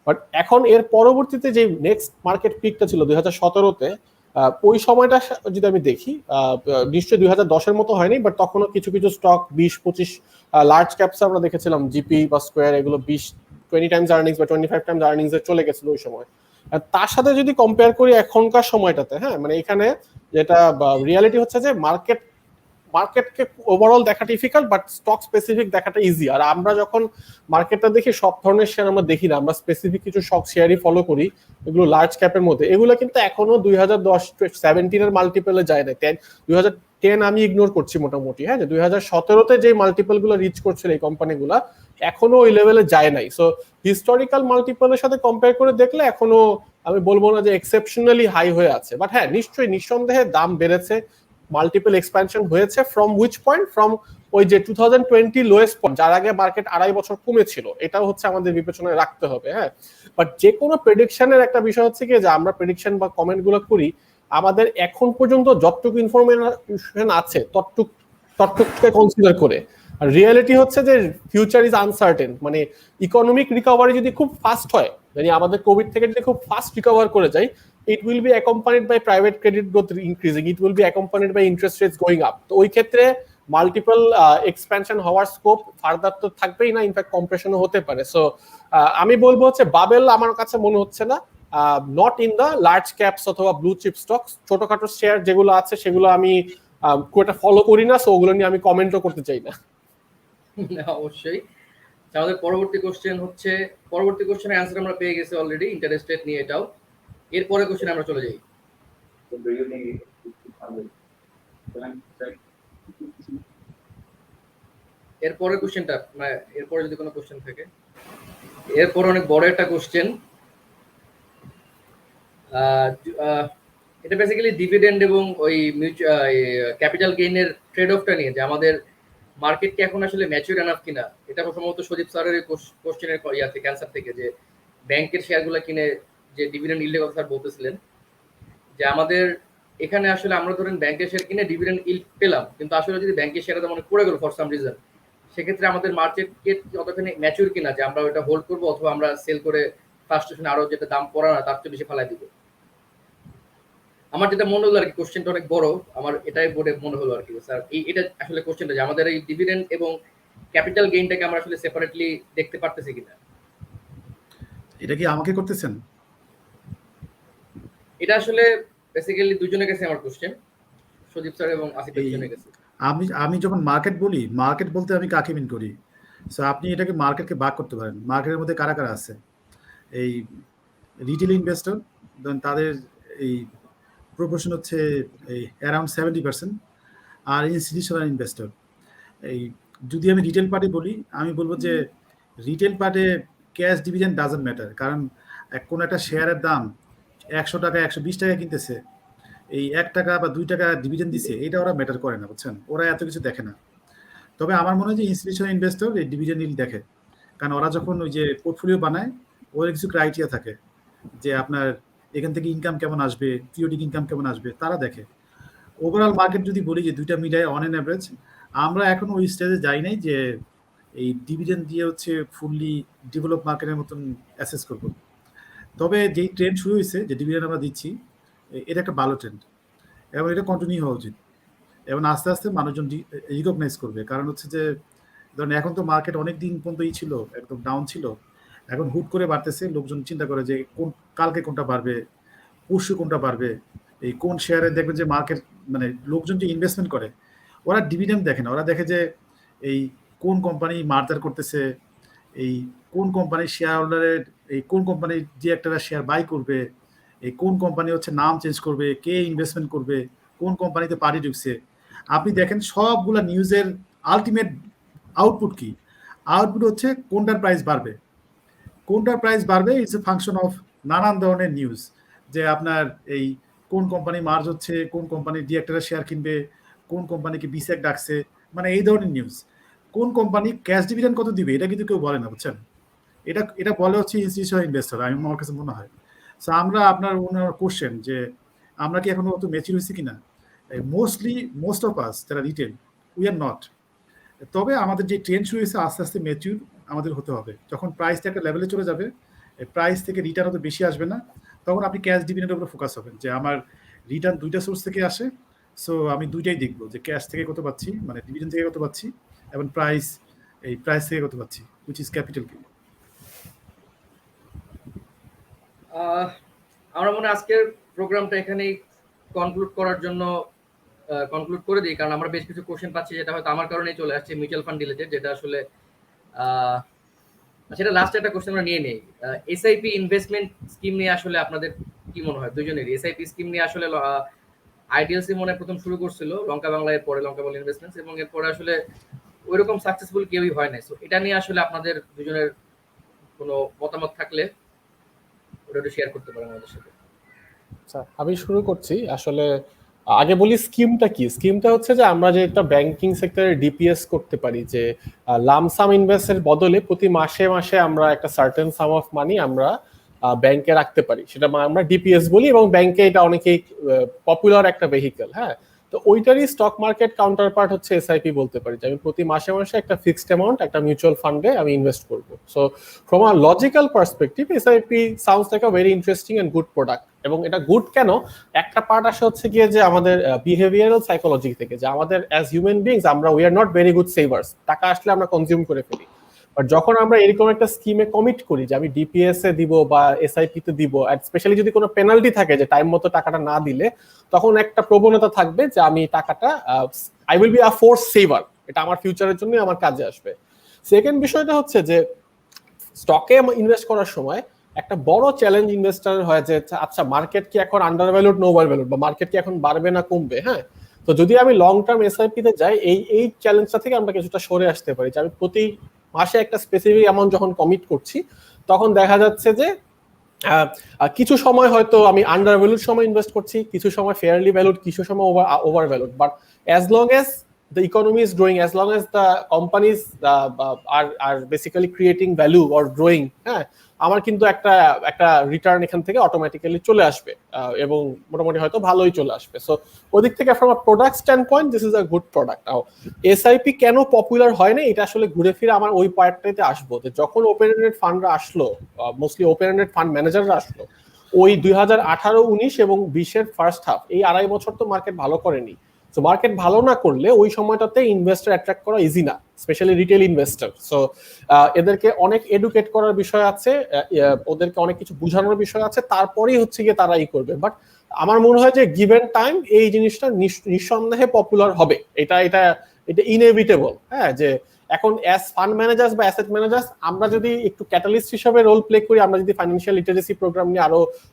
বাট এখন এর পরবর্তীতে যে নেক্সট মার্কেট পিকটা ছিল 2017-তে, ওই সময়টা যদি আমি দেখি, নিশ্চয়ই 2010-এর মতো হয়নি, বাট তখনও কিছু কিছু স্টক 20-25 লার্জ ক্যাপস আমরা দেখেছিলাম, জিপি বা স্কোয়ার, এগুলো 20 টাইমস আর্নিংস বা 25 টাইমস আর্নিংস এ চলে গেছিল ওই সময়। তার সাথে যদি কম্পেয়ার করি এখনকার সময়টাতে, হ্যাঁ, মানে এখানে যেটা রিয়ালিটি হচ্ছে যে মার্কেটকে ওভারঅল দেখা ডিফিকাল্ট, বাট স্টক স্পেসিফিক দেখাটা ইজি। আর আমরা যখন মার্কেটটা দেখি সব ধরনের শেয়ার আমরা দেখি না, আমরা স্পেসিফিক কিছু স্টক শেয়ারই ফলো করি, এগুলো লার্জ ক্যাপের মধ্যে। এগুলো কিন্তু এখনো 2010-17-এর মাল্টিপলে যায় না। 2010 আমি ইগনোর করছি মোটামুটি, হ্যাঁ, যে 2017-তে যে মাল্টিপল গুলো রিচ করছিল এই কোম্পানিগুলো এখনো ওই লেভেলে যায় নাই। সো হিস্টোরিক্যাল মাল্টিপলের সাথে কম্পেয়ার করে দেখলে এখনো আমি বলবো না যে এক্সেপশনালি হাই হয়ে আছে, বাট হ্যাঁ, নিশ্চয়ই নিঃসন্দেহে দাম বেড়েছে, মাল্টিপল এক্সপ্যানশন হয়েছে। From which point? ফ্রম ওই যে 2020 লোয়েস্ট পয়েন্ট, যার আগে মার্কেট 2.5 বছর কমেছিল, এটাও হচ্ছে আমাদের বিবেচনায় রাখতে হবে। হ্যাঁ, বাট যে কোনো প্রেডিকশনের একটা বিষয় হচ্ছে কি যে আমরা প্রেডিকশন বা কমেন্ট গুলো করি, আমাদের এখন পর্যন্ত যতটুকু ইনফরমেশন আছে ততটুকু তথ্যকে কনসিডার করে। আর রিয়েলিটি হচ্ছে যে ফিউচার ইজ আনসার্টেন, মানে ইকোনমিক রিকভারি যদি খুব ফাস্ট হয়, মানে আমাদের কোভিড থেকে যদি খুব ফাস্ট রিকভার করে যায়, it will be accompanied by private credit growth increasing, it will be accompanied by interest rates going up. তো ওই ক্ষেত্রে মাল্টিপল এক্সপ্যানশন হওয়ার স্কোপ ফার্দার তো থাকবেই না, ইনফ্যাক্ট কম্প্রেশনও হতে পারে। সো আমি বলবো হচ্ছে বাবেল আমার কাছে মনে হচ্ছে না, not in the large caps অথবা ব্লু চিপ স্টকস। ছোটখাটো শেয়ার যেগুলো আছে সেগুলো আমি খুব একটা ফলো করি না, সো ওগুলো নিয়ে আমি কমেন্টও করতে চাই না। অবশ্যই। আমাদের পরবর্তী কোশ্চেনের অ্যান্সার আমরা পেয়ে গেছি অলরেডি, ইন্টারেস্ট রেট নিয়ে এটাও। এরপরে কোশ্চেন আমরা চলে যাই। এরপরে কোশ্চেনটা, এরপরে যদি কোনো কোশ্চেন থাকে, এরপর অনেক বড় একটা কোশ্চেন। এটা বেসিক্যালি ডিভিডেন্ড এবং ওই ক্যাপিটাল গেইনের ট্রেড অফটা নিয়ে, যে আমাদের মার্কেট কি এখন আসলে ম্যাচিউর এনাফ কিনা। এটা সম্ভবত সদীপ স্যারের কোশ্চেনের ইয়াতে ক্যান্সার থেকে, যে ব্যাংকের শেয়ারগুলো কিনে যে ডিভিডেন্ড ইল্ডের কথা স্যার বলতেছিলেন, যে আমাদের এখানে আসলে আমরা ধরেন ব্যাংকের শেয়ার কিনে ডিভিডেন্ড ইল্ড পেলাম, কিন্তু আসলে যদি ব্যাংকের শেয়ারটা মনে পড়ে গেল ফর সাম রিজন, সেক্ষেত্রে আমাদের মার্কেটকে কতখানি ম্যাচিউর কিনা যে আমরা ওটা হোল্ড করবো, অথবা আমরা সেল করে ফ্রাস্ট্রেশনে আরো যেটা দাম পড়া না তার চেয়ে বেশি ফেলাই দিব। আমার যেটা মনে হলো আর কি, কোশ্চেনটা অনেক বড়, আমার এটাই মনে হলো আর কি স্যার, এটা আসলে কোশ্চেনটা যে আমাদের এই ডিভিডেন্ড এবং ক্যাপিটাল গেইনটাকে আমরা আসলে সেপারেটলি দেখতে পারতেছি কিনা। এটা কি আমাকে করতেছেন? এটা আসলে বেসিক্যালি দুজনের কাছে আমার কোশ্চেন, সদীপ স্যার এবং আসিফ দুজনের কাছে। আমি যখন মার্কেট বলি, মার্কেট বলতে আমি কাকে মিন করি? সো আপনি এটাকে মার্কেটকে ভাগ করতে পারেন। মার্কেটের মধ্যে কারা কারা আছে? এই রিটেল ইনভেস্টর, দেন তাদের এই প্রপোর্শন হচ্ছে এই অ্যারাউন্ড 70%, আর ইনস্টিটিউশনাল ইনভেস্টর। এই যদি আমি রিটেল পার্টি বলি, আমি বলবো যে রিটেল পার্টে ক্যাশ ডিভিডেন্ড ডাজন্ট ম্যাটার, কারণ কোনো একটা শেয়ারের দাম 100 টাকা 120 টাকা কিনতেছে, এই 1 টাকা বা 2 টাকা ডিভিডেন্ড দিছে, এটা ওরা ম্যাটার করে না, বুঝছেন? ওরা এত কিছু দেখে না। তবে আমার মনে হয় যে ইনস্টিটিউশনাল ইনভেস্টর এই ডিভিডেন্ড ইল্ড দেখে, কারণ ওরা যখন ওই যে পোর্টফোলিও বানায়, ওদের কিছু ক্রাইটেরিয়া থাকে যে আপনার এখান থেকে ইনকাম কেমন আসবে, পিরিয়ডিক ইনকাম কেমন আসবে, তারা দেখে। ওভারঅল মার্কেট যদি বলি যে দুইটা মিলায় অন অ্যান অ্যাভারেজ, আমরা এখন ওই স্টেজে যাই নাই যে এই ডিভিডেন্ড দিয়ে হচ্ছে ফুললি ডেভেলপ মার্কেটের মতন অ্যাসেস করব। তবে যেই ট্রেন্ড শুরু হয়েছে যে ডিভিডেন্ড আমরা দিচ্ছি, এটা একটা ভালো ট্রেন্ড এবং এটা কন্টিনিউ হওয়া উচিত, এবং আস্তে আস্তে মানুষজন রিকগনাইজ করবে। কারণ হচ্ছে যে ধরেন এখন তো মার্কেট অনেক দিন পর্যন্ত ছিল, একদম ডাউন ছিল, এখন হুট করে বাড়তেছে, লোকজন চিন্তা করে যে কালকে কোনটা বাড়বে, পরশু কোনটা বাড়বে, এই কোন শেয়ারে দেখবেন যে মার্কেট মানে লোকজন যে ইনভেস্টমেন্ট করে, ওরা ডিভিডেন্ড দেখে না, ওরা দেখে যে এই কোন কোম্পানি মার্জার করতেছে, এই কোন কোম্পানির শেয়ার হোল্ডারের, এই কোন কোম্পানির ডিরেক্টররা শেয়ার বাই করবে, এই কোন কোম্পানি হচ্ছে নাম চেঞ্জ করবে, কে ইনভেস্টমেন্ট করবে, কোন কোম্পানিতে পার্টি ঢুকছে। আপনি দেখেন সবগুলা নিউজের আলটিমেট আউটপুট কি? আউটপুট হচ্ছে কোনটার প্রাইস বাড়বে। কোনটার প্রাইস বাড়বে ইটস এ ফাংশন অফ নানান ধরনের নিউজ, যে আপনার এই কোন কোম্পানি মার্জ হচ্ছে, কোন কোম্পানির ডিরেক্টরের শেয়ার কিনবে, কোন কোম্পানিকে বিসেক ডাকছে, মানে এই ধরনের নিউজ। কোন কোম্পানি ক্যাশ ডিভিডেন্ড কত দিবে এটা কিন্তু কেউ বলে না, বুঝছেন? এটা বলে হচ্ছে ইনস্টিটিউশনাল ইনভেস্টর, আমার কাছে মনে হয়। সো আমরা আপনার ওনার কোশ্চেন যে আমরা কি এখনো অত ম্যাচিউর হয়েছি কিনা, মোস্ট অফ আস যারা রিটেল, উই আর নট। তবে আমাদের যে ট্রেন্ড শুরু হয়েছে, আস্তে আস্তে ম্যাচিউর আমাদের হতে হবে। যখন প্রাইসটা একটা লেভেলে চলে যাবে, প্রাইস থেকে রিটার্ন অত বেশি আসবে না, তখন আপনি ক্যাশ ডিভিডেন্ডের উপরে ফোকাস হবেন যে আমার রিটার্ন দুইটা সোর্স থেকে আসে, সো আমি দুইটাই দেখবো যে ক্যাশ থেকে কত পাচ্ছি, মানে ডিভিডেন্ড থেকে কত পাচ্ছি, এবং প্রাইস থেকে কত পাচ্ছি, হুইচ ইজ ক্যাপিটাল গেইন। আমরা মনে হয় আজকের প্রোগ্রামটা এখানেই কনক্লুড করে দিই, কারণ আমরা বেশ কিছু কোশ্চেন পাচ্ছি যেটা হয়তো আমার কারণেই চলে আসছে, মিউচুয়াল ফান্ড রিলেটেড, যেটা আসলে সেটা লাস্ট একটা কোশ্চেন আমরা নিয়ে নেই। এসআইপি ইনভেস্টমেন্ট স্কিম নিয়ে আসলে আপনাদের কি মনে হয় দুজনেরই? এসআইপি স্কিম নিয়ে আসলে আইডিএলসি মনে হয় প্রথম শুরু করছিল লঙ্কা বাংলার পরে, লঙ্কা বাংলা ইনভেস্টমেন্টস, এবং এরপরে আসলে ওইরকম সাকসেসফুল কেউই হয় নাই। সো এটা নিয়ে আসলে আপনাদের দুজনের কোনো মতামত থাকলে ওটা একটু শেয়ার করতে পারেন আমাদের সাথে। আচ্ছা, আমি শুরু করছি। আসলে আগে বলি স্কিমটা কি। স্কিমটা হচ্ছে যে আমরা যে একটা ব্যাংকিং সেক্টরে ডিপিএস করতে পারি, যে লামসাম ইনভেস্টের বদলে প্রতি মাসে মাসে আমরা একটা সার্টেন সাম অফ মানি আমরা ব্যাংকে রাখতে পারি, সেটা আমরা ডিপিএস বলি, এবং ব্যাংকে এটা অনেকেই পপুলার একটা ভেহিকল। হ্যাঁ, তো ওইটারই স্টক মার্কেট কাউন্টার পার্ট হচ্ছে এসআইপি বলতে পারি, যে আমি প্রতি মাসে মাসে একটা ফিক্সড অ্যামাউন্ট একটা মিউচুয়াল ফান্ডে আমি ইনভেস্ট করবো। So from a logical perspective SIP sounds like a very interesting and good product. এবং এটা গুড কেন, একটা পার্ট আসে হচ্ছে গিয়ে যে আমাদের বিহেভিয়ারাল সাইকোলজি থেকে, যে আমাদের অ্যাজ হিউম্যান বিংস আমরা we are not very good সেভার্স, টাকা আসলে আমরা কনজিউম করে ফেলি। বাট যখন আমরা এরকম একটা স্কিমে কমিট করি যে আমি ডিপিএস এ দিব বা এসআইপি তে দিব, আর স্পেশালি যদি কোনো পেনাল্টি থাকে যে টাইম মতো টাকাটা না দিলে, তখন একটা প্রবণতা থাকবে যে আমি টাকাটা I will be a force saver, এটা আমার ফিউচারের জন্য আমার কাজে আসবে। সেকেন্ড বিষয়টা হচ্ছে যে স্টকে ইনভেস্ট করার সময় একটা বড় চ্যালেঞ্জ ইনভেস্টার হয় যে আচ্ছা মার্কেট কি এখন আন্ডার ভ্যালুড নো ভ্যালুড, বা মার্কেট কি এখন বাড়বে না কমবে। হ্যাঁ, তো যদি আমি লং টার্ম এসআইপি তে যাই, এই চ্যালেঞ্জটা থেকে আমরা কিছুটা সরে আসতে পারি, যে আমি প্রতি মাসে একটা স্পেসিফিক অ্যামাউন্ট যখন কমিট করছি, তখন দেখা যাচ্ছে যে কিছু সময় হয়তো আমি আন্ডার ভ্যালুড সময় ইনভেস্ট করছি, কিছু সময় ফেয়ারলি ভ্যালুড, কিছু সময় over valued, but as long age the economy is growing, as long as the companies are basically creating value or growing, হ্যাঁ, আমার কিন্তু একটা রিটার্ন এখান থেকে অটোমেটিক্যালি চলে আসবে, এবং মোটামুটি হয়তো ভালোই চলে আসবে। সো ওদিক থেকে from a product stand point this is a good product. SIP কেন পপুলার হয় না, এটা আসলে ঘুরে ফিরে আমার ওই পয়েন্টটাতে আসবো, যে যখন ওপেন এন্ডেড ফান্ডরা আসলো, মোস্টলি ওপেন এন্ডেড ফান্ড ম্যানেজাররা আসলো, ওই 2018-19 এবং 20-এর ফার্স্ট হাফ, এই 2.5 বছর তো মার্কেট ভালো করেনি। সো মার্কেট ভালো না করলে ওই সময়টাতে ইনভেস্টর অ্যাট্রাক্ট করা ইজি না, স্পেশালি রিটেল ইনভেস্টর। সো এদেরকে অনেক এডুকেট করার বিষয় আছে, ওদেরকে অনেক কিছু বোঝানোর বিষয় আছে, তারপরেই হচ্ছে গিয়ে তারা করবে। বাট আমার মনে হয় যে গিভেন টাইম এই জিনিসটা নিঃসন্দেহে পপুলার হবে, এটা এটা এটা ইনএভিটেবল। হ্যাঁ, যে এখন অ্যাজ ফান্ড ম্যানেজার্স বা অ্যাসেট ম্যানেজার্স আমরা যদি একটু ক্যাটালিস্ট হিসেবে রোল প্লে করি, আমরা যদি ফাইন্যান্সিয়াল লিটারেসি প্রোগ্রাম নিয়ে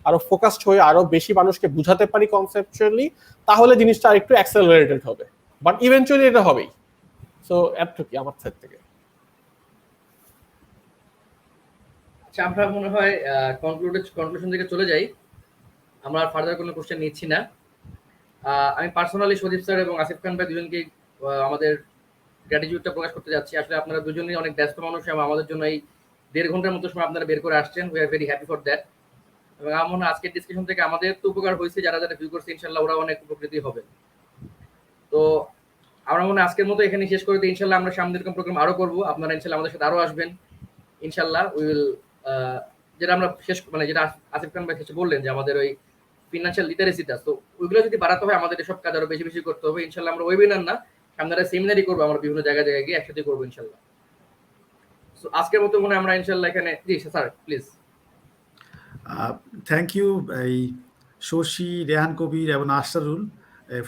আরো ফোকাসড হয়ে আরো বেশি মানুষকে বুঝাতে পারি কনসেপচুয়ালি, তাহলে জিনিসটা আরেকটু অ্যাক্সেলারেটেড হবে। বাট ইভেন্চুয়ালি এটা হবেই। সো এতটুকুই আমার সাইড থেকে। আচ্ছা, আমরা মনে হয় কনক্লুশন থেকে চলে যাই, আমরা আর ফার্দার কোনো কোশ্চেন নিচ্ছি না। আমি পার্সোনালি সদীপ স্যার এবং আসিফ খান ভাই দুজনকে আমাদের গ্র্যাটিটিউডটা প্রকাশ করতে যাচ্ছি। আসলে আপনারা দুজনেই অনেক ব্যস্ত মানুষ এবং আমাদের জন্য এই 1.5 ঘন্টার মতো সময় আপনারা বের করে আসছেন। We are very happy for that. এবং আমার মনে হয় আজকের ডিসকাশন থেকে আমাদের তো উপকার হয়েছে, যারা যারা ভিউ করছে ইনশাল্লাহ ওরা অনেক উপকৃত হবে। তো আমরা মনে হয় আজকের মতো এখানে শেষ করে দিই। ইনশাল্লাহ আমরা সামনে এরকম প্রোগ্রাম আরো করবো, আপনারা ইনশাল্লাহ আমাদের সাথে আরো আসবেন ইনশাল্লাহ। উই উইল যেটা আমরা যেটা আসিফ খান ভাই শেষে বললেন যে আমাদের ওই ফিনান্সিয়াল লিটারেসিটা, তো ওইগুলো যদি বাড়াতে হয় আমাদের এসব কাজ আরো বেশি বেশি করতে হবে ইনশাল্লাহ। আমরা ওয়েবিনার না, আমরা সেমিনারই করবো, আমরা বিভিন্ন জায়গায় গিয়ে একসাথে করবো ইনশাল্লাহ। সো আজকের মতো মনে হয় আমরা ইনশাল্লাহ এখানে, জি sir please. Thank you Shashi, Rehan Kabir এবং Asrarul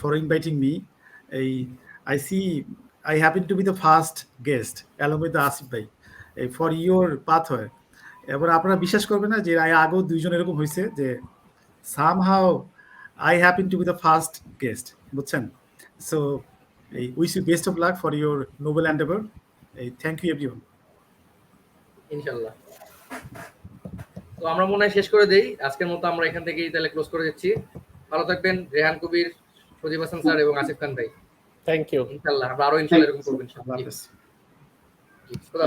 for inviting me. I see I happen to be the first guest along with the Asif ভাই for your pathway. এবার আপনারা বিশ্বাস করবেন না যে আগেও দুইজন এরকম হয়েছে যে somehow I happen to be the first guest, বুঝছেন? So wish you best of luck for your noble endeavor. Thank you everyone. ইনশাল্লাহ। তো আমরা মনে হয় শেষ করে দেই আজকের মতো, আমরা এখান থেকেই তাহলে ক্লোজ করে দিচ্ছি। ভালো থাকবেন রেহান কবির, সজীব হাসান স্যার এবং আসিফ খান ভাই। Thank you. ইনশাল্লাহ আমরা আরো ইনশাল্লাহ এরকম করবো ইনশাল্লাহ।